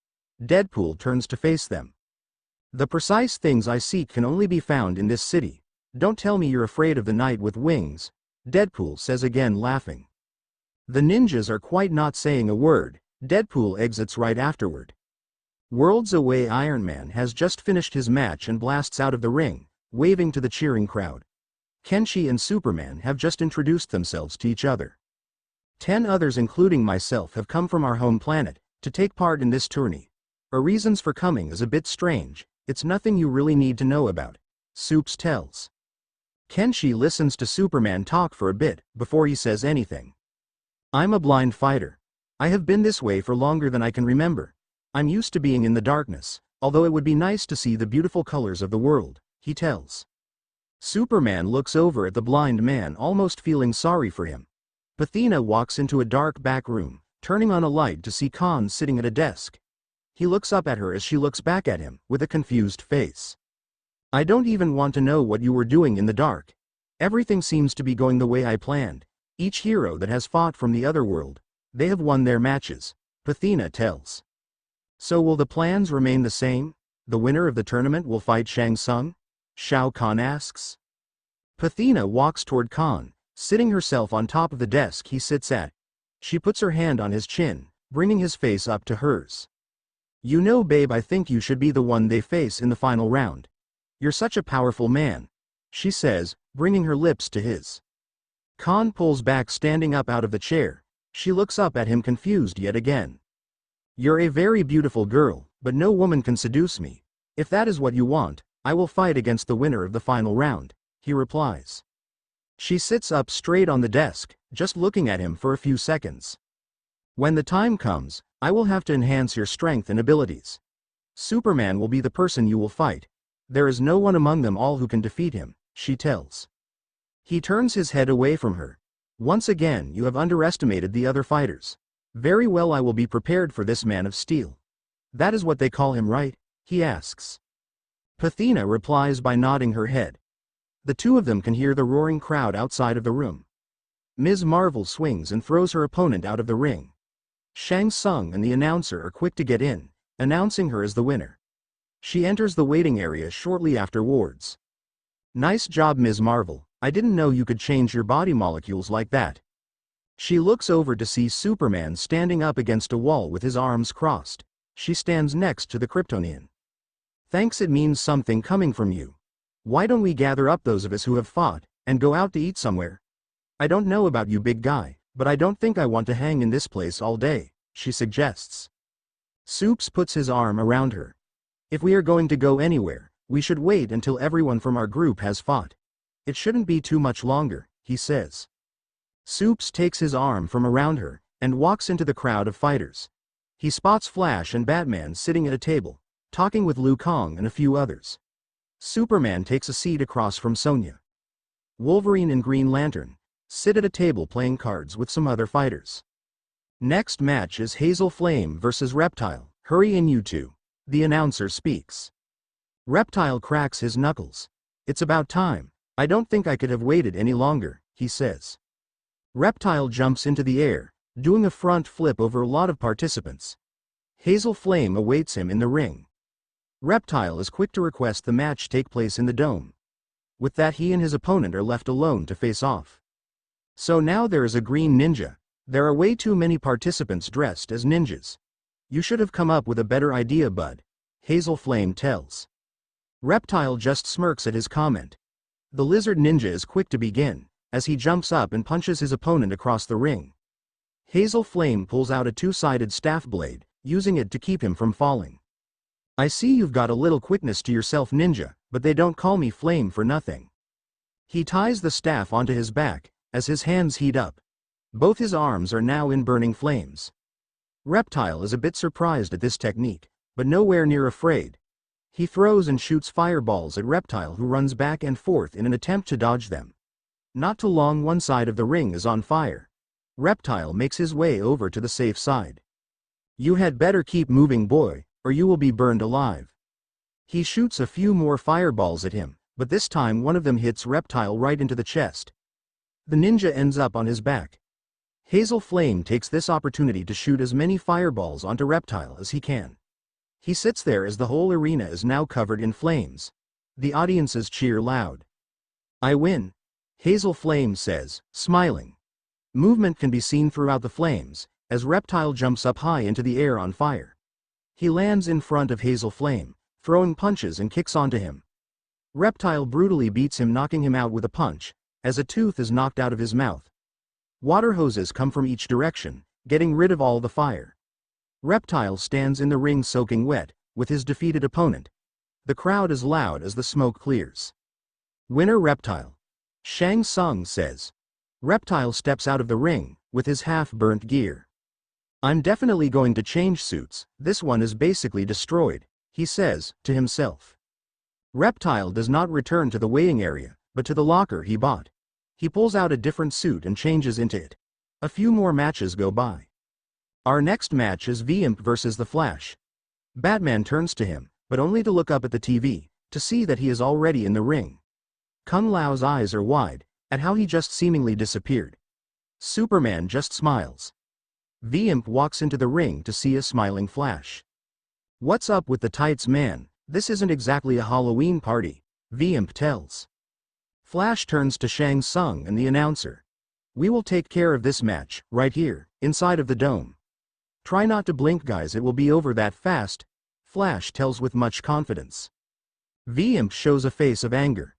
Deadpool turns to face them. The precise things I seek can only be found in this city. Don't tell me you're afraid of the knight with wings, Deadpool says again, laughing. The ninjas are quite not saying a word. Deadpool exits right afterward. Worlds away, Iron Man has just finished his match and blasts out of the ring, waving to the cheering crowd. Kenshi and Superman have just introduced themselves to each other. 10 others, including myself, have come from our home planet to take part in this tourney. Our reasons for coming is a bit strange. It's nothing you really need to know about, Supes tells. Kenshi listens to Superman talk for a bit before he says anything. I'm a blind fighter. I have been this way for longer than I can remember. I'm used to being in the darkness, although it would be nice to see the beautiful colors of the world, he tells. Superman looks over at the blind man, almost feeling sorry for him. Athena walks into a dark back room, turning on a light to see Khan sitting at a desk. He looks up at her as she looks back at him, with a confused face. I don't even want to know what you were doing in the dark. Everything seems to be going the way I planned. Each hero that has fought from the other world, they have won their matches, Athena tells. So will the plans remain the same? The winner of the tournament will fight Shang Tsung? Shao Kahn asks. Athena walks toward Khan, sitting herself on top of the desk he sits at. She puts her hand on his chin, bringing his face up to hers. You know, babe, I think you should be the one they face in the final round. You're such a powerful man, she says, bringing her lips to his. Khan pulls back, standing up out of the chair. She looks up at him, confused yet again. You're a very beautiful girl, but no woman can seduce me. If that is what you want, I will fight against the winner of the final round, he replies. She sits up straight on the desk, just looking at him for a few seconds. When the time comes, I will have to enhance your strength and abilities. Superman will be the person you will fight. There is no one among them all who can defeat him, she tells. He turns his head away from her. Once again, you have underestimated the other fighters. Very well, I will be prepared for this Man of Steel. That is what they call him, right? He asks. Athena replies by nodding her head. The two of them can hear the roaring crowd outside of the room. Ms. Marvel swings and throws her opponent out of the ring. Shang Tsung and the announcer are quick to get in, announcing her as the winner. She enters the waiting area shortly afterwards. Nice job, Ms. Marvel. I didn't know you could change your body molecules like that. She looks over to see Superman standing up against a wall with his arms crossed. She stands next to the Kryptonian. Thanks, it means something coming from you. Why don't we gather up those of us who have fought, and go out to eat somewhere? I don't know about you, big guy, but I don't think I want to hang in this place all day, she suggests. Soups puts his arm around her. If we are going to go anywhere, we should wait until everyone from our group has fought. It shouldn't be too much longer, he says. Soups takes his arm from around her, and walks into the crowd of fighters. He spots Flash and Batman sitting at a table, talking with Liu Kang and a few others. Superman takes a seat across from Sonya. Wolverine and Green Lantern sit at a table playing cards with some other fighters. Next match is Hazel Flame versus Reptile. Hurry in, you two, the announcer speaks. Reptile cracks his knuckles. It's about time. I don't think I could have waited any longer, he says. Reptile jumps into the air, doing a front flip over a lot of participants. Hazel Flame awaits him in the ring. Reptile is quick to request the match take place in the dome. With that, he and his opponent are left alone to face off. So now there is a green ninja. There are way too many participants dressed as ninjas. You should have come up with a better idea, bud, Hazel Flame tells. Reptile just smirks at his comment. The lizard ninja is quick to begin, as he jumps up and punches his opponent across the ring. Hazel Flame pulls out a two-sided staff blade, using it to keep him from falling. I see you've got a little quickness to yourself, ninja, but they don't call me Flame for nothing. He ties the staff onto his back, as his hands heat up. Both his arms are now in burning flames. Reptile is a bit surprised at this technique, but nowhere near afraid. He throws and shoots fireballs at Reptile, who runs back and forth in an attempt to dodge them. Not too long, one side of the ring is on fire. Reptile makes his way over to the safe side. You had better keep moving, boy, or you will be burned alive. He shoots a few more fireballs at him, but this time one of them hits Reptile right into the chest. The ninja ends up on his back. Hazel Flame takes this opportunity to shoot as many fireballs onto Reptile as he can. He sits there as the whole arena is now covered in flames. The audiences cheer loud. I win, Hazel Flame says, smiling. Movement can be seen throughout the flames, as Reptile jumps up high into the air on fire. He lands in front of Hazel Flame, throwing punches and kicks onto him. Reptile brutally beats him, knocking him out with a punch, as a tooth is knocked out of his mouth. Water hoses come from each direction, getting rid of all the fire. Reptile stands in the ring soaking wet, with his defeated opponent. The crowd is loud as the smoke clears. Winner Reptile, Shang Tsung says. Reptile steps out of the ring, with his half-burnt gear. I'm definitely going to change suits, this one is basically destroyed, he says, to himself. Reptile does not return to the weighing area, but to the locker he bought. He pulls out a different suit and changes into it. A few more matches go by. Our next match is V-Imp versus the Flash. Batman turns to him, but only to look up at the TV, to see that he is already in the ring. Kung Lao's eyes are wide, at how he just seemingly disappeared. Superman just smiles. V-Imp walks into the ring to see a smiling Flash. What's up with the tights, man? This isn't exactly a Halloween party, V-Imp tells. Flash turns to Shang Tsung and the announcer. We will take care of this match, right here, inside of the dome. Try not to blink, guys, it will be over that fast, Flash tells with much confidence. V-Imp shows a face of anger.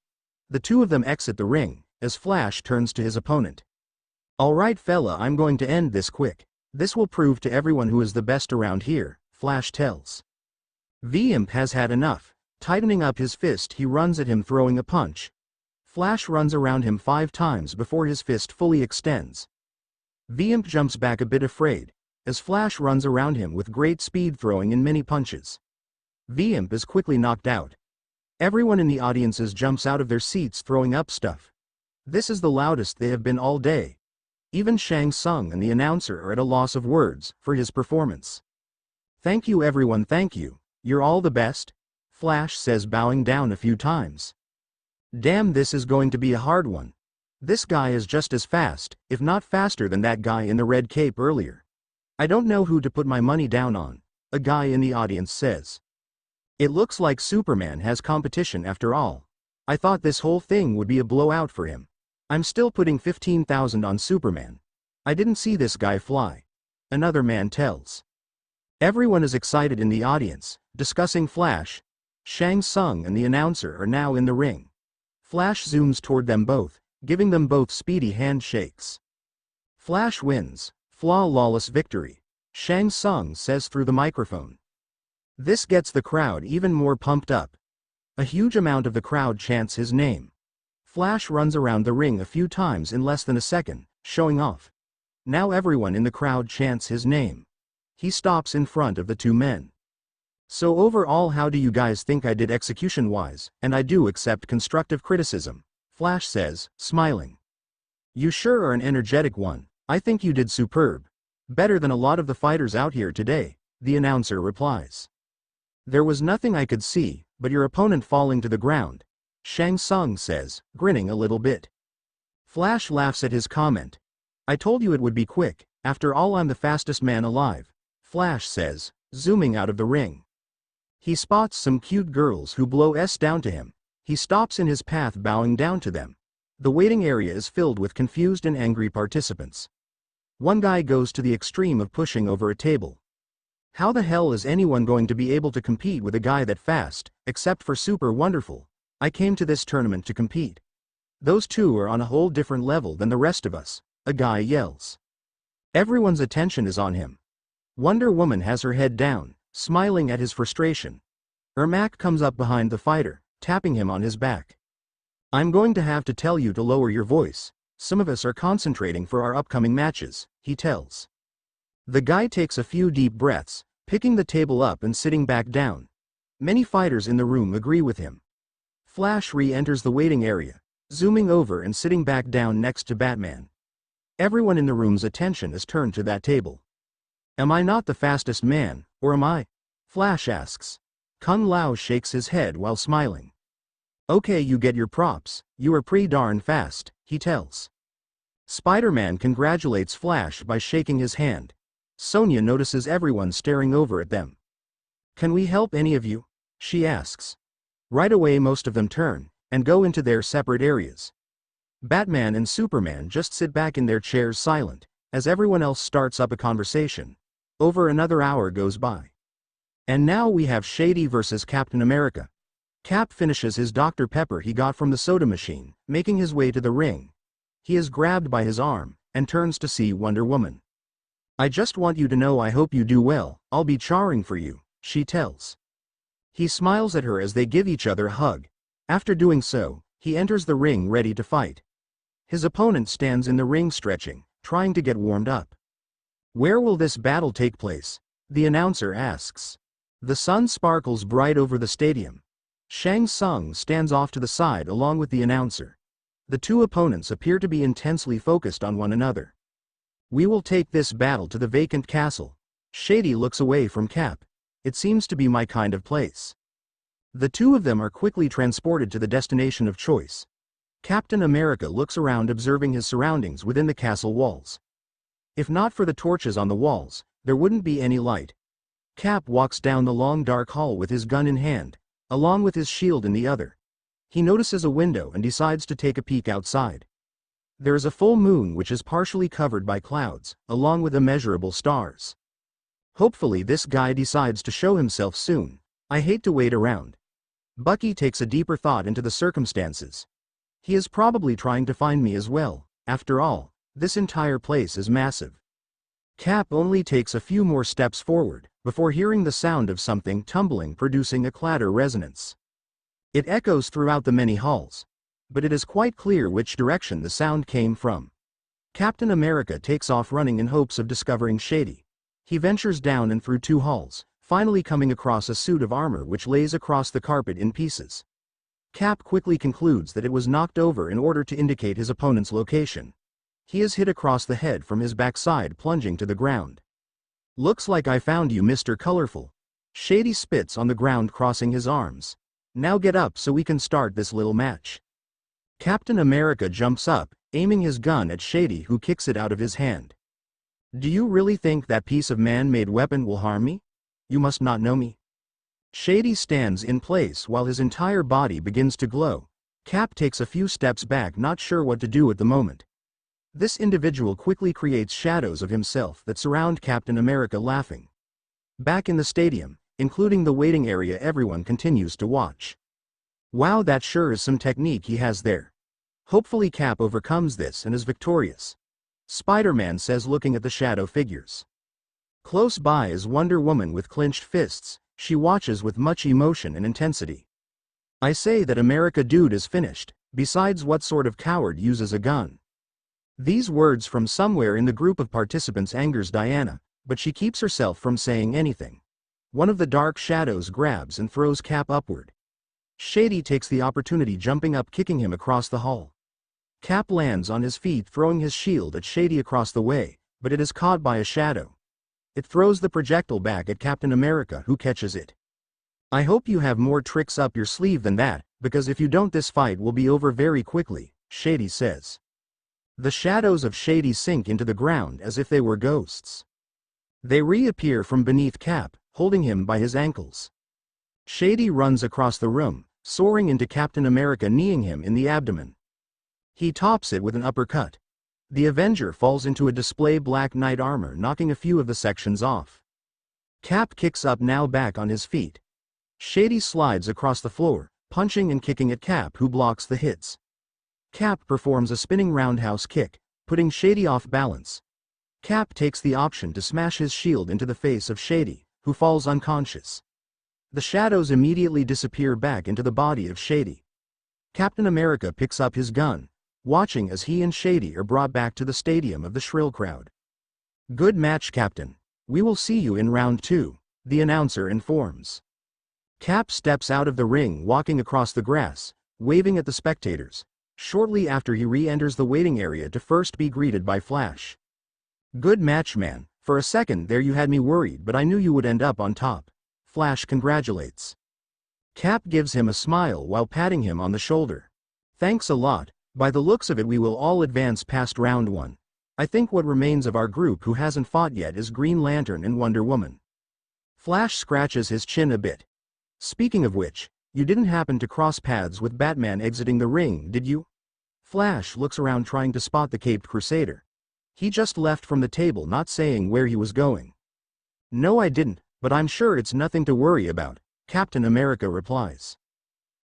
The two of them exit the ring, as Flash turns to his opponent. Alright fella, I'm going to end this quick. This will prove to everyone who is the best around here, Flash tells. V-Imp has had enough. Tightening up his fist, he runs at him, throwing a punch. Flash runs around him 5 times before his fist fully extends. V-Imp jumps back a bit afraid, as Flash runs around him with great speed, throwing in many punches. V-Imp is quickly knocked out. Everyone in the audiences jumps out of their seats, throwing up stuff. This is the loudest they have been all day. Even Shang Tsung and the announcer are at a loss of words for his performance. Thank you everyone, thank you, you're all the best, Flash says, bowing down a few times. Damn, this is going to be a hard one. This guy is just as fast, if not faster than that guy in the red cape earlier. I don't know who to put my money down on, a guy in the audience says. It looks like Superman has competition after all. I thought this whole thing would be a blowout for him. I'm still putting 15,000 on Superman. I didn't see this guy fly. Another man tells. Everyone is excited in the audience, discussing Flash. Shang Tsung and the announcer are now in the ring. Flash zooms toward them both, giving them both speedy handshakes. Flash wins, flawless victory, Shang Tsung says through the microphone. This gets the crowd even more pumped up. A huge amount of the crowd chants his name. Flash runs around the ring a few times in less than a second, showing off. Now everyone in the crowd chants his name. He stops in front of the two men. So overall, how do you guys think I did execution-wise? And I do accept constructive criticism, Flash says, smiling. You sure are an energetic one. I think you did superb. Better than a lot of the fighters out here today, the announcer replies. There was nothing I could see, but your opponent falling to the ground, Shang Tsung says, grinning a little bit. Flash laughs at his comment. I told you it would be quick. After all, I'm the fastest man alive, Flash says, zooming out of the ring. He spots some cute girls who blow down to him. He stops in his path, bowing down to them. The waiting area is filled with confused and angry participants. One guy goes to the extreme of pushing over a table. How the hell is anyone going to be able to compete with a guy that fast, except for Super Wonderful? I came to this tournament to compete. Those two are on a whole different level than the rest of us, a guy yells. Everyone's attention is on him. Wonder Woman has her head down, smiling at his frustration. Ermac comes up behind the fighter, tapping him on his back. I'm going to have to tell you to lower your voice. Some of us are concentrating for our upcoming matches, he tells. The guy takes a few deep breaths, picking the table up and sitting back down. Many fighters in the room agree with him. Flash re-enters the waiting area, zooming over and sitting back down next to Batman. Everyone in the room's attention is turned to that table. Am I not the fastest man, or am I? Flash asks. Kung Lao shakes his head while smiling. Okay, you get your props, you are pretty darn fast, he tells. Spider-Man congratulates Flash by shaking his hand. Sonya notices everyone staring over at them. Can we help any of you? She asks. Right away most of them turn, and go into their separate areas. Batman and Superman just sit back in their chairs silent, as everyone else starts up a conversation. Over another hour goes by. And now we have Shady versus Captain America. Cap finishes his Dr. Pepper he got from the soda machine, making his way to the ring. He is grabbed by his arm, and turns to see Wonder Woman. I just want you to know I hope you do well, I'll be cheering for you, she tells. He smiles at her as they give each other a hug. After doing so, he enters the ring ready to fight. His opponent stands in the ring stretching, trying to get warmed up. Where will this battle take place? The announcer asks. The sun sparkles bright over the stadium. Shang Tsung stands off to the side along with the announcer. The two opponents appear to be intensely focused on one another. We will take this battle to the vacant castle. Shady looks away from Cap. It seems to be my kind of place. The two of them are quickly transported to the destination of choice. Captain America looks around, observing his surroundings within the castle walls. If not for the torches on the walls, there wouldn't be any light. Cap walks down the long dark hall with his gun in hand, along with his shield in the other. He notices a window and decides to take a peek outside. There is a full moon which is partially covered by clouds, along with immeasurable stars. Hopefully this guy decides to show himself soon. I hate to wait around. Bucky takes a deeper thought into the circumstances. He is probably trying to find me as well. After all, this entire place is massive. Cap only takes a few more steps forward, before hearing the sound of something tumbling, producing a clatter resonance. It echoes throughout the many halls, but it is quite clear which direction the sound came from. Captain America takes off running in hopes of discovering Shady. He ventures down and through two halls, finally coming across a suit of armor which lays across the carpet in pieces. Cap quickly concludes that it was knocked over in order to indicate his opponent's location. He is hit across the head from his backside, plunging to the ground. Looks like I found you, Mr. Colorful. Shady spits on the ground, crossing his arms. Now get up so we can start this little match. Captain America jumps up, aiming his gun at Shady, who kicks it out of his hand. Do you really think that piece of man-made weapon will harm me? You must not know me. Shady stands in place while his entire body begins to glow. Cap takes a few steps back, not sure what to do at the moment. This individual quickly creates shadows of himself that surround Captain America, laughing. Back in the stadium, including the waiting area, everyone continues to watch. Wow, that sure is some technique he has there. Hopefully Cap overcomes this and is victorious. Spider-Man says, looking at the shadow figures. Close by is Wonder Woman with clenched fists. She watches with much emotion and intensity. I say that America dude is finished. Besides, what sort of coward uses a gun? These words from somewhere in the group of participants angers Diana, but she keeps herself from saying anything. One of the dark shadows grabs and throws Cap upward. Shady takes the opportunity, jumping up, kicking him across the hall. Cap lands on his feet, throwing his shield at Shady across the way, but it is caught by a shadow. It throws the projectile back at Captain America, who catches it. I hope you have more tricks up your sleeve than that, because if you don't, this fight will be over very quickly, Shady says. The shadows of Shady sink into the ground as if they were ghosts. They reappear from beneath Cap, holding him by his ankles. Shady runs across the room, soaring into Captain America, kneeing him in the abdomen. He tops it with an uppercut. The Avenger falls into a display black knight armor, knocking a few of the sections off. Cap kicks up, now back on his feet. Shady slides across the floor, punching and kicking at Cap, who blocks the hits. Cap performs a spinning roundhouse kick, putting Shady off balance. Cap takes the option to smash his shield into the face of Shady, who falls unconscious. The shadows immediately disappear back into the body of Shady. Captain America picks up his gun, watching as he and Shady are brought back to the stadium of the shrill crowd. Good match, Captain. We will see you in round 2, the announcer informs. Cap steps out of the ring, walking across the grass, waving at the spectators. Shortly after, he re-enters the waiting area to first be greeted by Flash. Good match, man. For a second there you had me worried, but I knew you would end up on top. Flash congratulates. Cap gives him a smile while patting him on the shoulder. Thanks a lot. By the looks of it, we will all advance past round 1. I think what remains of our group who hasn't fought yet is Green Lantern and Wonder Woman. Flash scratches his chin a bit. Speaking of which, you didn't happen to cross paths with Batman exiting the ring, did you? Flash looks around, trying to spot the Caped Crusader. He just left from the table, not saying where he was going. No, I didn't, but I'm sure it's nothing to worry about, Captain America replies.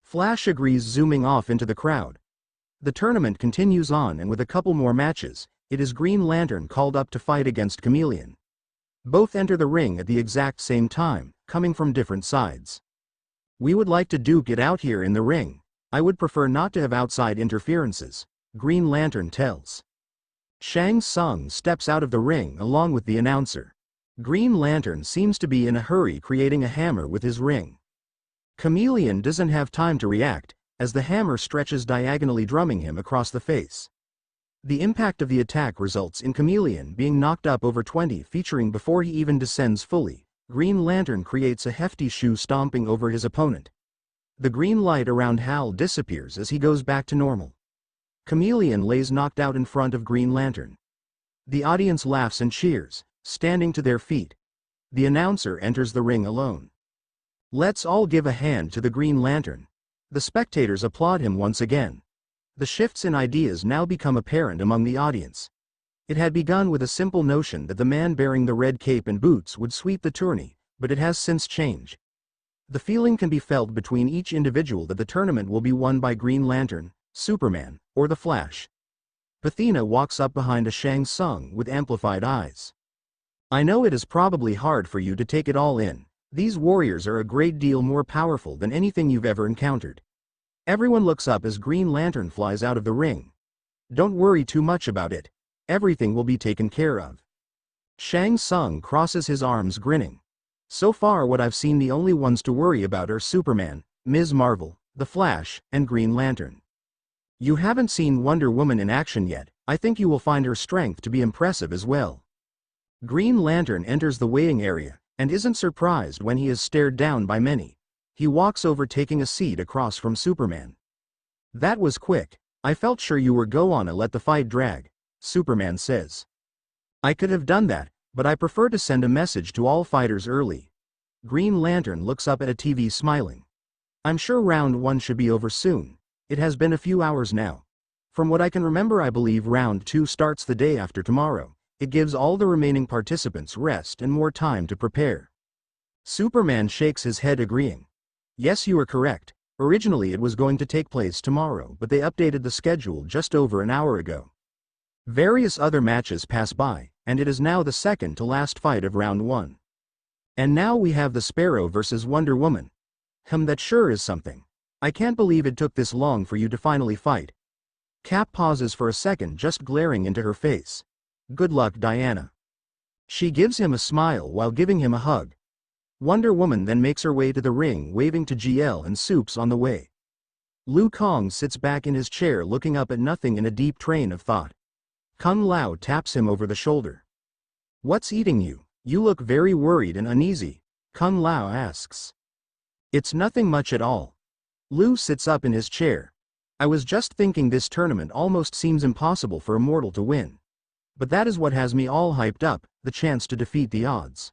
Flash agrees, zooming off into the crowd. The tournament continues on, and with a couple more matches, it is Green Lantern called up to fight against Chameleon. Both enter the ring at the exact same time, coming from different sides. We would like to duke it out here in the ring. I would prefer not to have outside interferences, Green Lantern tells. Shang Tsung steps out of the ring along with the announcer. Green Lantern seems to be in a hurry, creating a hammer with his ring. Chameleon doesn't have time to react, as the hammer stretches diagonally, drumming him across the face. The impact of the attack results in Chameleon being knocked up over 20 feet before he even descends fully. Green Lantern creates a hefty shoe, stomping over his opponent. The green light around Hal disappears as he goes back to normal. Chameleon lays knocked out in front of Green Lantern. The audience laughs and cheers, standing to their feet. The announcer enters the ring alone. Let's all give a hand to the Green Lantern. The spectators applaud him once again. The shifts in ideas now become apparent among the audience. It had begun with a simple notion that the man bearing the red cape and boots would sweep the tourney, but it has since changed. The feeling can be felt between each individual that the tournament will be won by Green Lantern, Superman, or the Flash. Pathina walks up behind a Shang Tsung with amplified eyes. I know it is probably hard for you to take it all in. These warriors are a great deal more powerful than anything you've ever encountered. Everyone looks up as Green Lantern flies out of the ring. Don't worry too much about it. Everything will be taken care of. Shang Tsung crosses his arms, grinning. So far what I've seen, the only ones to worry about are Superman, Ms. Marvel, the Flash, and Green Lantern. You haven't seen Wonder Woman in action yet. I think you will find her strength to be impressive as well. Green Lantern enters the weighing area, and isn't surprised when he is stared down by many. He walks over, taking a seat across from Superman. That was quick. I felt sure you were gonna let the fight drag, Superman says. I could have done that, but I prefer to send a message to all fighters early. Green Lantern looks up at a TV, smiling. I'm sure round 1 should be over soon. It has been a few hours now. From what I can remember, I believe round 2 starts the day after tomorrow. It gives all the remaining participants rest and more time to prepare. Superman shakes his head agreeing. Yes, you are correct. Originally it was going to take place tomorrow, but they updated the schedule just over an hour ago. Various other matches pass by, and it is now the second to last fight of round 1. And now we have the Sparrow versus Wonder Woman. That sure is something. I can't believe it took this long for you to finally fight. Cap pauses for a second, just glaring into her face. Good luck, Diana. She gives him a smile while giving him a hug. Wonder Woman then makes her way to the ring, waving to GL and Supes on the way. Liu Kang sits back in his chair looking up at nothing in a deep train of thought. Kung Lao taps him over the shoulder. What's eating you? You look very worried and uneasy, Kung Lao asks. It's nothing much at all. Liu sits up in his chair. I was just thinking this tournament almost seems impossible for a mortal to win. But that is what has me all hyped up, the chance to defeat the odds.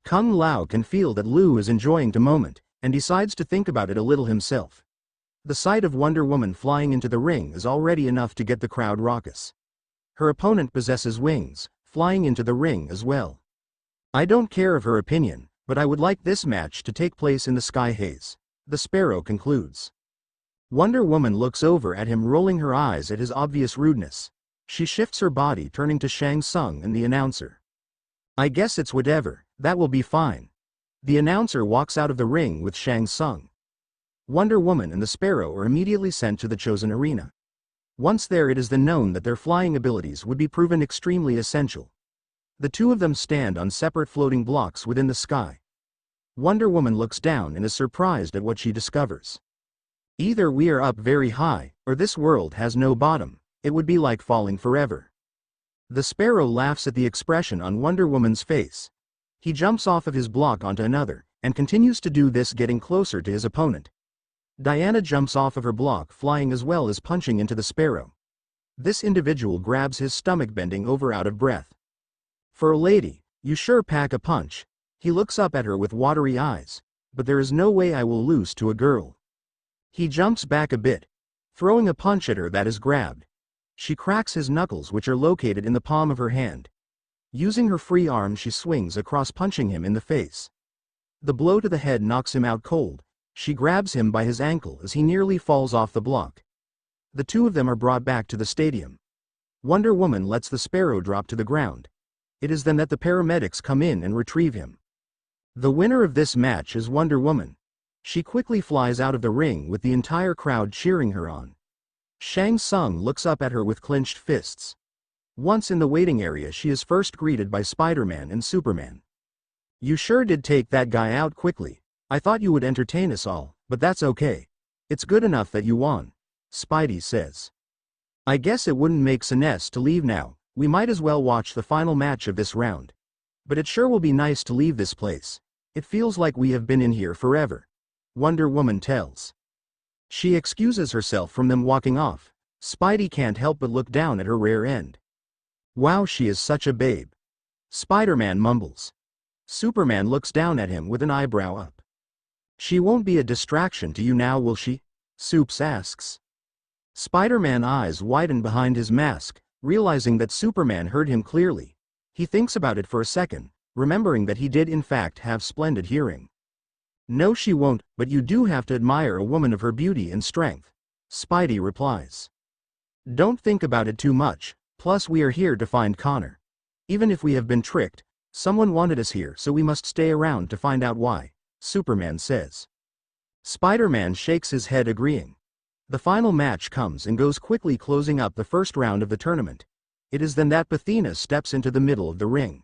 Kung Lao can feel that Liu is enjoying the moment, and decides to think about it a little himself. The sight of Wonder Woman flying into the ring is already enough to get the crowd raucous. Her opponent possesses wings, flying into the ring as well. I don't care of her opinion, but I would like this match to take place in the sky haze, the Sparrow concludes. Wonder Woman looks over at him, rolling her eyes at his obvious rudeness. She shifts her body, turning to Shang Tsung and the announcer. I guess it's whatever, that will be fine. The announcer walks out of the ring with Shang Tsung. Wonder Woman and the Sparrow are immediately sent to the chosen arena. Once there, it is then known that their flying abilities would be proven extremely essential. The two of them stand on separate floating blocks within the sky. Wonder Woman looks down and is surprised at what she discovers. Either we are up very high, or this world has no bottom. It would be like falling forever. The Sparrow laughs at the expression on Wonder Woman's face. He jumps off of his block onto another, and continues to do this, getting closer to his opponent. Diana jumps off of her block, flying as well as punching into the Sparrow. This individual grabs his stomach, bending over out of breath. For a lady, you sure pack a punch. He looks up at her with watery eyes. But there is no way I will lose to a girl. He jumps back a bit, throwing a punch at her that is grabbed. She cracks his knuckles, which are located in the palm of her hand. Using her free arm, she swings across, punching him in the face. The blow to the head knocks him out cold. She grabs him by his ankle as he nearly falls off the block. The two of them are brought back to the stadium. Wonder Woman lets the Sparrow drop to the ground. It is then that the paramedics come in and retrieve him. The winner of this match is Wonder Woman. She quickly flies out of the ring with the entire crowd cheering her on. Shang Tsung looks up at her with clenched fists. Once in the waiting area, she is first greeted by Spider-Man and Superman. You sure did take that guy out quickly. I thought you would entertain us all, but that's okay. It's good enough that you won, Spidey says. I guess it wouldn't make sense to leave now. We might as well watch the final match of this round. But it sure will be nice to leave this place. It feels like we have been in here forever, Wonder Woman tells. She excuses herself from them walking off. Spidey can't help but look down at her rear end. Wow, she is such a babe, Spider-Man mumbles. Superman looks down at him with an eyebrow up. She won't be a distraction to you now, will she? Supes asks. Spider-Man's eyes widen behind his mask, realizing that Superman heard him clearly. He thinks about it for a second, remembering that he did in fact have splendid hearing. No, she won't, but you do have to admire a woman of her beauty and strength, Spidey replies. Don't think about it too much, plus we are here to find Connor. Even if we have been tricked, someone wanted us here, so we must stay around to find out why, Superman says. Spider-Man shakes his head agreeing. The final match comes and goes quickly, closing up the first round of the tournament. It is then that Athena steps into the middle of the ring.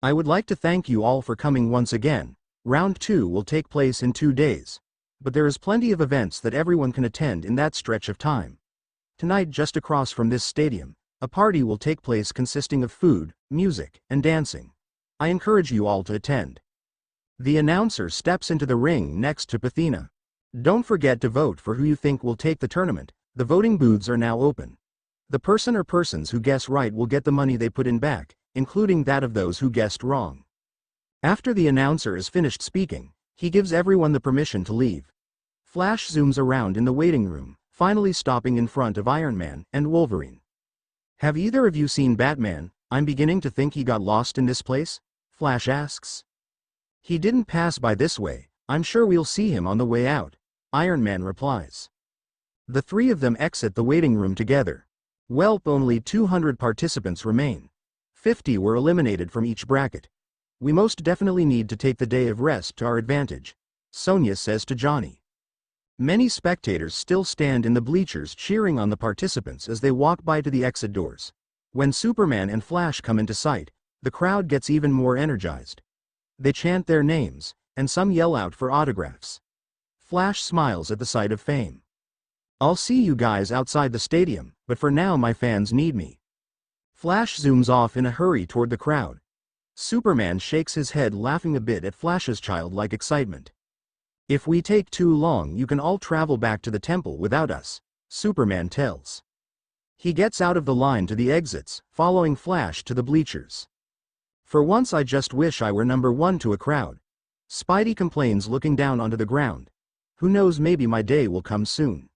I would like to thank you all for coming once again. Round 2 will take place in 2 days. But there is plenty of events that everyone can attend in that stretch of time. Tonight, just across from this stadium, a party will take place consisting of food, music, and dancing. I encourage you all to attend. The announcer steps into the ring next to Athena. Don't forget to vote for who you think will take the tournament. The voting booths are now open. The person or persons who guess right will get the money they put in back, including that of those who guessed wrong. After the announcer is finished speaking, he gives everyone the permission to leave. Flash zooms around in the waiting room, finally stopping in front of Iron Man and Wolverine. "Have either of you seen Batman? I'm beginning to think he got lost in this place," Flash asks. "He didn't pass by this way. I'm sure we'll see him on the way out," Iron Man replies. The three of them exit the waiting room together. Welp, only 200 participants remain. 50 were eliminated from each bracket. "We most definitely need to take the day of rest to our advantage," Sonya says to Johnny. Many spectators still stand in the bleachers cheering on the participants as they walk by to the exit doors. When Superman and Flash come into sight, the crowd gets even more energized. They chant their names, and some yell out for autographs. Flash smiles at the sight of fame. "I'll see you guys outside the stadium, but for now my fans need me." Flash zooms off in a hurry toward the crowd. Superman shakes his head, laughing a bit at Flash's childlike excitement. "If we take too long, you can all travel back to the temple without us," Superman tells. He gets out of the line to the exits, following Flash to the bleachers. "For once I just wish I were number one to a crowd," Spidey complains, looking down onto the ground. "Who knows, maybe my day will come soon."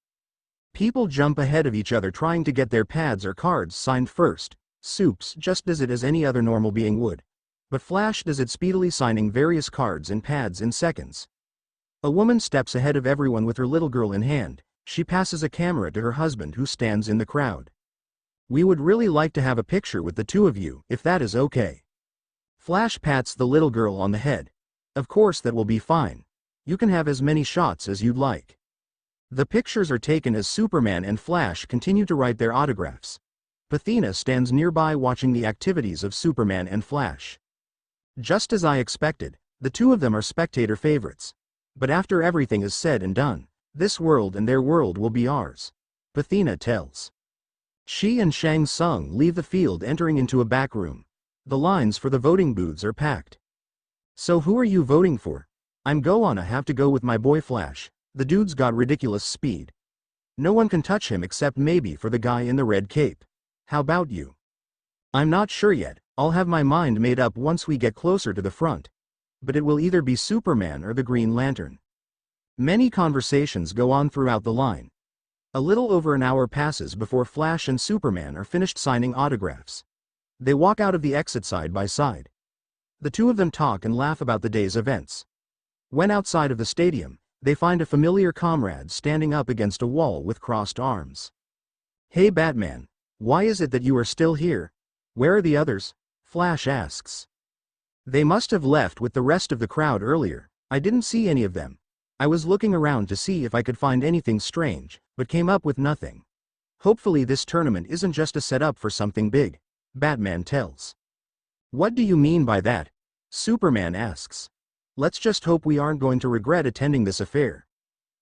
People jump ahead of each other trying to get their pads or cards signed first. Supes just does it as any other normal being would. But Flash does it speedily, signing various cards and pads in seconds. A woman steps ahead of everyone with her little girl in hand. She passes a camera to her husband, who stands in the crowd. "We would really like to have a picture with the two of you, if that is okay." Flash pats the little girl on the head. "Of course, that will be fine. You can have as many shots as you'd like." The pictures are taken as Superman and Flash continue to write their autographs. Athena stands nearby watching the activities of Superman and Flash. "Just as I expected, the two of them are spectator favorites. But after everything is said and done, this world and their world will be ours," Athena tells. She and Shang Tsung leave the field, entering into a back room. The lines for the voting booths are packed. "So who are you voting for?" "I'm gonna have to go with my boy Flash. The dude's got ridiculous speed. No one can touch him except maybe for the guy in the red cape. How about you?" "I'm not sure yet. I'll have my mind made up once we get closer to the front. But it will either be Superman or the Green Lantern." Many conversations go on throughout the line. A little over an hour passes before Flash and Superman are finished signing autographs. They walk out of the exit side by side. The two of them talk and laugh about the day's events. When outside of the stadium, they find a familiar comrade standing up against a wall with crossed arms. "Hey Batman, why is it that you are still here? Where are the others?" Flash asks. "They must have left with the rest of the crowd earlier. I didn't see any of them. I was looking around to see if I could find anything strange, but came up with nothing. Hopefully this tournament isn't just a setup for something big," Batman tells. "What do you mean by that?" Superman asks. "Let's just hope we aren't going to regret attending this affair.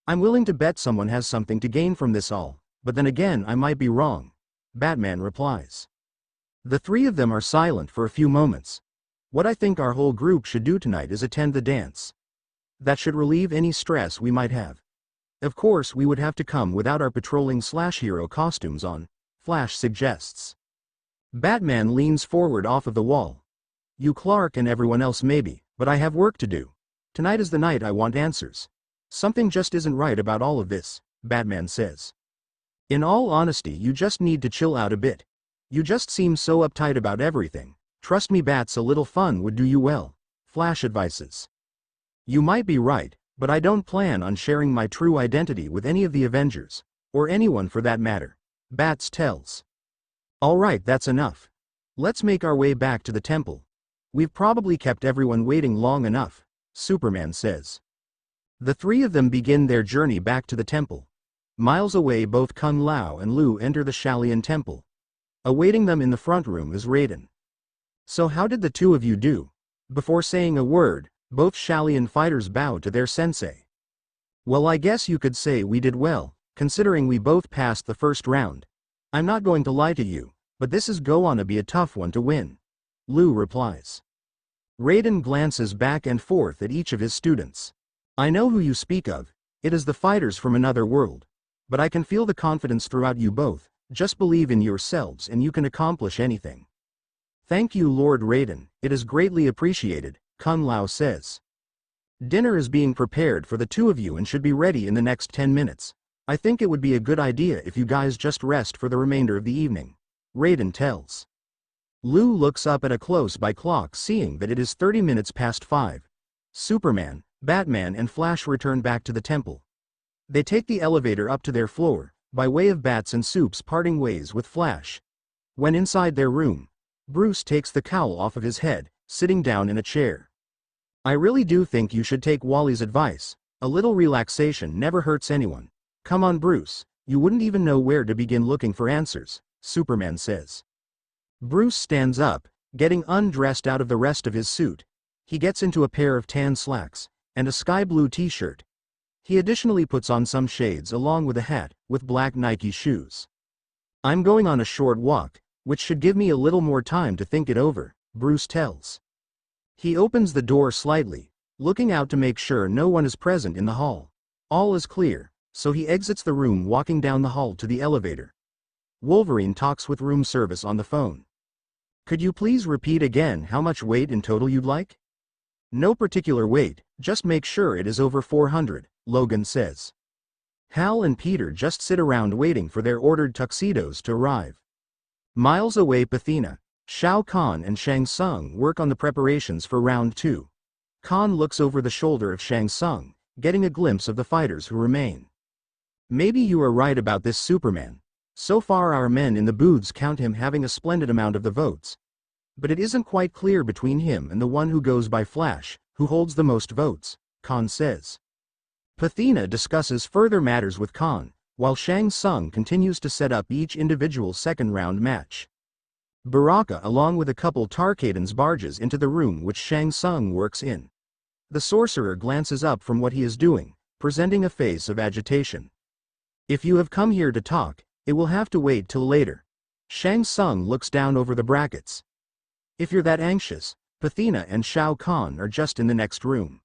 I'm willing to bet someone has something to gain from this all, but then again I might be wrong," Batman replies. The three of them are silent for a few moments. "What I think our whole group should do tonight is attend the dance. That should relieve any stress we might have. Of course we would have to come without our patrolling/hero costumes on," Flash suggests. Batman leans forward off of the wall. "You Clark and everyone else maybe, but I have work to do. Tonight is the night I want answers. Something just isn't right about all of this," Batman says. "In all honesty, you just need to chill out a bit. You just seem so uptight about everything. Trust me Bats, a little fun would do you well," Flash advises. "You might be right, but I don't plan on sharing my true identity with any of the Avengers, or anyone for that matter," Bats tells. "All right, that's enough. Let's make our way back to the temple. We've probably kept everyone waiting long enough," Superman says. The three of them begin their journey back to the temple. Miles away, both Kung Lao and Lu enter the Shalian temple. Awaiting them in the front room is Raiden. "So how did the two of you do?" Before saying a word, both Shalian fighters bow to their sensei. "Well, I guess you could say we did well, considering we both passed the first round. I'm not going to lie to you, but this is gonna be a tough one to win," Lu replies. Raiden glances back and forth at each of his students. "I know who you speak of. It is the fighters from another world. But I can feel the confidence throughout you both. Just believe in yourselves and you can accomplish anything." "Thank you, Lord Raiden, it is greatly appreciated," Kung Lao says. "Dinner is being prepared for the two of you and should be ready in the next 10 minutes. I think it would be a good idea if you guys just rest for the remainder of the evening, Raiden tells. Lou looks up at a close-by clock, seeing that it is 30 minutes past 5. Superman, Batman and Flash return back to the temple. They take the elevator up to their floor, by way of Bats and Soup's parting ways with Flash. When inside their room, Bruce takes the cowl off of his head, sitting down in a chair. I really do think you should take Wally's advice. A little relaxation never hurts anyone. Come on, Bruce, you wouldn't even know where to begin looking for answers, Superman says. Bruce stands up, getting undressed out of the rest of his suit. He gets into a pair of tan slacks, and a sky blue t-shirt. He additionally puts on some shades along with a hat, with black Nike shoes. I'm going on a short walk, which should give me a little more time to think it over, Bruce tells. He opens the door slightly, looking out to make sure no one is present in the hall. All is clear, so he exits the room, walking down the hall to the elevator. Wolverine talks with room service on the phone. Could you please repeat again how much weight in total you'd like? No particular weight, just make sure it is over 400, Logan says. Hal and Peter just sit around waiting for their ordered tuxedos to arrive. Miles away, Pathina, Shao Kahn and Shang Tsung work on the preparations for round 2. Kahn looks over the shoulder of Shang Tsung, getting a glimpse of the fighters who remain. Maybe you are right about this Superman. So far our men in the booths count him having a splendid amount of the votes. But it isn't quite clear between him and the one who goes by Flash, who holds the most votes, Kahn says. Pathina discusses further matters with Kahn, while Shang Tsung continues to set up each individual second-round match. Baraka along with a couple Tarkadans barges into the room which Shang Tsung works in. The sorcerer glances up from what he is doing, presenting a face of agitation. If you have come here to talk, it will have to wait till later. Shang Tsung looks down over the brackets. If you're that anxious, Pathina and Shao Kahn are just in the next room.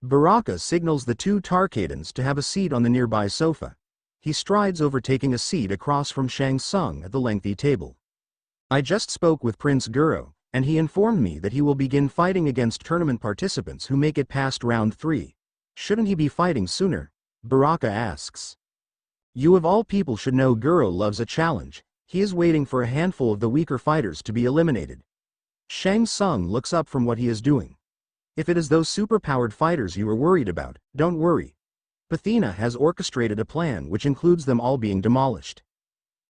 Baraka signals the two Tarkadans to have a seat on the nearby sofa. He strides over, taking a seat across from Shang Tsung at the lengthy table. I just spoke with Prince Guro, and he informed me that he will begin fighting against tournament participants who make it past round 3. Shouldn't he be fighting sooner? Baraka asks. You of all people should know Guro loves a challenge. He is waiting for a handful of the weaker fighters to be eliminated. Shang Tsung looks up from what he is doing. If it is those superpowered fighters you are worried about, don't worry. Pathina has orchestrated a plan which includes them all being demolished.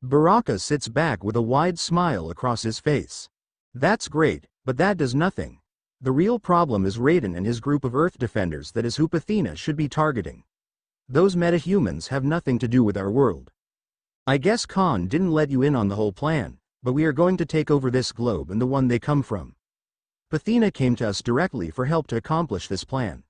Baraka sits back with a wide smile across his face. That's great, but that does nothing. The real problem is Raiden and his group of Earth defenders. That is who Pathina should be targeting. Those metahumans have nothing to do with our world. I guess Khan didn't let you in on the whole plan, but we are going to take over this globe and the one they come from. Pathina came to us directly for help to accomplish this plan.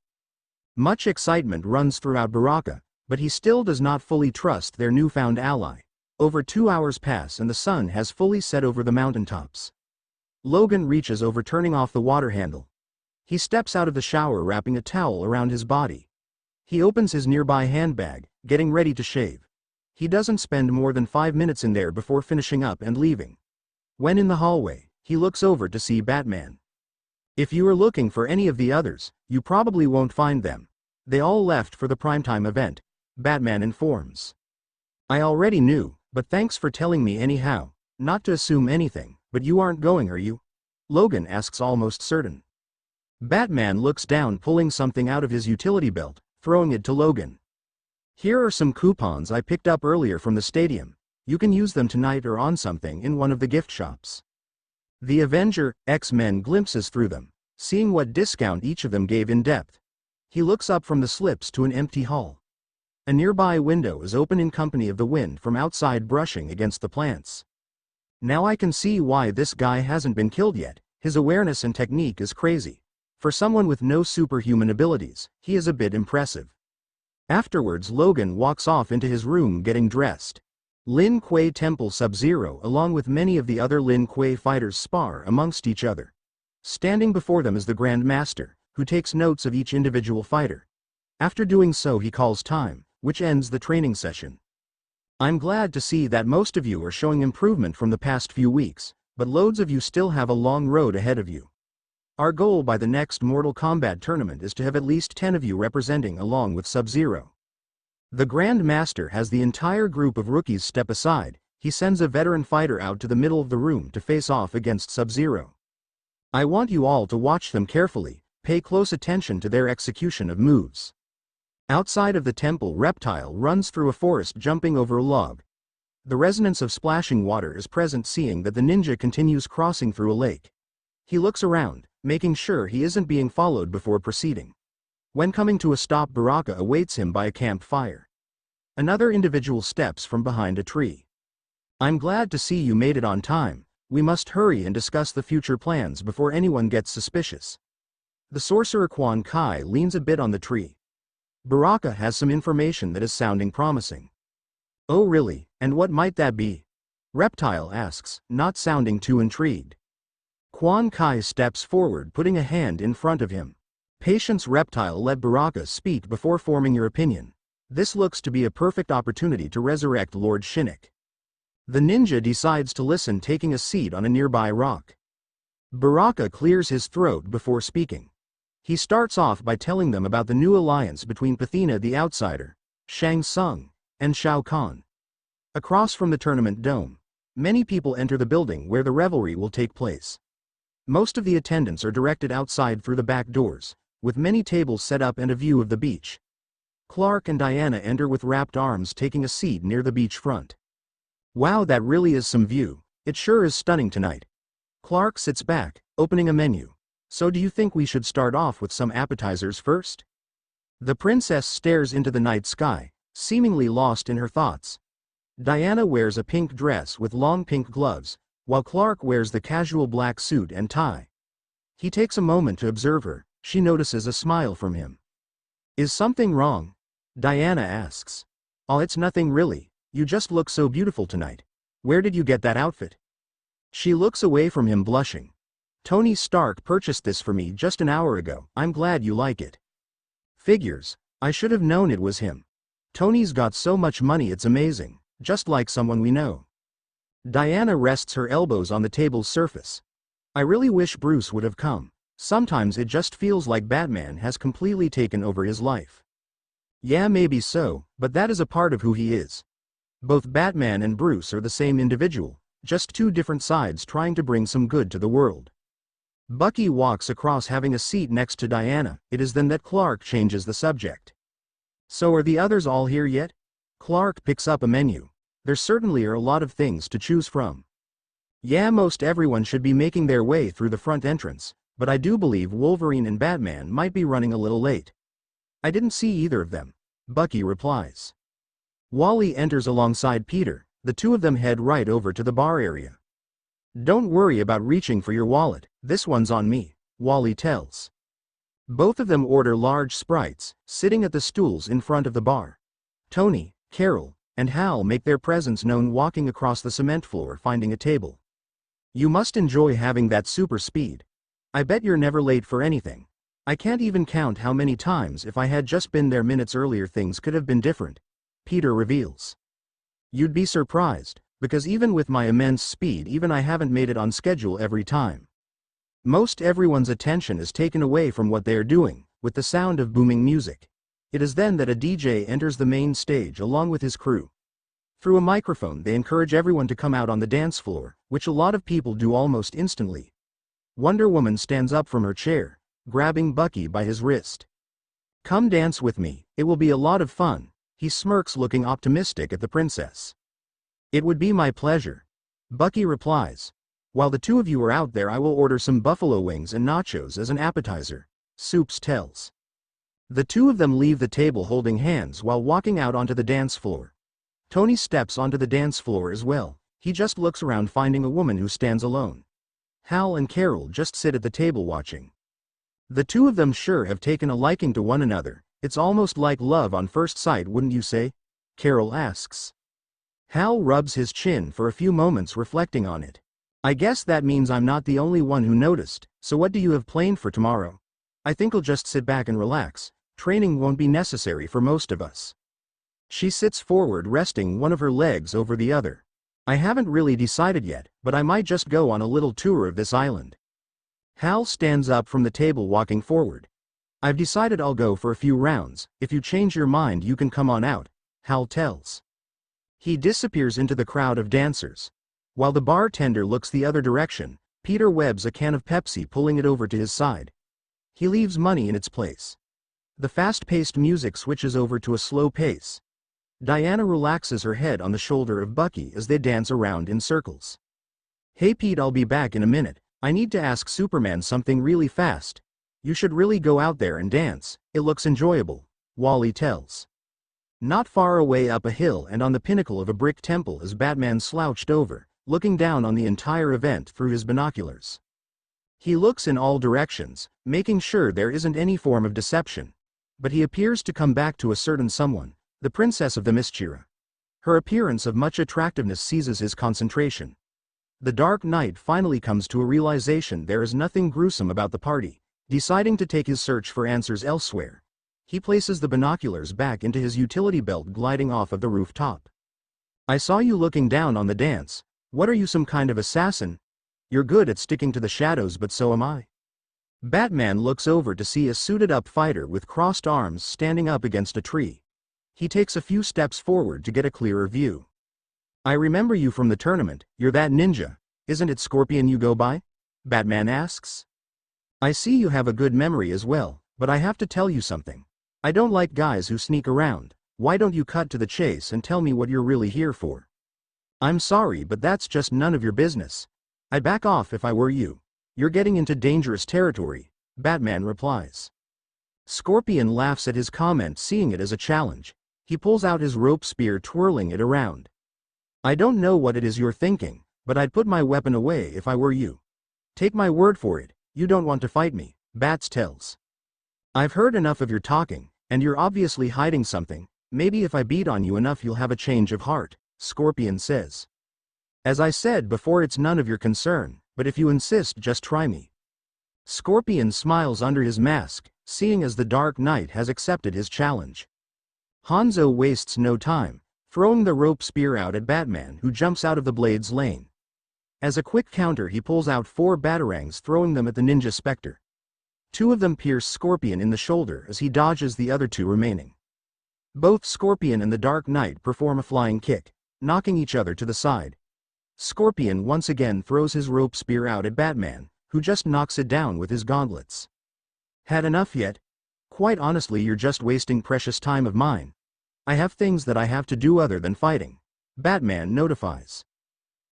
Much excitement runs throughout Baraka, but he still does not fully trust their newfound ally. Over 2 hours pass and the sun has fully set over the mountaintops. Logan reaches over, turning off the water handle. He steps out of the shower, wrapping a towel around his body. He opens his nearby handbag, getting ready to shave. He doesn't spend more than 5 minutes in there before finishing up and leaving. When in the hallway, he looks over to see Batman. If you are looking for any of the others, you probably won't find them. They all left for the primetime event, Batman informs. I already knew, but thanks for telling me anyhow. Not to assume anything, but you aren't going, are you? Logan asks, almost certain. Batman looks down, pulling something out of his utility belt, throwing it to Logan. Here are some coupons I picked up earlier from the stadium. You can use them tonight or on something in one of the gift shops. The Avenger X-Men glimpses through them, seeing what discount each of them gave in depth. He looks up from the slips to an empty hall. A nearby window is open in company of the wind from outside brushing against the plants. Now I can see why this guy hasn't been killed yet. His awareness and technique is crazy. For someone with no superhuman abilities, he is a bit impressive. Afterwards, Logan walks off into his room getting dressed. Lin Kuei Temple Sub-Zero along with many of the other Lin Kuei fighters spar amongst each other. Standing before them is the Grand Master, who takes notes of each individual fighter. After doing so, he calls time, which ends the training session. I'm glad to see that most of you are showing improvement from the past few weeks, but loads of you still have a long road ahead of you. Our goal by the next Mortal Kombat tournament is to have at least 10 of you representing along with Sub-Zero. The Grand Master has the entire group of rookies step aside. He sends a veteran fighter out to the middle of the room to face off against Sub-Zero. I want you all to watch them carefully, pay close attention to their execution of moves. Outside of the temple, Reptile runs through a forest jumping over a log. The resonance of splashing water is present, seeing that the ninja continues crossing through a lake. He looks around, making sure he isn't being followed before proceeding. When coming to a stop, Baraka awaits him by a campfire. Another individual steps from behind a tree. I'm glad to see you made it on time. We must hurry and discuss the future plans before anyone gets suspicious. The sorcerer Quan Kai leans a bit on the tree. Baraka has some information that is sounding promising. Oh really, and what might that be? Reptile asks, not sounding too intrigued. Quan Kai steps forward, putting a hand in front of him. Patience, Reptile, let Baraka speak before forming your opinion. This looks to be a perfect opportunity to resurrect Lord Shinnok. The ninja decides to listen, taking a seat on a nearby rock. Baraka clears his throat before speaking. He starts off by telling them about the new alliance between Pathina the Outsider, Shang Tsung, and Shao Kahn. Across from the tournament dome, many people enter the building where the revelry will take place. Most of the attendants are directed outside through the back doors, with many tables set up and a view of the beach. Clark and Diana enter with wrapped arms, taking a seat near the beach front. Wow, that really is some view. It sure is stunning tonight. Clark sits back, opening a menu. So do you think we should start off with some appetizers first? The princess stares into the night sky, seemingly lost in her thoughts. Diana wears a pink dress with long pink gloves, while Clark wears the casual black suit and tie. He takes a moment to observe her. She notices a smile from him. Is something wrong? Diana asks. Oh, it's nothing really. You just look so beautiful tonight. Where did you get that outfit? She looks away from him, blushing. Tony Stark purchased this for me just an hour ago. I'm glad you like it. Figures. I should have known it was him. Tony's got so much money, it's amazing, just like someone we know. Diana rests her elbows on the table's surface. I really wish Bruce would have come. Sometimes it just feels like Batman has completely taken over his life. Yeah, maybe so, but that is a part of who he is. Both Batman and Bruce are the same individual, just two different sides trying to bring some good to the world. Bucky walks across, having a seat next to Diana. It is then that Clark changes the subject. So are the others all here yet? Clark picks up a menu. There certainly are a lot of things to choose from. Yeah, most everyone should be making their way through the front entrance, but I do believe Wolverine and Batman might be running a little late. I didn't see either of them, Bucky replies. Wally enters alongside Peter. The two of them head right over to the bar area. Don't worry about reaching for your wallet, this one's on me, Wally tells. Both of them order large Sprites, sitting at the stools in front of the bar. Tony, Carol, and Hal make their presence known, walking across the cement floor, finding a table. You must enjoy having that super speed. I bet you're never late for anything. I can't even count how many times if I had just been there minutes earlier things could have been different, Peter reveals. You'd be surprised, because even with my immense speed, even I haven't made it on schedule every time. Most everyone's attention is taken away from what they are doing, with the sound of booming music. It is then that a DJ enters the main stage along with his crew. Through a microphone they encourage everyone to come out on the dance floor, which a lot of people do almost instantly. Wonder Woman stands up from her chair, grabbing Bucky by his wrist. Come dance with me, it will be a lot of fun. He smirks, looking optimistic at the princess. It would be my pleasure, Bucky replies. While the two of you are out there, I will order some buffalo wings and nachos as an appetizer, Soups tells. The two of them leave the table holding hands while walking out onto the dance floor. Tony steps onto the dance floor as well. He just looks around, finding a woman who stands alone. Hal and Carol just sit at the table watching. The two of them sure have taken a liking to one another. It's almost like love on first sight, wouldn't you say? Carol asks. Hal rubs his chin for a few moments, reflecting on it. I guess that means I'm not the only one who noticed. So what do you have planned for tomorrow? I think I'll just sit back and relax. Training won't be necessary for most of us. She sits forward, resting one of her legs over the other. I haven't really decided yet, but I might just go on a little tour of this island. Hal stands up from the table, walking forward. I've decided I'll go for a few rounds. If you change your mind, you can come on out. Hal tells. He disappears into the crowd of dancers. While the bartender looks the other direction, Peter webs a can of Pepsi, pulling it over to his side. He leaves money in its place. The fast-paced music switches over to a slow pace. Diana relaxes her head on the shoulder of Bucky as they dance around in circles. "Hey Pete, I'll be back in a minute. I need to ask Superman something really fast. You should really go out there and dance, it looks enjoyable," Wally tells. Not far away up a hill and on the pinnacle of a brick temple is Batman slouched over, looking down on the entire event through his binoculars. He looks in all directions, making sure there isn't any form of deception. But he appears to come back to a certain someone, the Princess of the Mistchira. Her appearance of much attractiveness seizes his concentration. The Dark Knight finally comes to a realization there is nothing gruesome about the party. Deciding to take his search for answers elsewhere, he places the binoculars back into his utility belt, gliding off of the rooftop. "I saw you looking down on the dance. What are you, some kind of assassin? You're good at sticking to the shadows, but so am I." Batman looks over to see a suited-up fighter with crossed arms standing up against a tree. He takes a few steps forward to get a clearer view. "I remember you from the tournament. You're that ninja. Isn't it Scorpion you go by?" Batman asks. "I see you have a good memory as well, but I have to tell you something. I don't like guys who sneak around. Why don't you cut to the chase and tell me what you're really here for?" "I'm sorry, but that's just none of your business. I'd back off if I were you. You're getting into dangerous territory," Batman replies. Scorpion laughs at his comment, seeing it as a challenge. He pulls out his rope spear, twirling it around. "I don't know what it is you're thinking, but I'd put my weapon away if I were you. Take my word for it, you don't want to fight me," Bats tells. "I've heard enough of your talking, and you're obviously hiding something. Maybe if I beat on you enough you'll have a change of heart," Scorpion says. "As I said before, it's none of your concern, but if you insist, just try me." Scorpion smiles under his mask, seeing as the Dark Knight has accepted his challenge. Hanzo wastes no time, throwing the rope spear out at Batman, who jumps out of the blade's lane. As a quick counter, he pulls out 4 batarangs, throwing them at the Ninja Spectre. 2 of them pierce Scorpion in the shoulder as he dodges the other 2 remaining. Both Scorpion and the Dark Knight perform a flying kick, knocking each other to the side. Scorpion once again throws his rope spear out at Batman, who just knocks it down with his gauntlets. "Had enough yet? Quite honestly, you're just wasting precious time of mine. I have things that I have to do other than fighting," Batman notifies.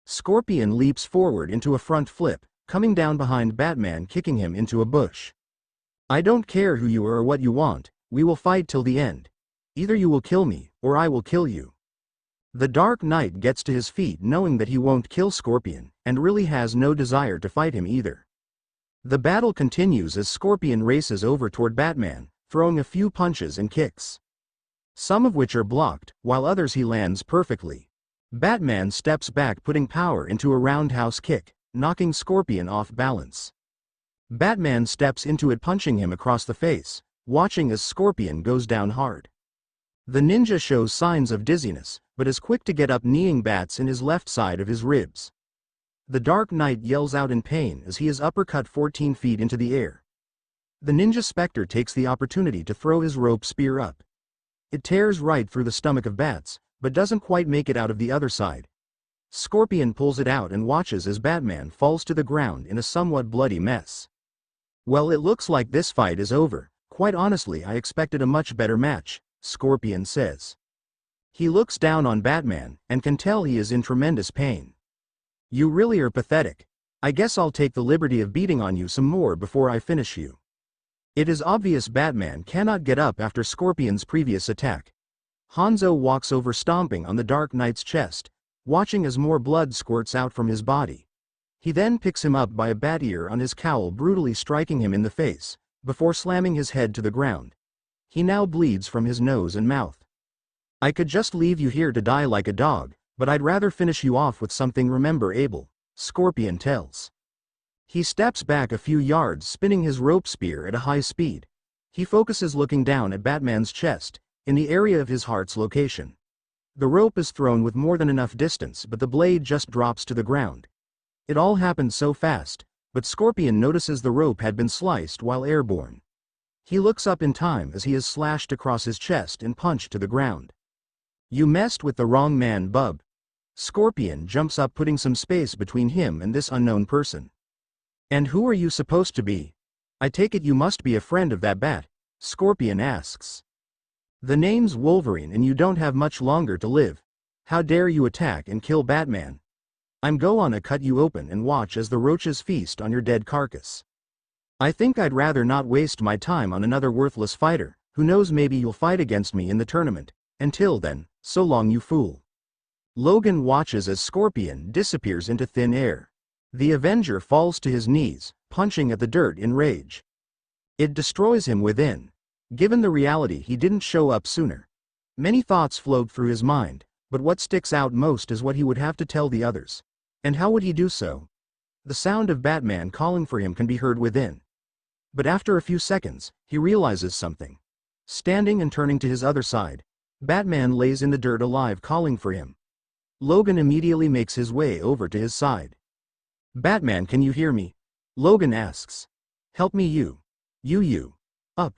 Scorpion leaps forward into a front flip, coming down behind Batman, kicking him into a bush. "I don't care who you are or what you want, we will fight till the end. Either you will kill me, or I will kill you." The Dark Knight gets to his feet, knowing that he won't kill Scorpion, and really has no desire to fight him either. The battle continues as Scorpion races over toward Batman, throwing a few punches and kicks. Some of which are blocked, while others he lands perfectly. Batman steps back, putting power into a roundhouse kick, knocking Scorpion off balance. Batman steps into it, punching him across the face, watching as Scorpion goes down hard. The ninja shows signs of dizziness, but is quick to get up, kneeing Bats in his left side of his ribs. The Dark Knight yells out in pain as he is uppercut 14 feet into the air. The Ninja Spectre takes the opportunity to throw his rope spear up. It tears right through the stomach of Bats, but doesn't quite make it out of the other side. Scorpion pulls it out and watches as Batman falls to the ground in a somewhat bloody mess. "Well, it looks like this fight is over. Quite honestly, I expected a much better match," Scorpion says. He looks down on Batman, and can tell he is in tremendous pain. "You really are pathetic. I guess I'll take the liberty of beating on you some more before I finish you." It is obvious Batman cannot get up after Scorpion's previous attack. Hanzo walks over, stomping on the Dark Knight's chest, watching as more blood squirts out from his body. He then picks him up by a bat ear on his cowl, brutally striking him in the face, before slamming his head to the ground. He now bleeds from his nose and mouth. "I could just leave you here to die like a dog, but I'd rather finish you off with something, remember Abel," Scorpion tells. He steps back a few yards, spinning his rope spear at a high speed. He focuses, looking down at Batman's chest, in the area of his heart's location. The rope is thrown with more than enough distance, but the blade just drops to the ground. It all happened so fast, but Scorpion notices the rope had been sliced while airborne. He looks up in time as he is slashed across his chest and punched to the ground. You messed with the wrong man, bub. Scorpion jumps up, putting some space between him and this unknown person. And who are you supposed to be? I take it you must be a friend of that bat, Scorpion asks. The name's Wolverine and you don't have much longer to live. How dare you attack and kill Batman? I'm gonna cut you open and watch as the roaches feast on your dead carcass. I think I'd rather not waste my time on another worthless fighter. Who knows, maybe you'll fight against me in the tournament. Until then, so long, you fool. Logan watches as Scorpion disappears into thin air. The Avenger falls to his knees, punching at the dirt in rage. It destroys him within. Given the reality he didn't show up sooner. Many thoughts flowed through his mind, but what sticks out most is what he would have to tell the others. And how would he do so? The sound of Batman calling for him can be heard within. But after a few seconds, he realizes something. Standing and turning to his other side, Batman lays in the dirt alive, calling for him. Logan immediately makes his way over to his side. Batman, can you hear me? Logan asks. Help me, you. Up.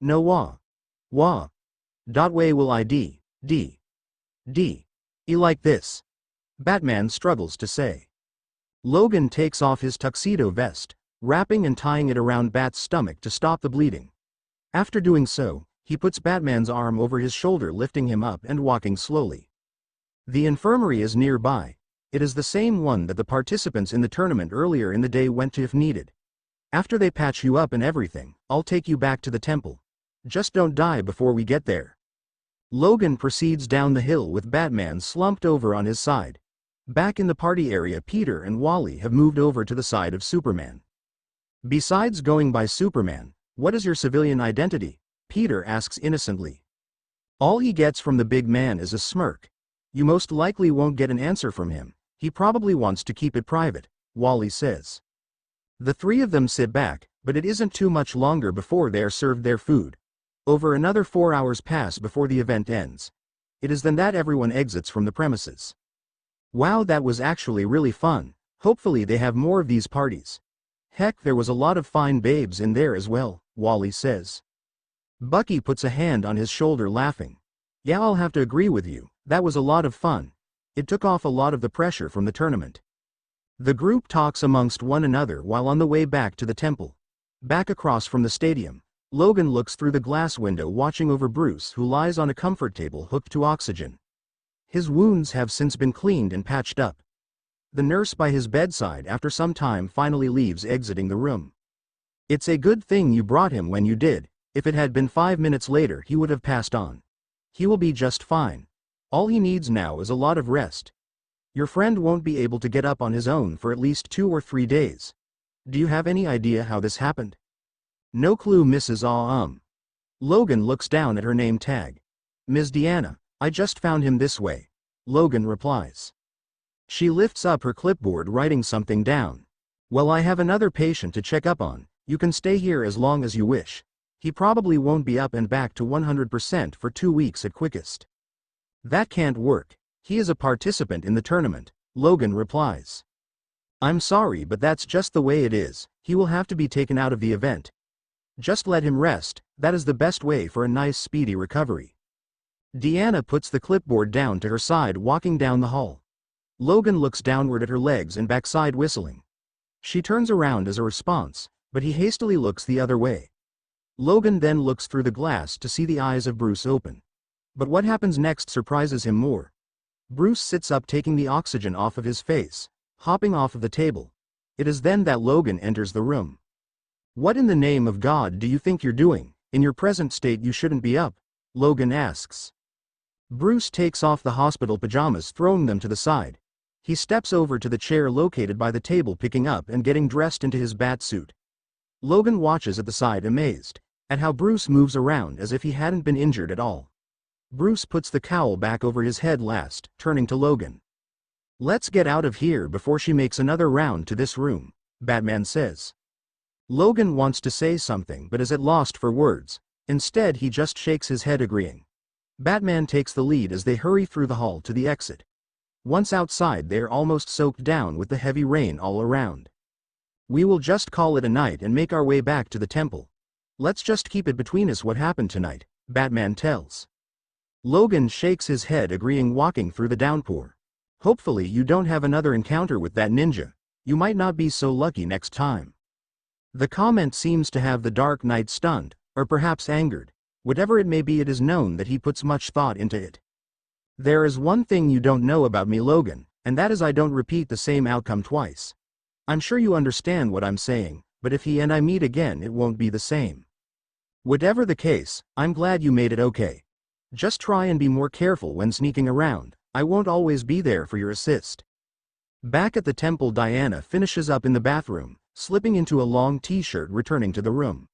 No wah. Wah. Way will I D. Like this. Batman struggles to say. Logan takes off his tuxedo vest, wrapping and tying it around Bat's stomach to stop the bleeding. After doing so, he puts Batman's arm over his shoulder, lifting him up and walking slowly. The infirmary is nearby. It is the same one that the participants in the tournament earlier in the day went to if needed. After they patch you up and everything, I'll take you back to the temple. Just don't die before we get there. Logan proceeds down the hill with Batman slumped over on his side. Back in the party area, Peter and Wally have moved over to the side of Superman. Besides going by Superman, what is your civilian identity? Peter asks innocently. All he gets from the big man is a smirk. You most likely won't get an answer from him. He probably wants to keep it private, Wally says. The three of them sit back, but it isn't too much longer before they are served their food. Over another 4 hours pass before the event ends. It is then that everyone exits from the premises. Wow, that was actually really fun. Hopefully they have more of these parties. Heck, there was a lot of fine babes in there as well, Wally says. Bucky puts a hand on his shoulder, laughing. Yeah, I'll have to agree with you, that was a lot of fun. It took off a lot of the pressure from the tournament. The group talks amongst one another while on the way back to the temple. Back across from the stadium, Logan looks through the glass window, watching over Bruce, who lies on a comfort table hooked to oxygen. His wounds have since been cleaned and patched up. The nurse by his bedside after some time finally leaves, exiting the room. It's a good thing you brought him when you did. If it had been 5 minutes later, he would have passed on. He will be just fine. All he needs now is a lot of rest. Your friend won't be able to get up on his own for at least 2 or 3 days. Do you have any idea how this happened? No clue, Mrs. Logan looks down at her name tag. Ms. Deanna, I just found him this way. Logan replies. She lifts up her clipboard, writing something down. Well, I have another patient to check up on. You can stay here as long as you wish. He probably won't be up and back to 100% for 2 weeks at quickest. That can't work. He is a participant in the tournament, Logan replies. I'm sorry, but that's just the way it is. He will have to be taken out of the event. Just let him rest. That is the best way for a nice speedy recovery. Deanna puts the clipboard down to her side, walking down the hall. Logan looks downward at her legs and backside, whistling. She turns around as a response, but he hastily looks the other way. Logan then looks through the glass to see the eyes of Bruce open. But what happens next surprises him more. Bruce sits up, taking the oxygen off of his face, hopping off of the table. It is then that Logan enters the room. What in the name of God do you think you're doing? In your present state you shouldn't be up, Logan asks. Bruce takes off the hospital pajamas, throwing them to the side. He steps over to the chair located by the table, picking up and getting dressed into his bat suit. Logan watches at the side, amazed at how Bruce moves around as if he hadn't been injured at all. Bruce puts the cowl back over his head last, turning to Logan. Let's get out of here before she makes another round to this room, Batman says. Logan wants to say something but is at loss for words. Instead, he just shakes his head, agreeing. Batman takes the lead as they hurry through the hall to the exit. Once outside, they are almost soaked down with the heavy rain all around. We will just call it a night and make our way back to the temple. Let's just keep it between us what happened tonight, Batman tells. Logan shakes his head, agreeing, walking through the downpour. Hopefully you don't have another encounter with that ninja. You might not be so lucky next time. The comment seems to have the Dark Knight stunned, or perhaps angered. Whatever it may be, it is known that he puts much thought into it. There is one thing you don't know about me, Logan, and that is I don't repeat the same outcome twice. I'm sure you understand what I'm saying, but if he and I meet again it won't be the same. Whatever the case, I'm glad you made it okay. Just try and be more careful when sneaking around. I won't always be there for your assist. Back at the temple, Diana finishes up in the bathroom, slipping into a long t-shirt, returning to the room.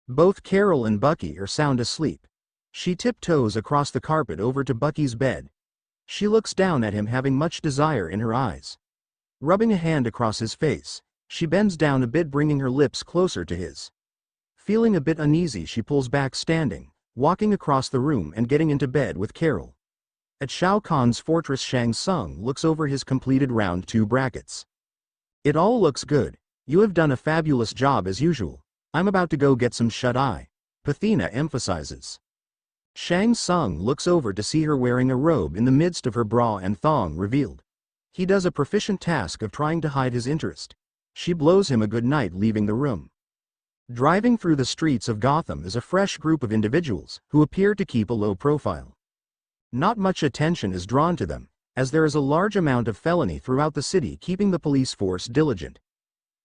Both Carol and Bucky are sound asleep. She tiptoes across the carpet over to Bucky's bed. She looks down at him, having much desire in her eyes. Rubbing a hand across his face, she bends down a bit, bringing her lips closer to his. Feeling a bit uneasy, she pulls back, standing, walking across the room and getting into bed with Carol. At Shao Kahn's fortress, Shang Tsung looks over his completed round 2 brackets. It all looks good. You have done a fabulous job as usual. I'm about to go get some shut-eye, Pathina emphasizes. Shang Tsung looks over to see her wearing a robe in the midst of her bra and thong revealed. He does a proficient task of trying to hide his interest. She blows him a good night, leaving the room. Driving through the streets of Gotham is a fresh group of individuals who appear to keep a low profile. Not much attention is drawn to them, as there is a large amount of felony throughout the city, keeping the police force diligent.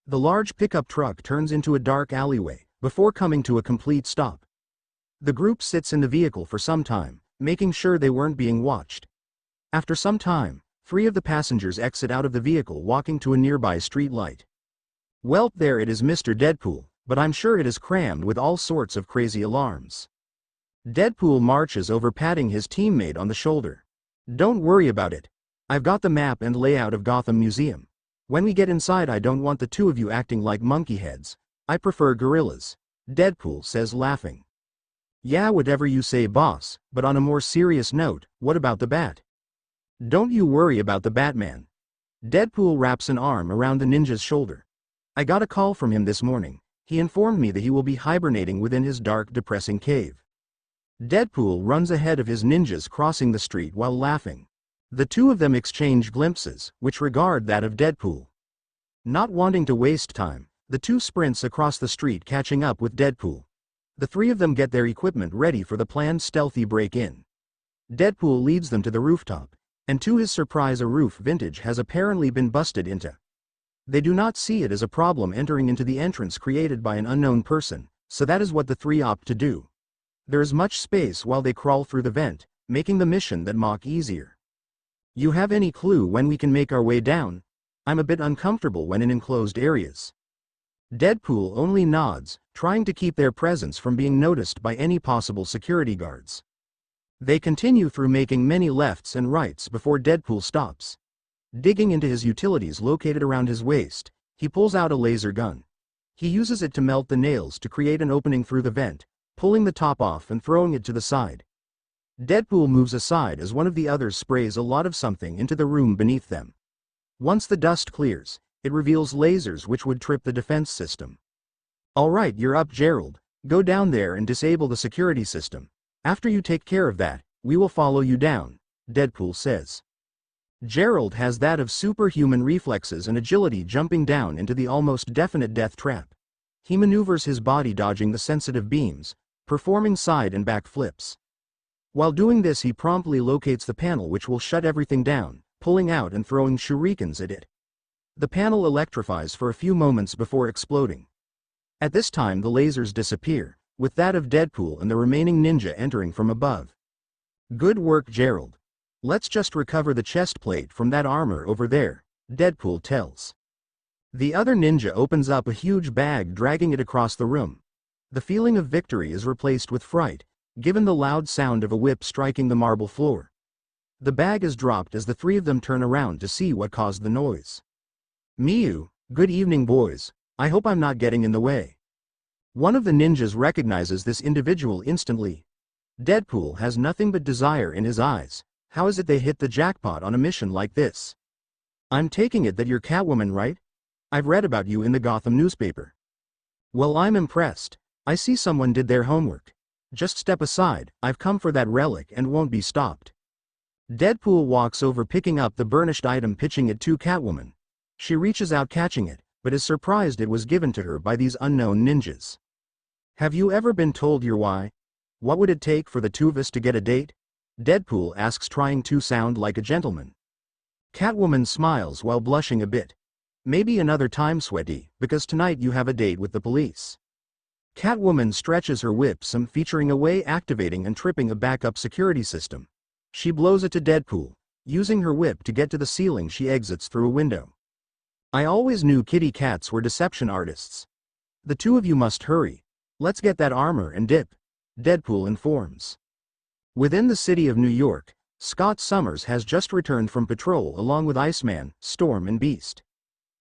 The large pickup truck turns into a dark alleyway, before coming to a complete stop. The group sits in the vehicle for some time, making sure they weren't being watched. After some time, 3 of the passengers exit out of the vehicle, walking to a nearby street light. Well, there it is, Mr. Deadpool, but I'm sure it is crammed with all sorts of crazy alarms. Deadpool marches over, patting his teammate on the shoulder. Don't worry about it. I've got the map and layout of Gotham Museum. When we get inside, I don't want the 2 of you acting like monkey heads. I prefer gorillas, Deadpool says, laughing. Yeah, whatever you say, boss, but on a more serious note, what about the Bat? Don't you worry about the Batman. Deadpool wraps an arm around the ninja's shoulder. I got a call from him this morning. He informed me that he will be hibernating within his dark, depressing cave. Deadpool runs ahead of his ninjas, crossing the street while laughing. The 2 of them exchange glimpses, which regard that of Deadpool. Not wanting to waste time, the 2 sprints across the street, catching up with Deadpool. The 3 of them get their equipment ready for the planned stealthy break-in. Deadpool leads them to the rooftop, and to his surprise, a roof vintage has apparently been busted into. They do not see it as a problem entering into the entrance created by an unknown person, so that is what the 3 opt to do. There is much space while they crawl through the vent, making the mission that mock easier. You have any clue when we can make our way down? I'm a bit uncomfortable when in enclosed areas. Deadpool only nods, trying to keep their presence from being noticed by any possible security guards. They continue through, making many lefts and rights before Deadpool stops. Digging into his utilities located around his waist, he pulls out a laser gun. He uses it to melt the nails to create an opening through the vent, pulling the top off and throwing it to the side. Deadpool moves aside as one of the others sprays a lot of something into the room beneath them. Once the dust clears, it reveals lasers which would trip the defense system. Alright, you're up, Gerald. Go down there and disable the security system. After you take care of that, we will follow you down, Deadpool says. Gerald has that of superhuman reflexes and agility, jumping down into the almost definite death trap. He maneuvers his body, dodging the sensitive beams, performing side and back flips. While doing this, he promptly locates the panel which will shut everything down, pulling out and throwing shurikens at it. The panel electrifies for a few moments before exploding. At this time, the lasers disappear, with that of Deadpool and the remaining ninja entering from above. Good work, Gerald. Let's just recover the chest plate from that armor over there, Deadpool tells. The other ninja opens up a huge bag, dragging it across the room. The feeling of victory is replaced with fright, given the loud sound of a whip striking the marble floor. The bag is dropped as the 3 of them turn around to see what caused the noise. Miyu, good evening, boys. I hope I'm not getting in the way. One of the ninjas recognizes this individual instantly. Deadpool has nothing but desire in his eyes. How is it they hit the jackpot on a mission like this? I'm taking it that you're Catwoman, right? I've read about you in the Gotham newspaper. Well, I'm impressed. I see someone did their homework. Just step aside, I've come for that relic and won't be stopped. Deadpool walks over picking up the burnished item pitching it to Catwoman. She reaches out catching it, but is surprised it was given to her by these unknown ninjas. Have you ever been told your why? What would it take for the two of us to get a date? Deadpool asks trying to sound like a gentleman. Catwoman smiles while blushing a bit. Maybe another time, sweaty, because tonight you have a date with the police. Catwoman stretches her whip some featuring a way activating and tripping a backup security system. She blows it to Deadpool. Using her whip to get to the ceiling she exits through a window. I always knew kitty cats were deception artists. The two of you must hurry. Let's get that armor and dip, Deadpool informs. Within the city of New York, Scott Summers has just returned from patrol along with Iceman, Storm and Beast.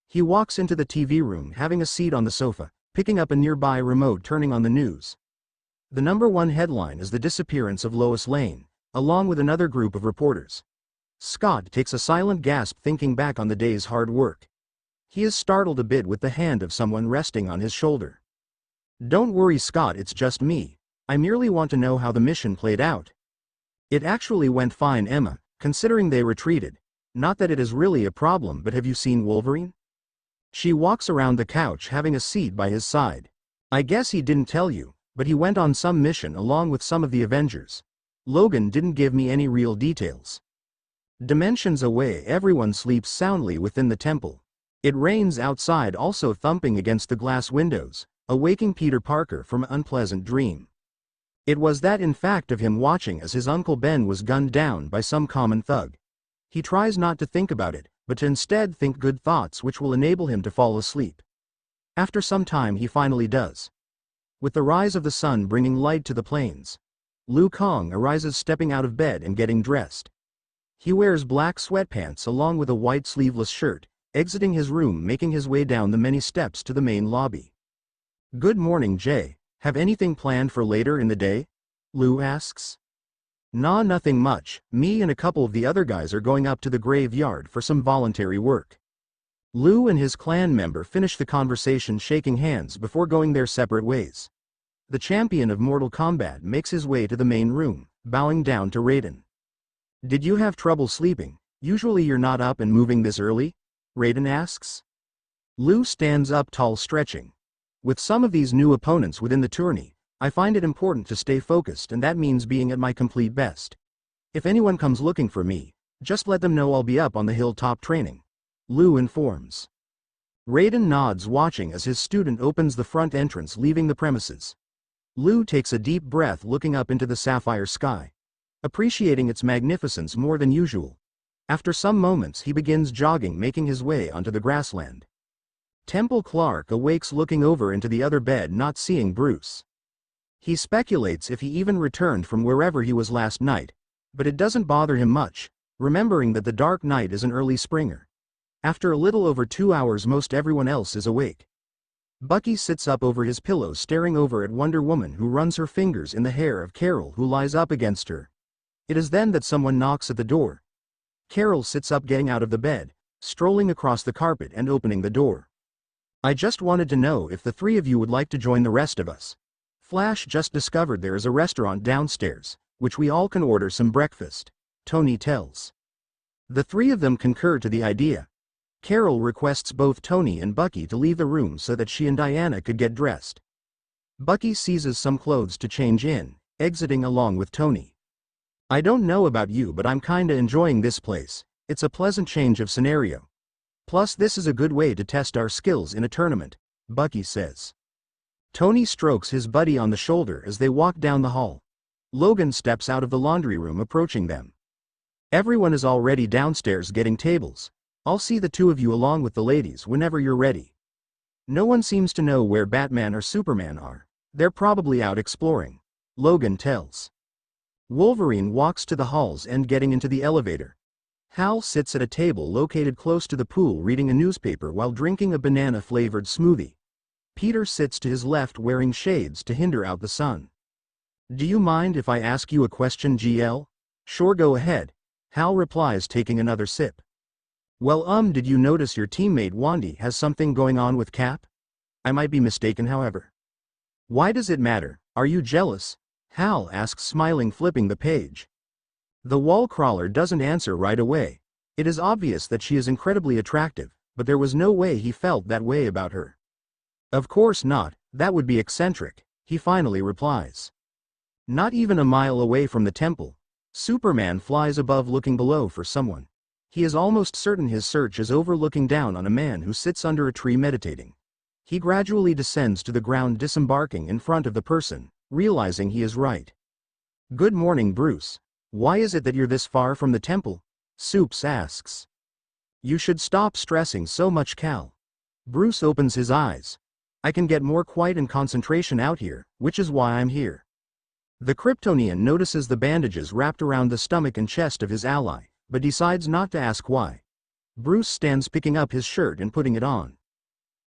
He walks into the TV room having a seat on the sofa, picking up a nearby remote turning on the news. The #1 headline is the disappearance of Lois Lane, along with another group of reporters. Scott takes a silent gasp thinking back on the day's hard work. He is startled a bit with the hand of someone resting on his shoulder. Don't worry Scott, it's just me. I merely want to know how the mission played out. It actually went fine, Emma, considering they retreated. Not that it is really a problem, but have you seen Wolverine? She walks around the couch having a seat by his side. I guess he didn't tell you, but he went on some mission along with some of the Avengers. Logan didn't give me any real details. Dimensions away, everyone sleeps soundly within the temple. It rains outside, also thumping against the glass windows, awaking Peter Parker from an unpleasant dream. It was that in fact of him watching as his Uncle Ben was gunned down by some common thug. He tries not to think about it, but to instead think good thoughts which will enable him to fall asleep. After some time he finally does. With the rise of the sun bringing light to the plains, Liu Kang arises stepping out of bed and getting dressed. He wears black sweatpants along with a white sleeveless shirt, exiting his room making his way down the many steps to the main lobby. Good morning Jay, have anything planned for later in the day? Liu asks. Nah, nothing much, me and a couple of the other guys are going up to the graveyard for some voluntary work. Liu and his clan member finish the conversation shaking hands before going their separate ways. The champion of Mortal Kombat makes his way to the main room, bowing down to Raiden. Did you have trouble sleeping? Usually you're not up and moving this early? Raiden asks. Liu stands up tall stretching. With some of these new opponents within the tourney, I find it important to stay focused, and that means being at my complete best. If anyone comes looking for me, just let them know I'll be up on the hilltop training, Liu informs. Raiden nods watching as his student opens the front entrance leaving the premises. Liu takes a deep breath looking up into the sapphire sky, appreciating its magnificence more than usual. After some moments he begins jogging making his way onto the grassland. Temple Clark awakes looking over into the other bed not seeing Bruce. He speculates if he even returned from wherever he was last night, but it doesn't bother him much, remembering that the Dark Knight is an early springer. After a little over 2 hours most everyone else is awake. Bucky sits up over his pillow staring over at Wonder Woman who runs her fingers in the hair of Carol who lies up against her. It is then that someone knocks at the door. Carol sits up getting out of the bed, strolling across the carpet and opening the door. I just wanted to know if the three of you would like to join the rest of us. Flash just discovered there is a restaurant downstairs, which we all can order some breakfast, Tony tells. The three of them concur to the idea. Carol requests both Tony and Bucky to leave the room so that she and Diana could get dressed. Bucky seizes some clothes to change in, exiting along with Tony. I don't know about you, but I'm kinda enjoying this place. It's a pleasant change of scenario. Plus this is a good way to test our skills in a tournament, Bucky says. Tony strokes his buddy on the shoulder as they walk down the hall. Logan steps out of the laundry room approaching them. Everyone is already downstairs getting tables. I'll see the two of you along with the ladies whenever you're ready. No one seems to know where Batman or Superman are. They're probably out exploring, Logan tells. Wolverine walks to the hall's end getting into the elevator. Hal sits at a table located close to the pool reading a newspaper while drinking a banana-flavored smoothie. Peter sits to his left wearing shades to hinder out the sun. Do you mind if I ask you a question, GL? Sure, go ahead, Hal replies taking another sip. Well, did you notice your teammate Wandy has something going on with Cap? I might be mistaken, however. Why does it matter? Are you jealous? Hal asks, smiling, flipping the page. The wall crawler doesn't answer right away. It is obvious that she is incredibly attractive, but there was no way he felt that way about her. Of course not, that would be eccentric, he finally replies. Not even a mile away from the temple, Superman flies above, looking below for someone. He is almost certain his search is over, looking down on a man who sits under a tree meditating. He gradually descends to the ground, disembarking in front of the person, realizing he is right. Good morning, Bruce. Why is it that you're this far from the temple? Supes asks. You should stop stressing so much, Cal. Bruce opens his eyes. I can get more quiet and concentration out here, which is why I'm here. The Kryptonian notices the bandages wrapped around the stomach and chest of his ally, but decides not to ask why. Bruce stands, picking up his shirt and putting it on.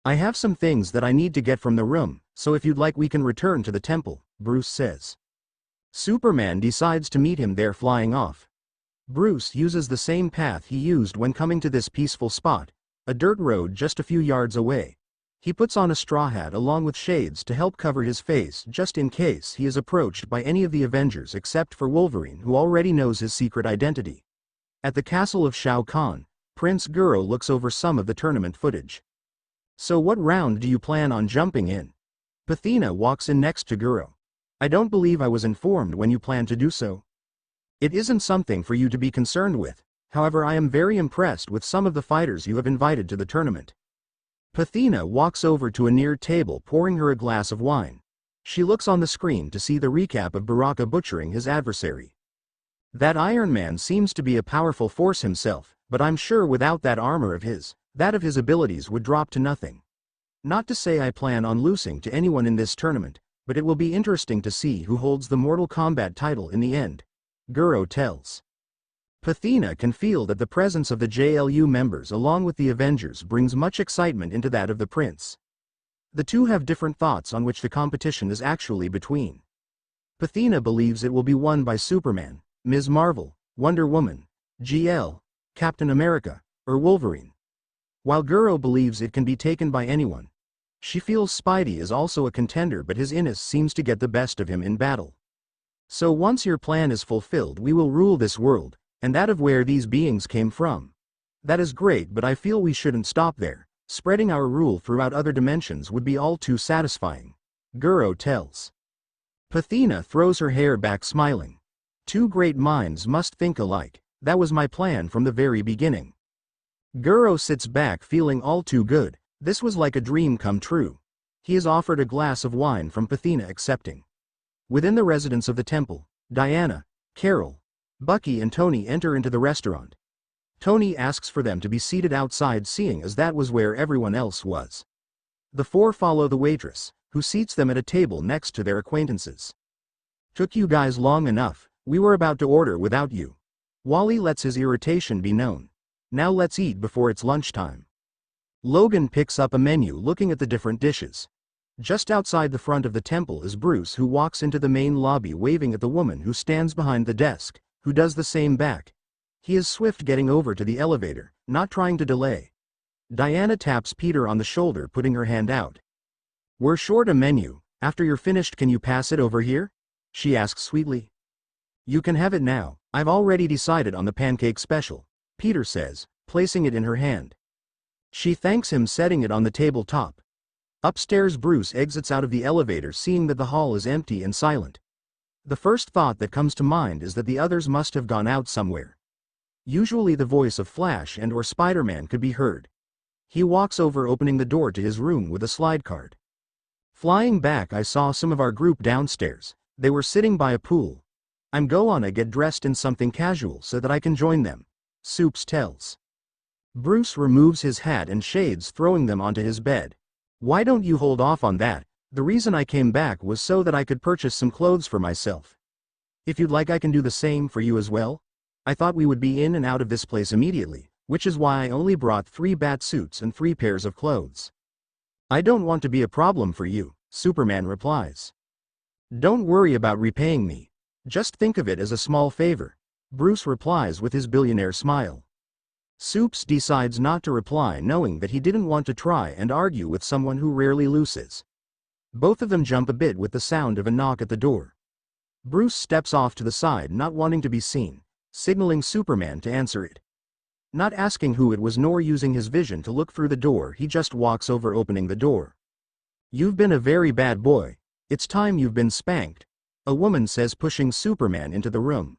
I have some things that I need to get from the room, so if you'd like we can return to the temple, Bruce says. Superman decides to meet him there, flying off. Bruce uses the same path he used when coming to this peaceful spot, a dirt road just a few yards away. He puts on a straw hat along with shades to help cover his face, just in case he is approached by any of the Avengers, except for Wolverine, who already knows his secret identity. At the castle of Shao Kahn, Prince Guro looks over some of the tournament footage. So what round do you plan on jumping in? Pathina walks in next to Guro. I don't believe I was informed when you plan to do so. It isn't something for you to be concerned with, however I am very impressed with some of the fighters you have invited to the tournament. Pathina walks over to a near table, pouring her a glass of wine. She looks on the screen to see the recap of Baraka butchering his adversary. That Iron Man seems to be a powerful force himself, but I'm sure without that armor of his, that of his abilities would drop to nothing. Not to say I plan on losing to anyone in this tournament, but it will be interesting to see who holds the Mortal Kombat title in the end, Guro tells. Pathina can feel that the presence of the JLU members along with the Avengers brings much excitement into that of the Prince. The two have different thoughts on which the competition is actually between. Pathina believes it will be won by Superman, Ms. Marvel, Wonder Woman, GL, Captain America, or Wolverine. While Guro believes it can be taken by anyone. She feels Spidey is also a contender, but his inness seems to get the best of him in battle. So once your plan is fulfilled, we will rule this world, and that of where these beings came from. That is great, but I feel we shouldn't stop there. Spreading our rule throughout other dimensions would be all too satisfying, Guro tells. Pathina throws her hair back, smiling. Two great minds must think alike. That was my plan from the very beginning. Guro sits back, feeling all too good. This was like a dream come true. He is offered a glass of wine from Pathina, accepting. Within the residence of the temple, Diana, Carol, Bucky and Tony enter into the restaurant. Tony asks for them to be seated outside, seeing as that was where everyone else was. The four follow the waitress, who seats them at a table next to their acquaintances. Took you guys long enough, we were about to order without you. Wally lets his irritation be known. Now let's eat before it's lunchtime. Logan picks up a menu, looking at the different dishes. Just outside the front of the temple is Bruce, who walks into the main lobby waving at the woman who stands behind the desk, who does the same back. He is swift getting over to the elevator, not trying to delay. Diana taps Peter on the shoulder, putting her hand out. We're short a menu. After you're finished, can you pass it over here? She asks sweetly. You can have it now. I've already decided on the pancake special, Peter says, placing it in her hand. She thanks him, setting it on the tabletop. Upstairs, Bruce exits out of the elevator, seeing that the hall is empty and silent. The first thought that comes to mind is that the others must have gone out somewhere. Usually the voice of Flash and or Spider-Man could be heard. He walks over, opening the door to his room with a slide card. Flying back, I saw some of our group downstairs. They were sitting by a pool. I'm gonna get dressed in something casual so that I can join them, Supes tells. Bruce removes his hat and shades, throwing them onto his bed. Why don't you hold off on that? The reason I came back was so that I could purchase some clothes for myself. If you'd like, I can do the same for you as well. I thought we would be in and out of this place immediately, which is why I only brought 3 bat suits and 3 pairs of clothes. I don't want to be a problem for you, Superman replies. Don't worry about repaying me. Just think of it as a small favor, Bruce replies with his billionaire smile. Supes decides not to reply, knowing that he didn't want to try and argue with someone who rarely loses. Both of them jump a bit with the sound of a knock at the door. Bruce steps off to the side, not wanting to be seen, signaling Superman to answer it. Not asking who it was nor using his vision to look through the door, he just walks over, opening the door. "You've been a very bad boy. It's time you've been spanked," a woman says, pushing Superman into the room.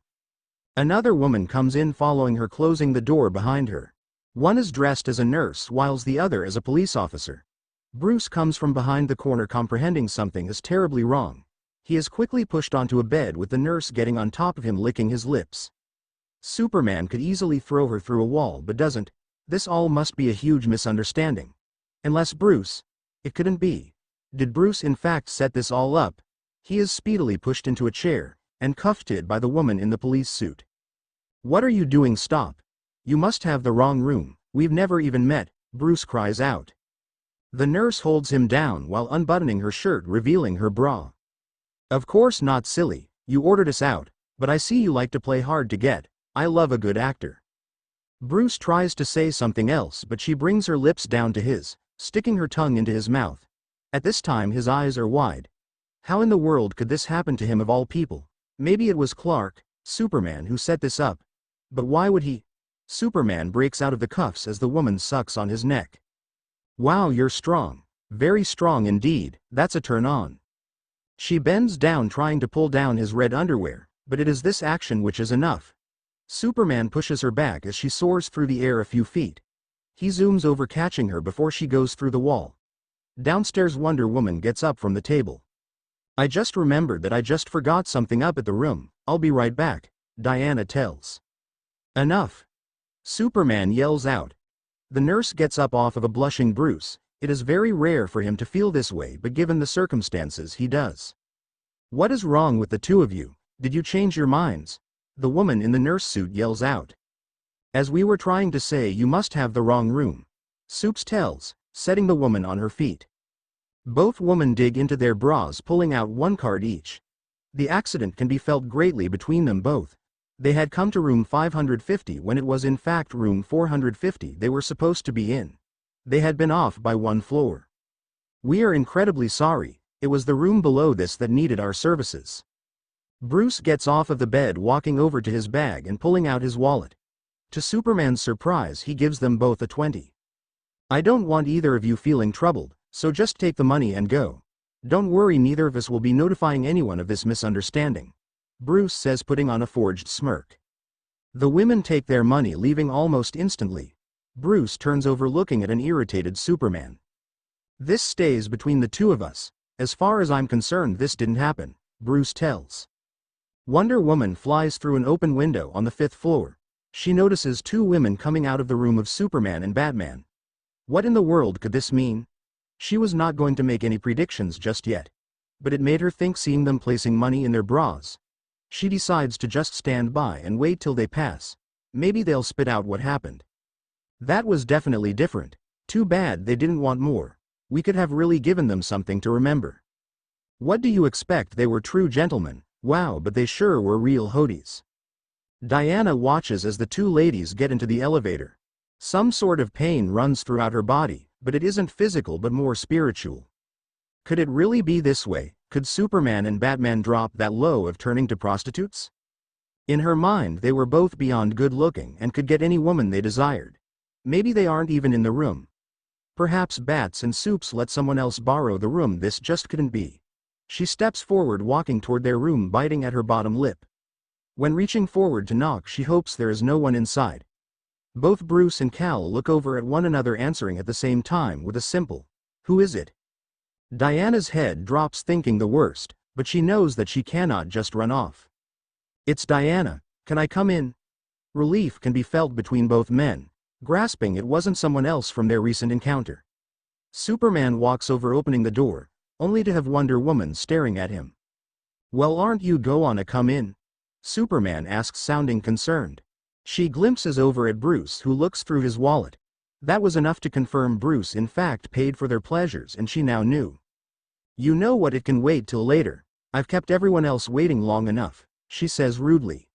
Another woman comes in following her, closing the door behind her. One is dressed as a nurse whilst the other as a police officer. Bruce comes from behind the corner, comprehending something is terribly wrong. He is quickly pushed onto a bed with the nurse getting on top of him, licking his lips. Superman could easily throw her through a wall but doesn't. This all must be a huge misunderstanding. Unless Bruce. It couldn't be. Did Bruce in fact set this all up? He is speedily pushed into a chair and cuffed by the woman in the police suit. "What are you doing? Stop. You must have the wrong room. We've never even met," Bruce cries out. The nurse holds him down while unbuttoning her shirt, revealing her bra. "Of course not, silly. You ordered us out, but I see you like to play hard to get. I love a good actor." Bruce tries to say something else, but she brings her lips down to his, sticking her tongue into his mouth. At this time his eyes are wide. How in the world could this happen to him of all people? Maybe it was Clark, Superman, who set this up. But why would he? Superman breaks out of the cuffs as the woman sucks on his neck. "Wow, you're strong. Very strong indeed. That's a turn on." She bends down trying to pull down his red underwear, but it is this action which is enough. Superman pushes her back as she soars through the air a few feet. He zooms over, catching her before she goes through the wall. Downstairs, Wonder Woman gets up from the table. "I just remembered that I just forgot something up at the room. I'll be right back," Diana tells. "Enough!" Superman yells out. The nurse gets up off of a blushing Bruce. It is very rare for him to feel this way, but given the circumstances he does. "What is wrong with the two of you? Did you change your minds?" the woman in the nurse suit yells out. "As we were trying to say, you must have the wrong room," Supes tells, setting the woman on her feet. Both women dig into their bras, pulling out one card each. The accident can be felt greatly between them both. They had come to room 550 when it was in fact room 450 they were supposed to be in. They had been off by one floor. "We are incredibly sorry. It was the room below this that needed our services." Bruce gets off of the bed, walking over to his bag and pulling out his wallet. To Superman's surprise, he gives them both a 20. "I don't want either of you feeling troubled, so just take the money and go. Don't worry, neither of us will be notifying anyone of this misunderstanding," Bruce says, putting on a forged smirk. The women take their money, leaving almost instantly. Bruce turns over, looking at an irritated Superman. "This stays between the two of us. As far as I'm concerned, this didn't happen," Bruce tells. Wonder Woman flies through an open window on the 5th floor. She notices two women coming out of the room of Superman and Batman. What in the world could this mean? She was not going to make any predictions just yet, but it made her think, seeing them placing money in their bras. She decides to just stand by and wait till they pass. Maybe they'll spit out what happened. That was definitely different. Too bad they didn't want more. We could have really given them something to remember. What do you expect? They were true gentlemen. Wow, but they sure were real hoadies. Diana watches as the two ladies get into the elevator. Some sort of pain runs throughout her body, but it isn't physical but more spiritual. Could it really be this way? Could Superman and Batman drop that low of turning to prostitutes? In her mind, they were both beyond good looking and could get any woman they desired. Maybe they aren't even in the room. Perhaps Bats and Supes let someone else borrow the room. This just couldn't be. She steps forward, walking toward their room, biting at her bottom lip. When reaching forward to knock, she hopes there is no one inside. Both Bruce and Cal look over at one another, answering at the same time with a simple, "Who is it?" Diana's head drops, thinking the worst, but she knows that she cannot just run off. "It's Diana. Can I come in?" Relief can be felt between both men, grasping it wasn't someone else from their recent encounter. Superman walks over, opening the door, only to have Wonder Woman staring at him. "Well, aren't you gonna come in?" Superman asks, sounding concerned. She glimpses over at Bruce, who looks through his wallet. That was enough to confirm Bruce in fact paid for their pleasures, and she now knew. "You know what, it can wait till later. I've kept everyone else waiting long enough," she says rudely.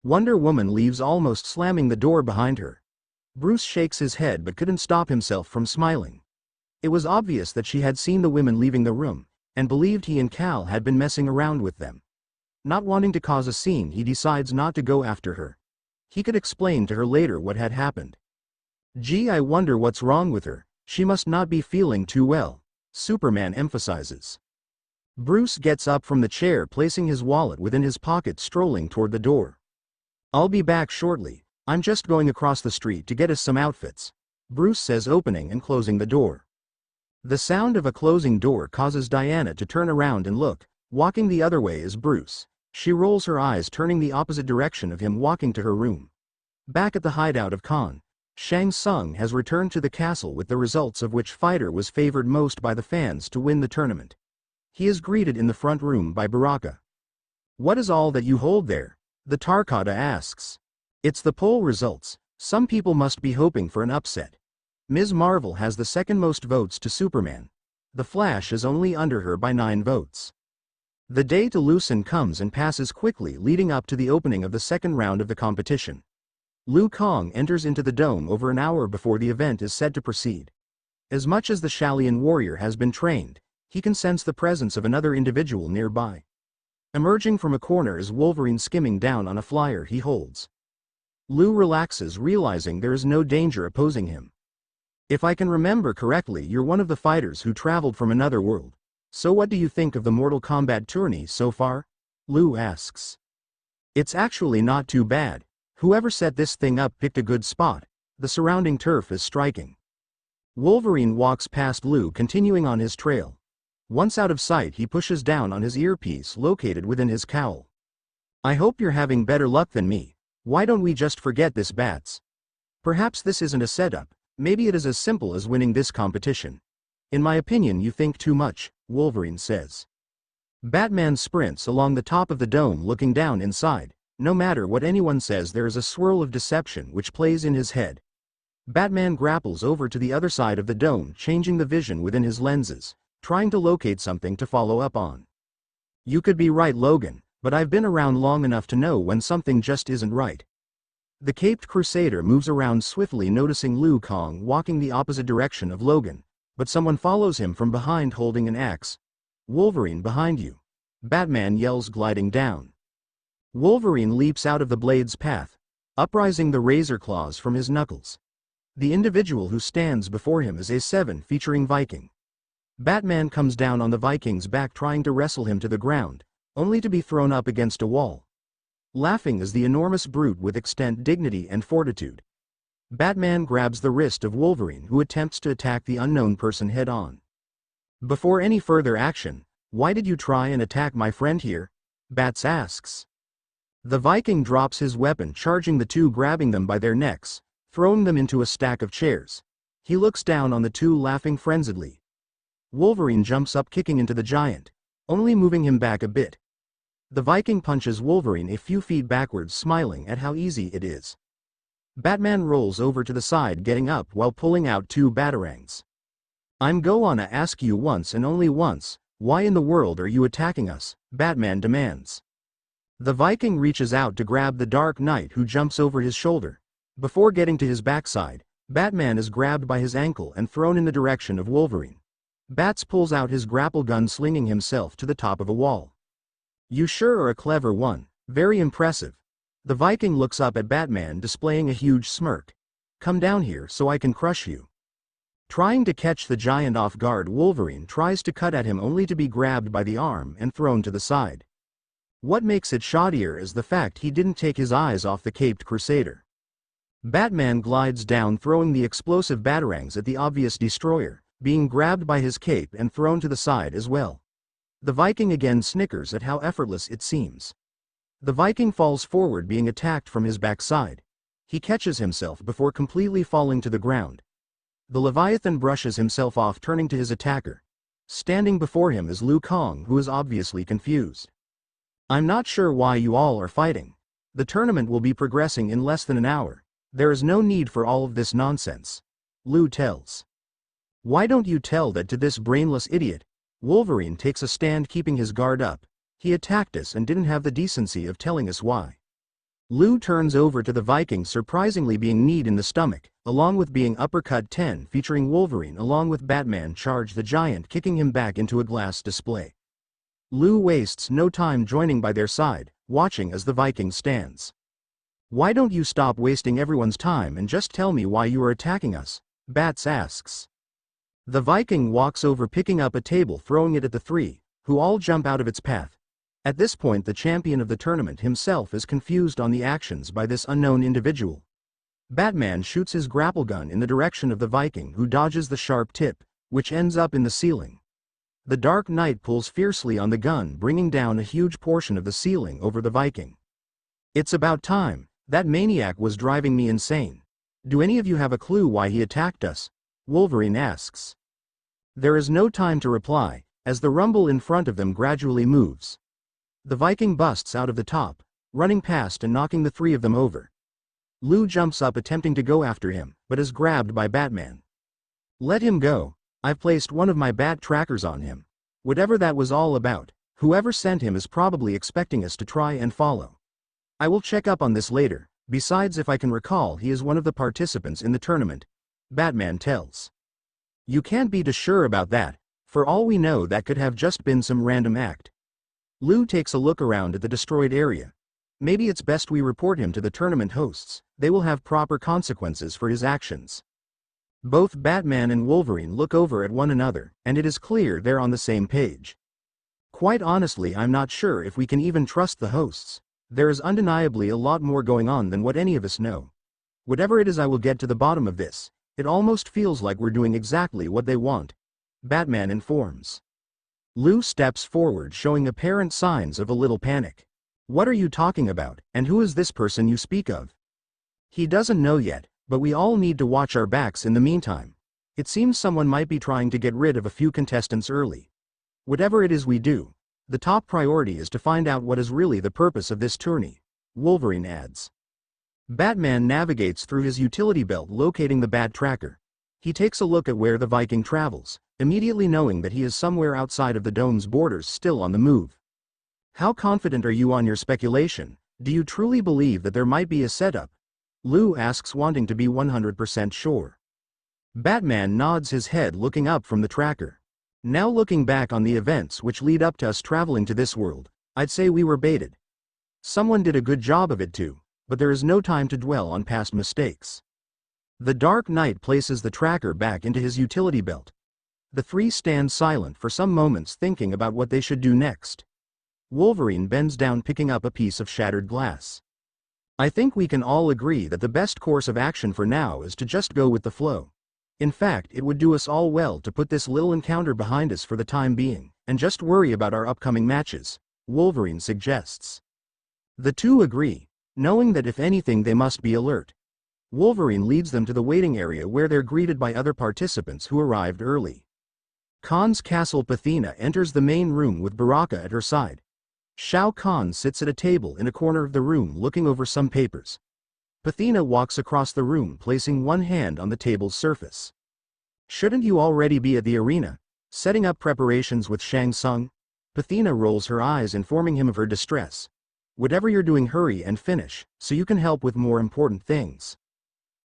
Wonder Woman leaves, almost slamming the door behind her. Bruce shakes his head but couldn't stop himself from smiling. It was obvious that she had seen the women leaving the room, and believed he and Cal had been messing around with them. Not wanting to cause a scene, he decides not to go after her. He could explain to her later what had happened. Gee, I wonder what's wrong with her. She must not be feeling too well, Superman emphasizes. Bruce gets up from the chair, placing his wallet within his pocket, strolling toward the door. I'll be back shortly. I'm just going across the street to get us some outfits, Bruce says, opening and closing the door. The sound of a closing door causes Diana to turn around and look. Walking the other way is Bruce. She rolls her eyes, turning the opposite direction of him, walking to her room. Back at the hideout of Khan, Shang Tsung has returned to the castle with the results of which fighter was favored most by the fans to win the tournament. He is greeted in the front room by Baraka. What is all that you hold there? The Tarkata asks. It's the poll results. Some people must be hoping for an upset. Ms. Marvel has the second most votes to Superman. The Flash is only under her by 9 votes. The day to loosen comes and passes quickly, leading up to the opening of the second round of the competition. Liu Kang enters into the dome over an hour before the event is set to proceed. As much as the Shalian warrior has been trained, he can sense the presence of another individual nearby. Emerging from a corner is Wolverine, skimming down on a flyer he holds. Liu relaxes, realizing there is no danger opposing him. If I can remember correctly, you're one of the fighters who traveled from another world. So what do you think of the Mortal Kombat tourney so far? Liu asks. It's actually not too bad. Whoever set this thing up picked a good spot. The surrounding turf is striking. Wolverine walks past Liu, continuing on his trail. Once out of sight, he pushes down on his earpiece located within his cowl. I hope you're having better luck than me. Why don't we just forget this, Bats? Perhaps this isn't a setup. Maybe it is as simple as winning this competition. In my opinion, you think too much, Wolverine says. Batman sprints along the top of the dome, looking down inside. No matter what anyone says, there is a swirl of deception which plays in his head. Batman grapples over to the other side of the dome, changing the vision within his lenses, trying to locate something to follow up on. You could be right, Logan, but I've been around long enough to know when something just isn't right. The Caped Crusader moves around swiftly, noticing Liu Kang walking the opposite direction of Logan, but someone follows him from behind holding an axe. Wolverine, behind you. Batman yells, gliding down. Wolverine leaps out of the blade's path, uprising the razor claws from his knuckles. The individual who stands before him is A7, featuring Viking. Batman comes down on the Viking's back, trying to wrestle him to the ground, only to be thrown up against a wall. Laughing is the enormous brute with extent, dignity and fortitude. Batman grabs the wrist of Wolverine, who attempts to attack the unknown person head-on. Before any further action, why did you try and attack my friend here? Bats asks. The Viking drops his weapon, charging the two, grabbing them by their necks, throwing them into a stack of chairs. He looks down on the two, laughing frenziedly. Wolverine jumps up, kicking into the giant, only moving him back a bit. The Viking punches Wolverine a few feet backwards, smiling at how easy it is. Batman rolls over to the side, getting up while pulling out 2 batarangs. I'm gonna ask you once and only once, why in the world are you attacking us? Batman demands. The Viking reaches out to grab the Dark Knight, who jumps over his shoulder. Before getting to his backside, Batman is grabbed by his ankle and thrown in the direction of Wolverine. Bats pulls out his grapple gun, slinging himself to the top of a wall. You sure are a clever one. Very impressive. The Viking looks up at Batman, displaying a huge smirk. Come down here so I can crush you. Trying to catch the giant off guard, Wolverine tries to cut at him, only to be grabbed by the arm and thrown to the side. What makes it shoddier is the fact he didn't take his eyes off the Caped Crusader. Batman glides down, throwing the explosive batarangs at the obvious destroyer, being grabbed by his cape and thrown to the side as well. The Viking again snickers at how effortless it seems. The Viking falls forward, being attacked from his backside. He catches himself before completely falling to the ground. The Leviathan brushes himself off, turning to his attacker. Standing before him is Liu Kang, who is obviously confused. I'm not sure why you all are fighting. The tournament will be progressing in less than an hour. There is no need for all of this nonsense. Liu tells. Why don't you tell that to this brainless idiot? Wolverine takes a stand, keeping his guard up. He attacked us and didn't have the decency of telling us why. Liu turns over to the Viking, surprisingly being kneed in the stomach, along with being uppercut 10, featuring Wolverine along with Batman charge the giant, kicking him back into a glass display. Lou wastes no time joining by their side, watching as the Viking stands. "Why don't you stop wasting everyone's time and just tell me why you are attacking us?" Bats asks. The Viking walks over, picking up a table, throwing it at the three, who all jump out of its path. At this point, the champion of the tournament himself is confused on the actions by this unknown individual. Batman shoots his grapple gun in the direction of the Viking, who dodges the sharp tip, which ends up in the ceiling. The Dark Knight pulls fiercely on the gun, bringing down a huge portion of the ceiling over the Viking. "It's about time. That maniac was driving me insane. Do any of you have a clue why he attacked us?" Wolverine asks. There is no time to reply, as the rumble in front of them gradually moves. The Viking busts out of the top, running past and knocking the three of them over. Lou jumps up, attempting to go after him, but is grabbed by Batman. "Let him go. I've placed one of my bat trackers on him. Whatever that was all about, whoever sent him is probably expecting us to try and follow. I will check up on this later. Besides, if I can recall, he is one of the participants in the tournament," Batman tells. "You can't be too sure about that. For all we know, that could have just been some random act." Lou takes a look around at the destroyed area. "Maybe it's best we report him to the tournament hosts. They will have proper consequences for his actions." Both Batman and Wolverine look over at one another, and it is clear they're on the same page. "Quite honestly, I'm not sure if we can even trust the hosts. There is undeniably a lot more going on than what any of us know. Whatever it is, I will get to the bottom of this. It almost feels like we're doing exactly what they want," Batman informs. Lou steps forward, showing apparent signs of a little panic. "What are you talking about, and who is this person you speak of?" "He doesn't know yet, but we all need to watch our backs in the meantime. It seems someone might be trying to get rid of a few contestants early. Whatever it is we do, the top priority is to find out what is really the purpose of this tourney," Wolverine adds. Batman navigates through his utility belt, locating the bat tracker. He takes a look at where the Viking travels, immediately knowing that he is somewhere outside of the dome's borders, still on the move. "How confident are you on your speculation? Do you truly believe that there might be a setup?" Lou asks, wanting to be 100% sure. Batman nods his head, looking up from the tracker. "Now, looking back on the events which lead up to us traveling to this world, I'd say we were baited. Someone did a good job of it too, but there is no time to dwell on past mistakes." The Dark Knight places the tracker back into his utility belt. The three stand silent for some moments, thinking about what they should do next. Wolverine bends down, picking up a piece of shattered glass. "I think we can all agree that the best course of action for now is to just go with the flow. In fact, it would do us all well to put this little encounter behind us for the time being, and just worry about our upcoming matches," Wolverine suggests. The two agree, knowing that if anything they must be alert. Wolverine leads them to the waiting area, where they're greeted by other participants who arrived early. Khan's castle. Pathina enters the main room with Baraka at her side. Shao Kahn sits at a table in a corner of the room, looking over some papers. Pathina walks across the room, placing one hand on the table's surface. "Shouldn't you already be at the arena, setting up preparations with Shang Tsung?" Pathina rolls her eyes, informing him of her distress. "Whatever you're doing, hurry and finish, so you can help with more important things."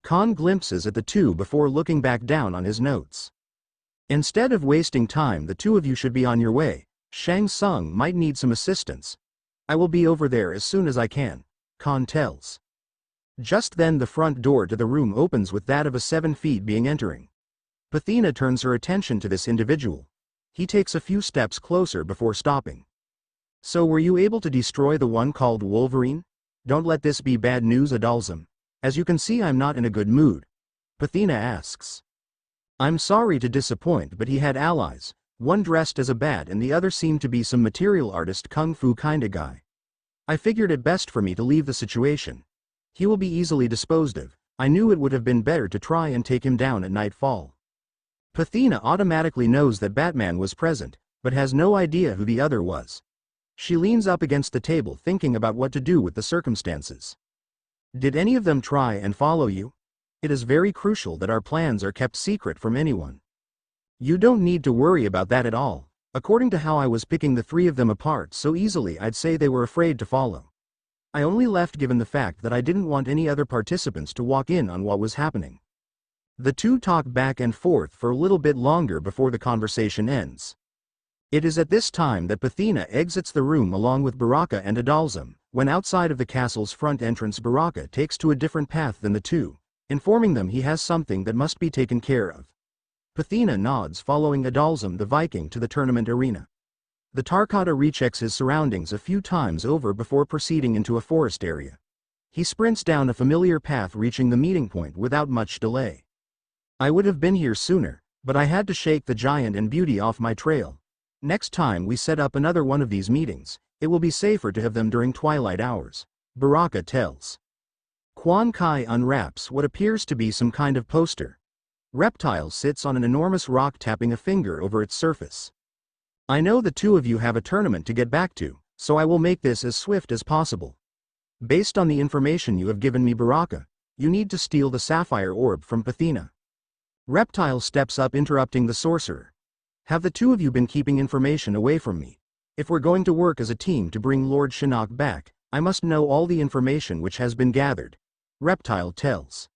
Khan glimpses at the two before looking back down on his notes. "Instead of wasting time, the two of you should be on your way. Shang Tsung might need some assistance." "I will be over there as soon as I can," Khan tells. Just then the front door to the room opens, with that of a 7 feet being entering. Pathina turns her attention to this individual. He takes a few steps closer before stopping. "So were you able to destroy the one called Wolverine? Don't let this be bad news, Adalzam. As you can see, I'm not in a good mood," Pathina asks. "I'm sorry to disappoint, but he had allies. One dressed as a bat and the other seemed to be some material artist, kung fu kinda guy. I figured it best for me to leave the situation. He will be easily disposed of. I knew it would have been better to try and take him down at nightfall." Pathina automatically knows that Batman was present, but has no idea who the other was. She leans up against the table, thinking about what to do with the circumstances. "Did any of them try and follow you? It is very crucial that our plans are kept secret from anyone." "You don't need to worry about that at all. According to how I was picking the three of them apart so easily, I'd say they were afraid to follow. I only left given the fact that I didn't want any other participants to walk in on what was happening." The two talk back and forth for a little bit longer before the conversation ends. It is at this time that Pathina exits the room along with Baraka and Adalzam. When outside of the castle's front entrance, Baraka takes to a different path than the two, informing them he has something that must be taken care of. Pathina nods, following Adalzam the Viking to the tournament arena. The Tarkata rechecks his surroundings a few times over before proceeding into a forest area. He sprints down a familiar path, reaching the meeting point without much delay. I would have been here sooner, but I had to shake the giant and beauty off my trail. Next time we set up another one of these meetings, it will be safer to have them during twilight hours, Baraka tells. Quan Kai unwraps what appears to be some kind of poster. Reptile sits on an enormous rock, tapping a finger over its surface. I know the two of you have a tournament to get back to, so I will make this as swift as possible. Based on the information you have given me, Baraka, you need to steal the sapphire orb from Pathina. Reptile steps up, interrupting the sorcerer. Have the two of you been keeping information away from me? If we're going to work as a team to bring Lord Shinnok back, I must know all the information which has been gathered, Reptile tells.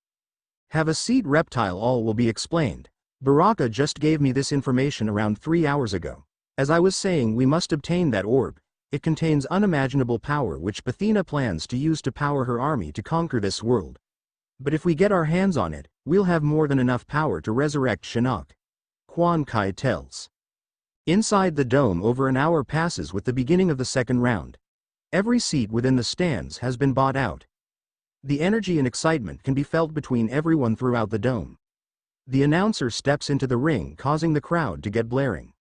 Have a seat, Reptile, all will be explained. Baraka just gave me this information around 3 hours ago. As I was saying, we must obtain that orb. It contains unimaginable power which Pathina plans to use to power her army to conquer this world. But if we get our hands on it, we'll have more than enough power to resurrect Shinnok, Quan Kai tells. Inside the dome, over an hour passes with the beginning of the second round. Every seat within the stands has been bought out. The energy and excitement can be felt between everyone throughout the dome. The announcer steps into the ring, causing the crowd to get blaring.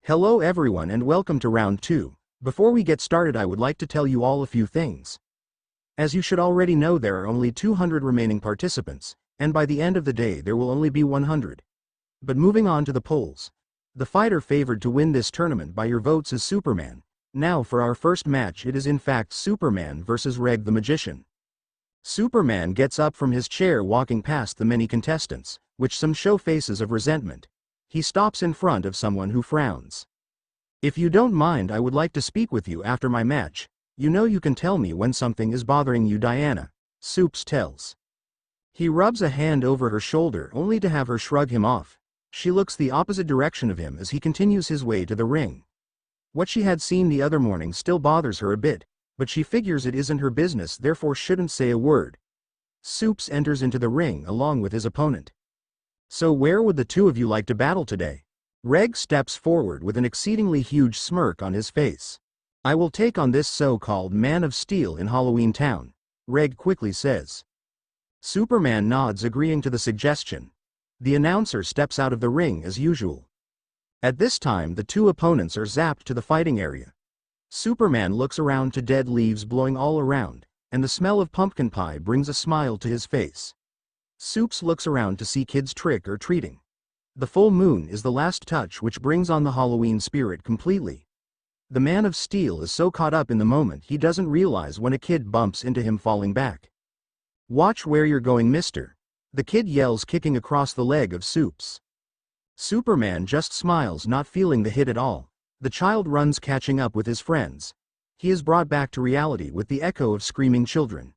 Hello everyone and welcome to round 2. Before we get started, I would like to tell you all a few things. As you should already know, there are only 200 remaining participants, and by the end of the day there will only be 100. But moving on to the polls. The fighter favored to win this tournament by your votes is Superman. Now for our first match, it is in fact Superman versus Reg the Magician. Superman gets up from his chair, walking past the many contestants, which some show faces of resentment. He stops in front of someone who frowns. If you don't mind, I would like to speak with you after my match. You know you can tell me when something is bothering you, Diana, Supes tells. He rubs a hand over her shoulder only to have her shrug him off. She looks the opposite direction of him as he continues his way to the ring. What she had seen the other morning still bothers her a bit, but she figures it isn't her business, therefore shouldn't say a word. Supes enters into the ring along with his opponent. So where would the two of you like to battle today? Reg steps forward with an exceedingly huge smirk on his face. I will take on this so-called Man of Steel in Halloween Town, Reg quickly says. Superman nods, agreeing to the suggestion. The announcer steps out of the ring as usual. At this time the two opponents are zapped to the fighting area. Superman looks around to dead leaves blowing all around, and the smell of pumpkin pie brings a smile to his face. Supes looks around to see kids trick or treating. The full moon is the last touch which brings on the Halloween spirit completely. The Man of Steel is so caught up in the moment he doesn't realize when a kid bumps into him falling back. Watch where you're going, mister, the kid yells, kicking across the leg of Supes. Superman just smiles, not feeling the hit at all. The child runs, catching up with his friends. He is brought back to reality with the echo of screaming children.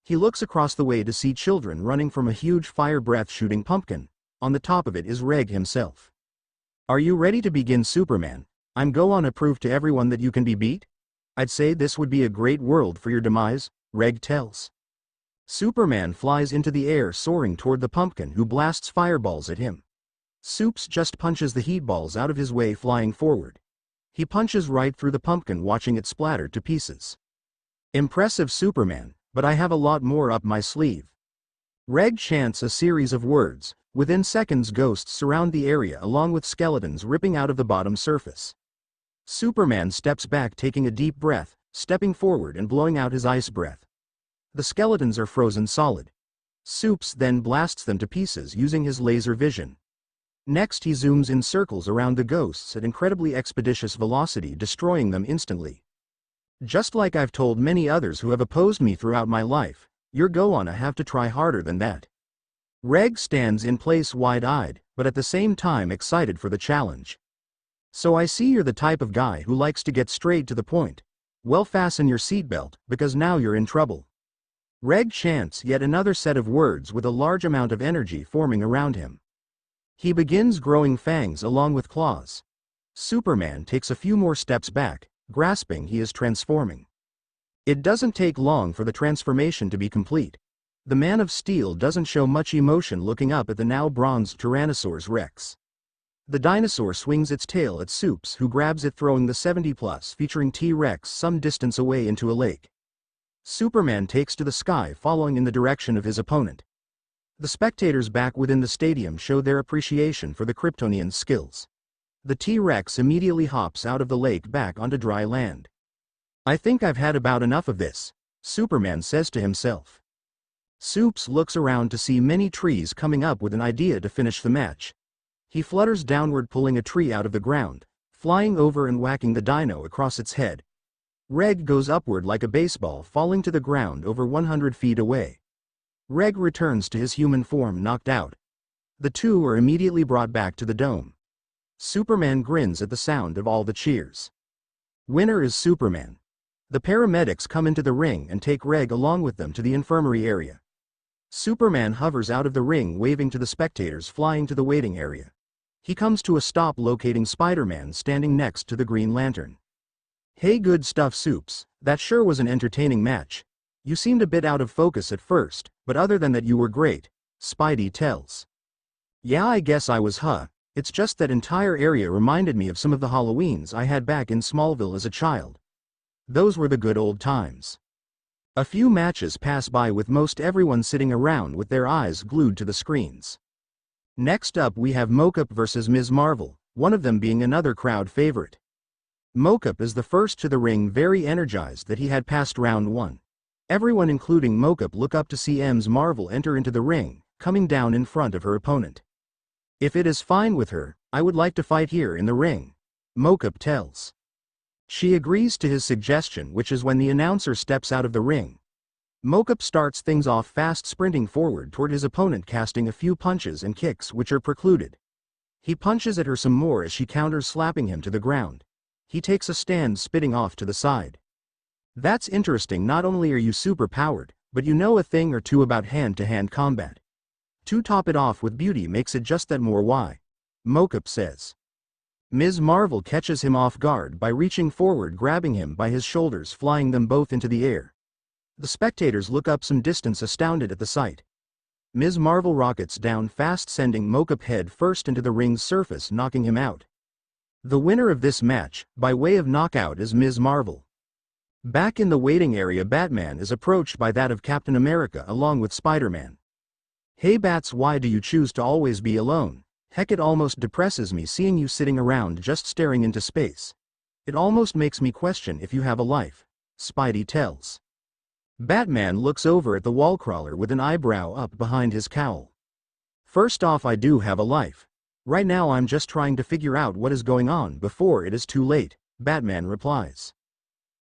He looks across the way to see children running from a huge fire breath shooting pumpkin. On the top of it is Reg himself. Are you ready to begin, Superman? I'm going to prove to everyone that you can be beat? I'd say this would be a great world for your demise, Reg tells. Superman flies into the air, soaring toward the pumpkin, who blasts fireballs at him. Supes just punches the heat balls out of his way, flying forward. He punches right through the pumpkin, watching it splatter to pieces. Impressive, Superman, but I have a lot more up my sleeve. Reg chants a series of words. Within seconds, ghosts surround the area along with skeletons ripping out of the bottom surface. Superman steps back, taking a deep breath, stepping forward and blowing out his ice breath. The skeletons are frozen solid. Supes then blasts them to pieces using his laser vision. Next he zooms in circles around the ghosts at incredibly expeditious velocity, destroying them instantly. Just like I've told many others who have opposed me throughout my life, you're gonna have to try harder than that. Reg stands in place, wide-eyed, but at the same time excited for the challenge. So I see you're the type of guy who likes to get straight to the point. Well, fasten your seatbelt, because now you're in trouble. Reg chants yet another set of words with a large amount of energy forming around him. He begins growing fangs along with claws. Superman takes a few more steps back, grasping he is transforming. It doesn't take long for the transformation to be complete. The Man of Steel doesn't show much emotion looking up at the now bronzed Tyrannosaurus Rex. The dinosaur swings its tail at Supes, who grabs it, throwing the 70+ featuring T-Rex some distance away into a lake. Superman takes to the sky, following in the direction of his opponent. The spectators back within the stadium show their appreciation for the Kryptonian's skills. The T-Rex immediately hops out of the lake back onto dry land. "I think I've had about enough of this," Superman says to himself. Supes looks around to see many trees, coming up with an idea to finish the match. He flutters downward, pulling a tree out of the ground, flying over and whacking the dino across its head. Reg goes upward like a baseball, falling to the ground over 100 feet away. Reg returns to his human form, knocked out. The two are immediately brought back to the dome. Superman grins at the sound of all the cheers. Winner is Superman. The paramedics come into the ring and take Reg along with them to the infirmary area. Superman hovers out of the ring, waving to the spectators flying to the waiting area. He comes to a stop, locating Spider-Man standing next to the Green Lantern. "Hey, good stuff, Supes. That sure was an entertaining match. You seemed a bit out of focus at first, but other than that you were great," Spidey tells. "Yeah, I guess I was, huh? It's just that entire area reminded me of some of the Halloweens I had back in Smallville as a child. Those were the good old times." A few matches pass by, with most everyone sitting around with their eyes glued to the screens. Next up we have Mocap versus Ms. Marvel, one of them being another crowd favorite. Mocap is the first to the ring, very energized that he had passed round 1. Everyone including Mocap look up to see Ms. Marvel enter into the ring, coming down in front of her opponent. "If it is fine with her, I would like to fight here in the ring," Mocap tells. She agrees to his suggestion, which is when the announcer steps out of the ring. Mocap starts things off fast, sprinting forward toward his opponent, casting a few punches and kicks which are precluded. He punches at her some more as she counters, slapping him to the ground. He takes a stand, spitting off to the side. "That's interesting. Not only are you super powered, but you know a thing or two about hand-to-hand combat. To top it off with beauty makes it just that more why," Mocap says. Ms. Marvel catches him off guard by reaching forward, grabbing him by his shoulders, flying them both into the air. The spectators look up some distance, astounded at the sight. Ms. Marvel rockets down fast, sending Mocap head first into the ring's surface, knocking him out. The winner of this match, by way of knockout, is Ms. Marvel. Back in the waiting area, Batman is approached by that of Captain America along with Spider-Man. "Hey Bats, why do you choose to always be alone? Heck, it almost depresses me seeing you sitting around just staring into space. It almost makes me question if you have a life," Spidey tells. Batman looks over at the wall crawler with an eyebrow up behind his cowl. "First off, I do have a life. Right now I'm just trying to figure out what is going on before it is too late," Batman replies.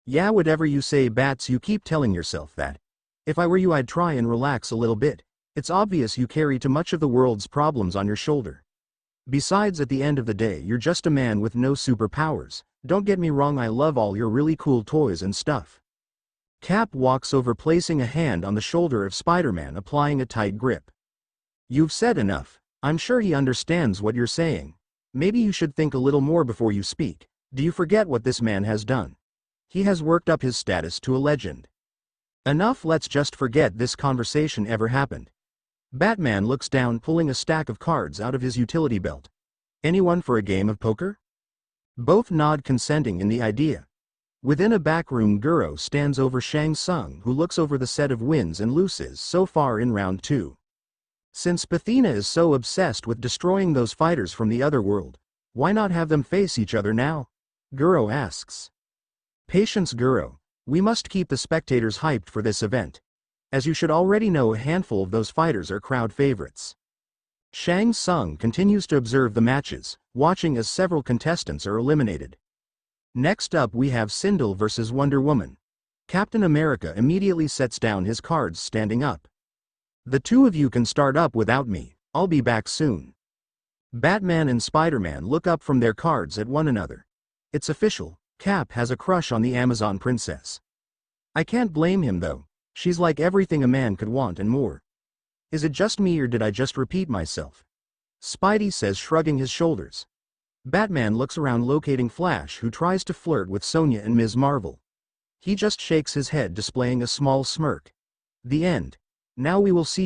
"Yeah, whatever you say, Bats, you keep telling yourself that. If I were you, I'd try and relax a little bit. It's obvious you carry too much of the world's problems on your shoulder. Besides, at the end of the day, you're just a man with no superpowers. Don't get me wrong, I love all your really cool toys and stuff." Cap walks over, placing a hand on the shoulder of Spider-Man, applying a tight grip. "You've said enough. I'm sure he understands what you're saying. Maybe you should think a little more before you speak. Do you forget what this man has done? He has worked up his status to a legend. Enough, let's just forget this conversation ever happened." Batman looks down, pulling a stack of cards out of his utility belt. "Anyone for a game of poker?" Both nod, consenting in the idea. Within a back room, Guro stands over Shang Tsung, who looks over the set of wins and losses so far in round 2. Since Pathina is so obsessed with destroying those fighters from the other world, why not have them face each other now? Guro asks. "Patience, Guro. We must keep the spectators hyped for this event. As you should already know, a handful of those fighters are crowd favorites." Shang Tsung continues to observe the matches, watching as several contestants are eliminated. Next up we have Sindel versus Wonder Woman. Captain America immediately sets down his cards, standing up. "The two of you can start up without me. I'll be back soon." Batman and Spider-Man look up from their cards at one another. It's official, Cap has a crush on the Amazon princess. I can't blame him though. She's like everything a man could want and more. Is it just me, or did I just repeat myself? Spidey says, shrugging his shoulders. Batman looks around locating Flash, who tries to flirt with Sonya and Ms. Marvel. He just shakes his head, displaying a small smirk. The end. Now we will see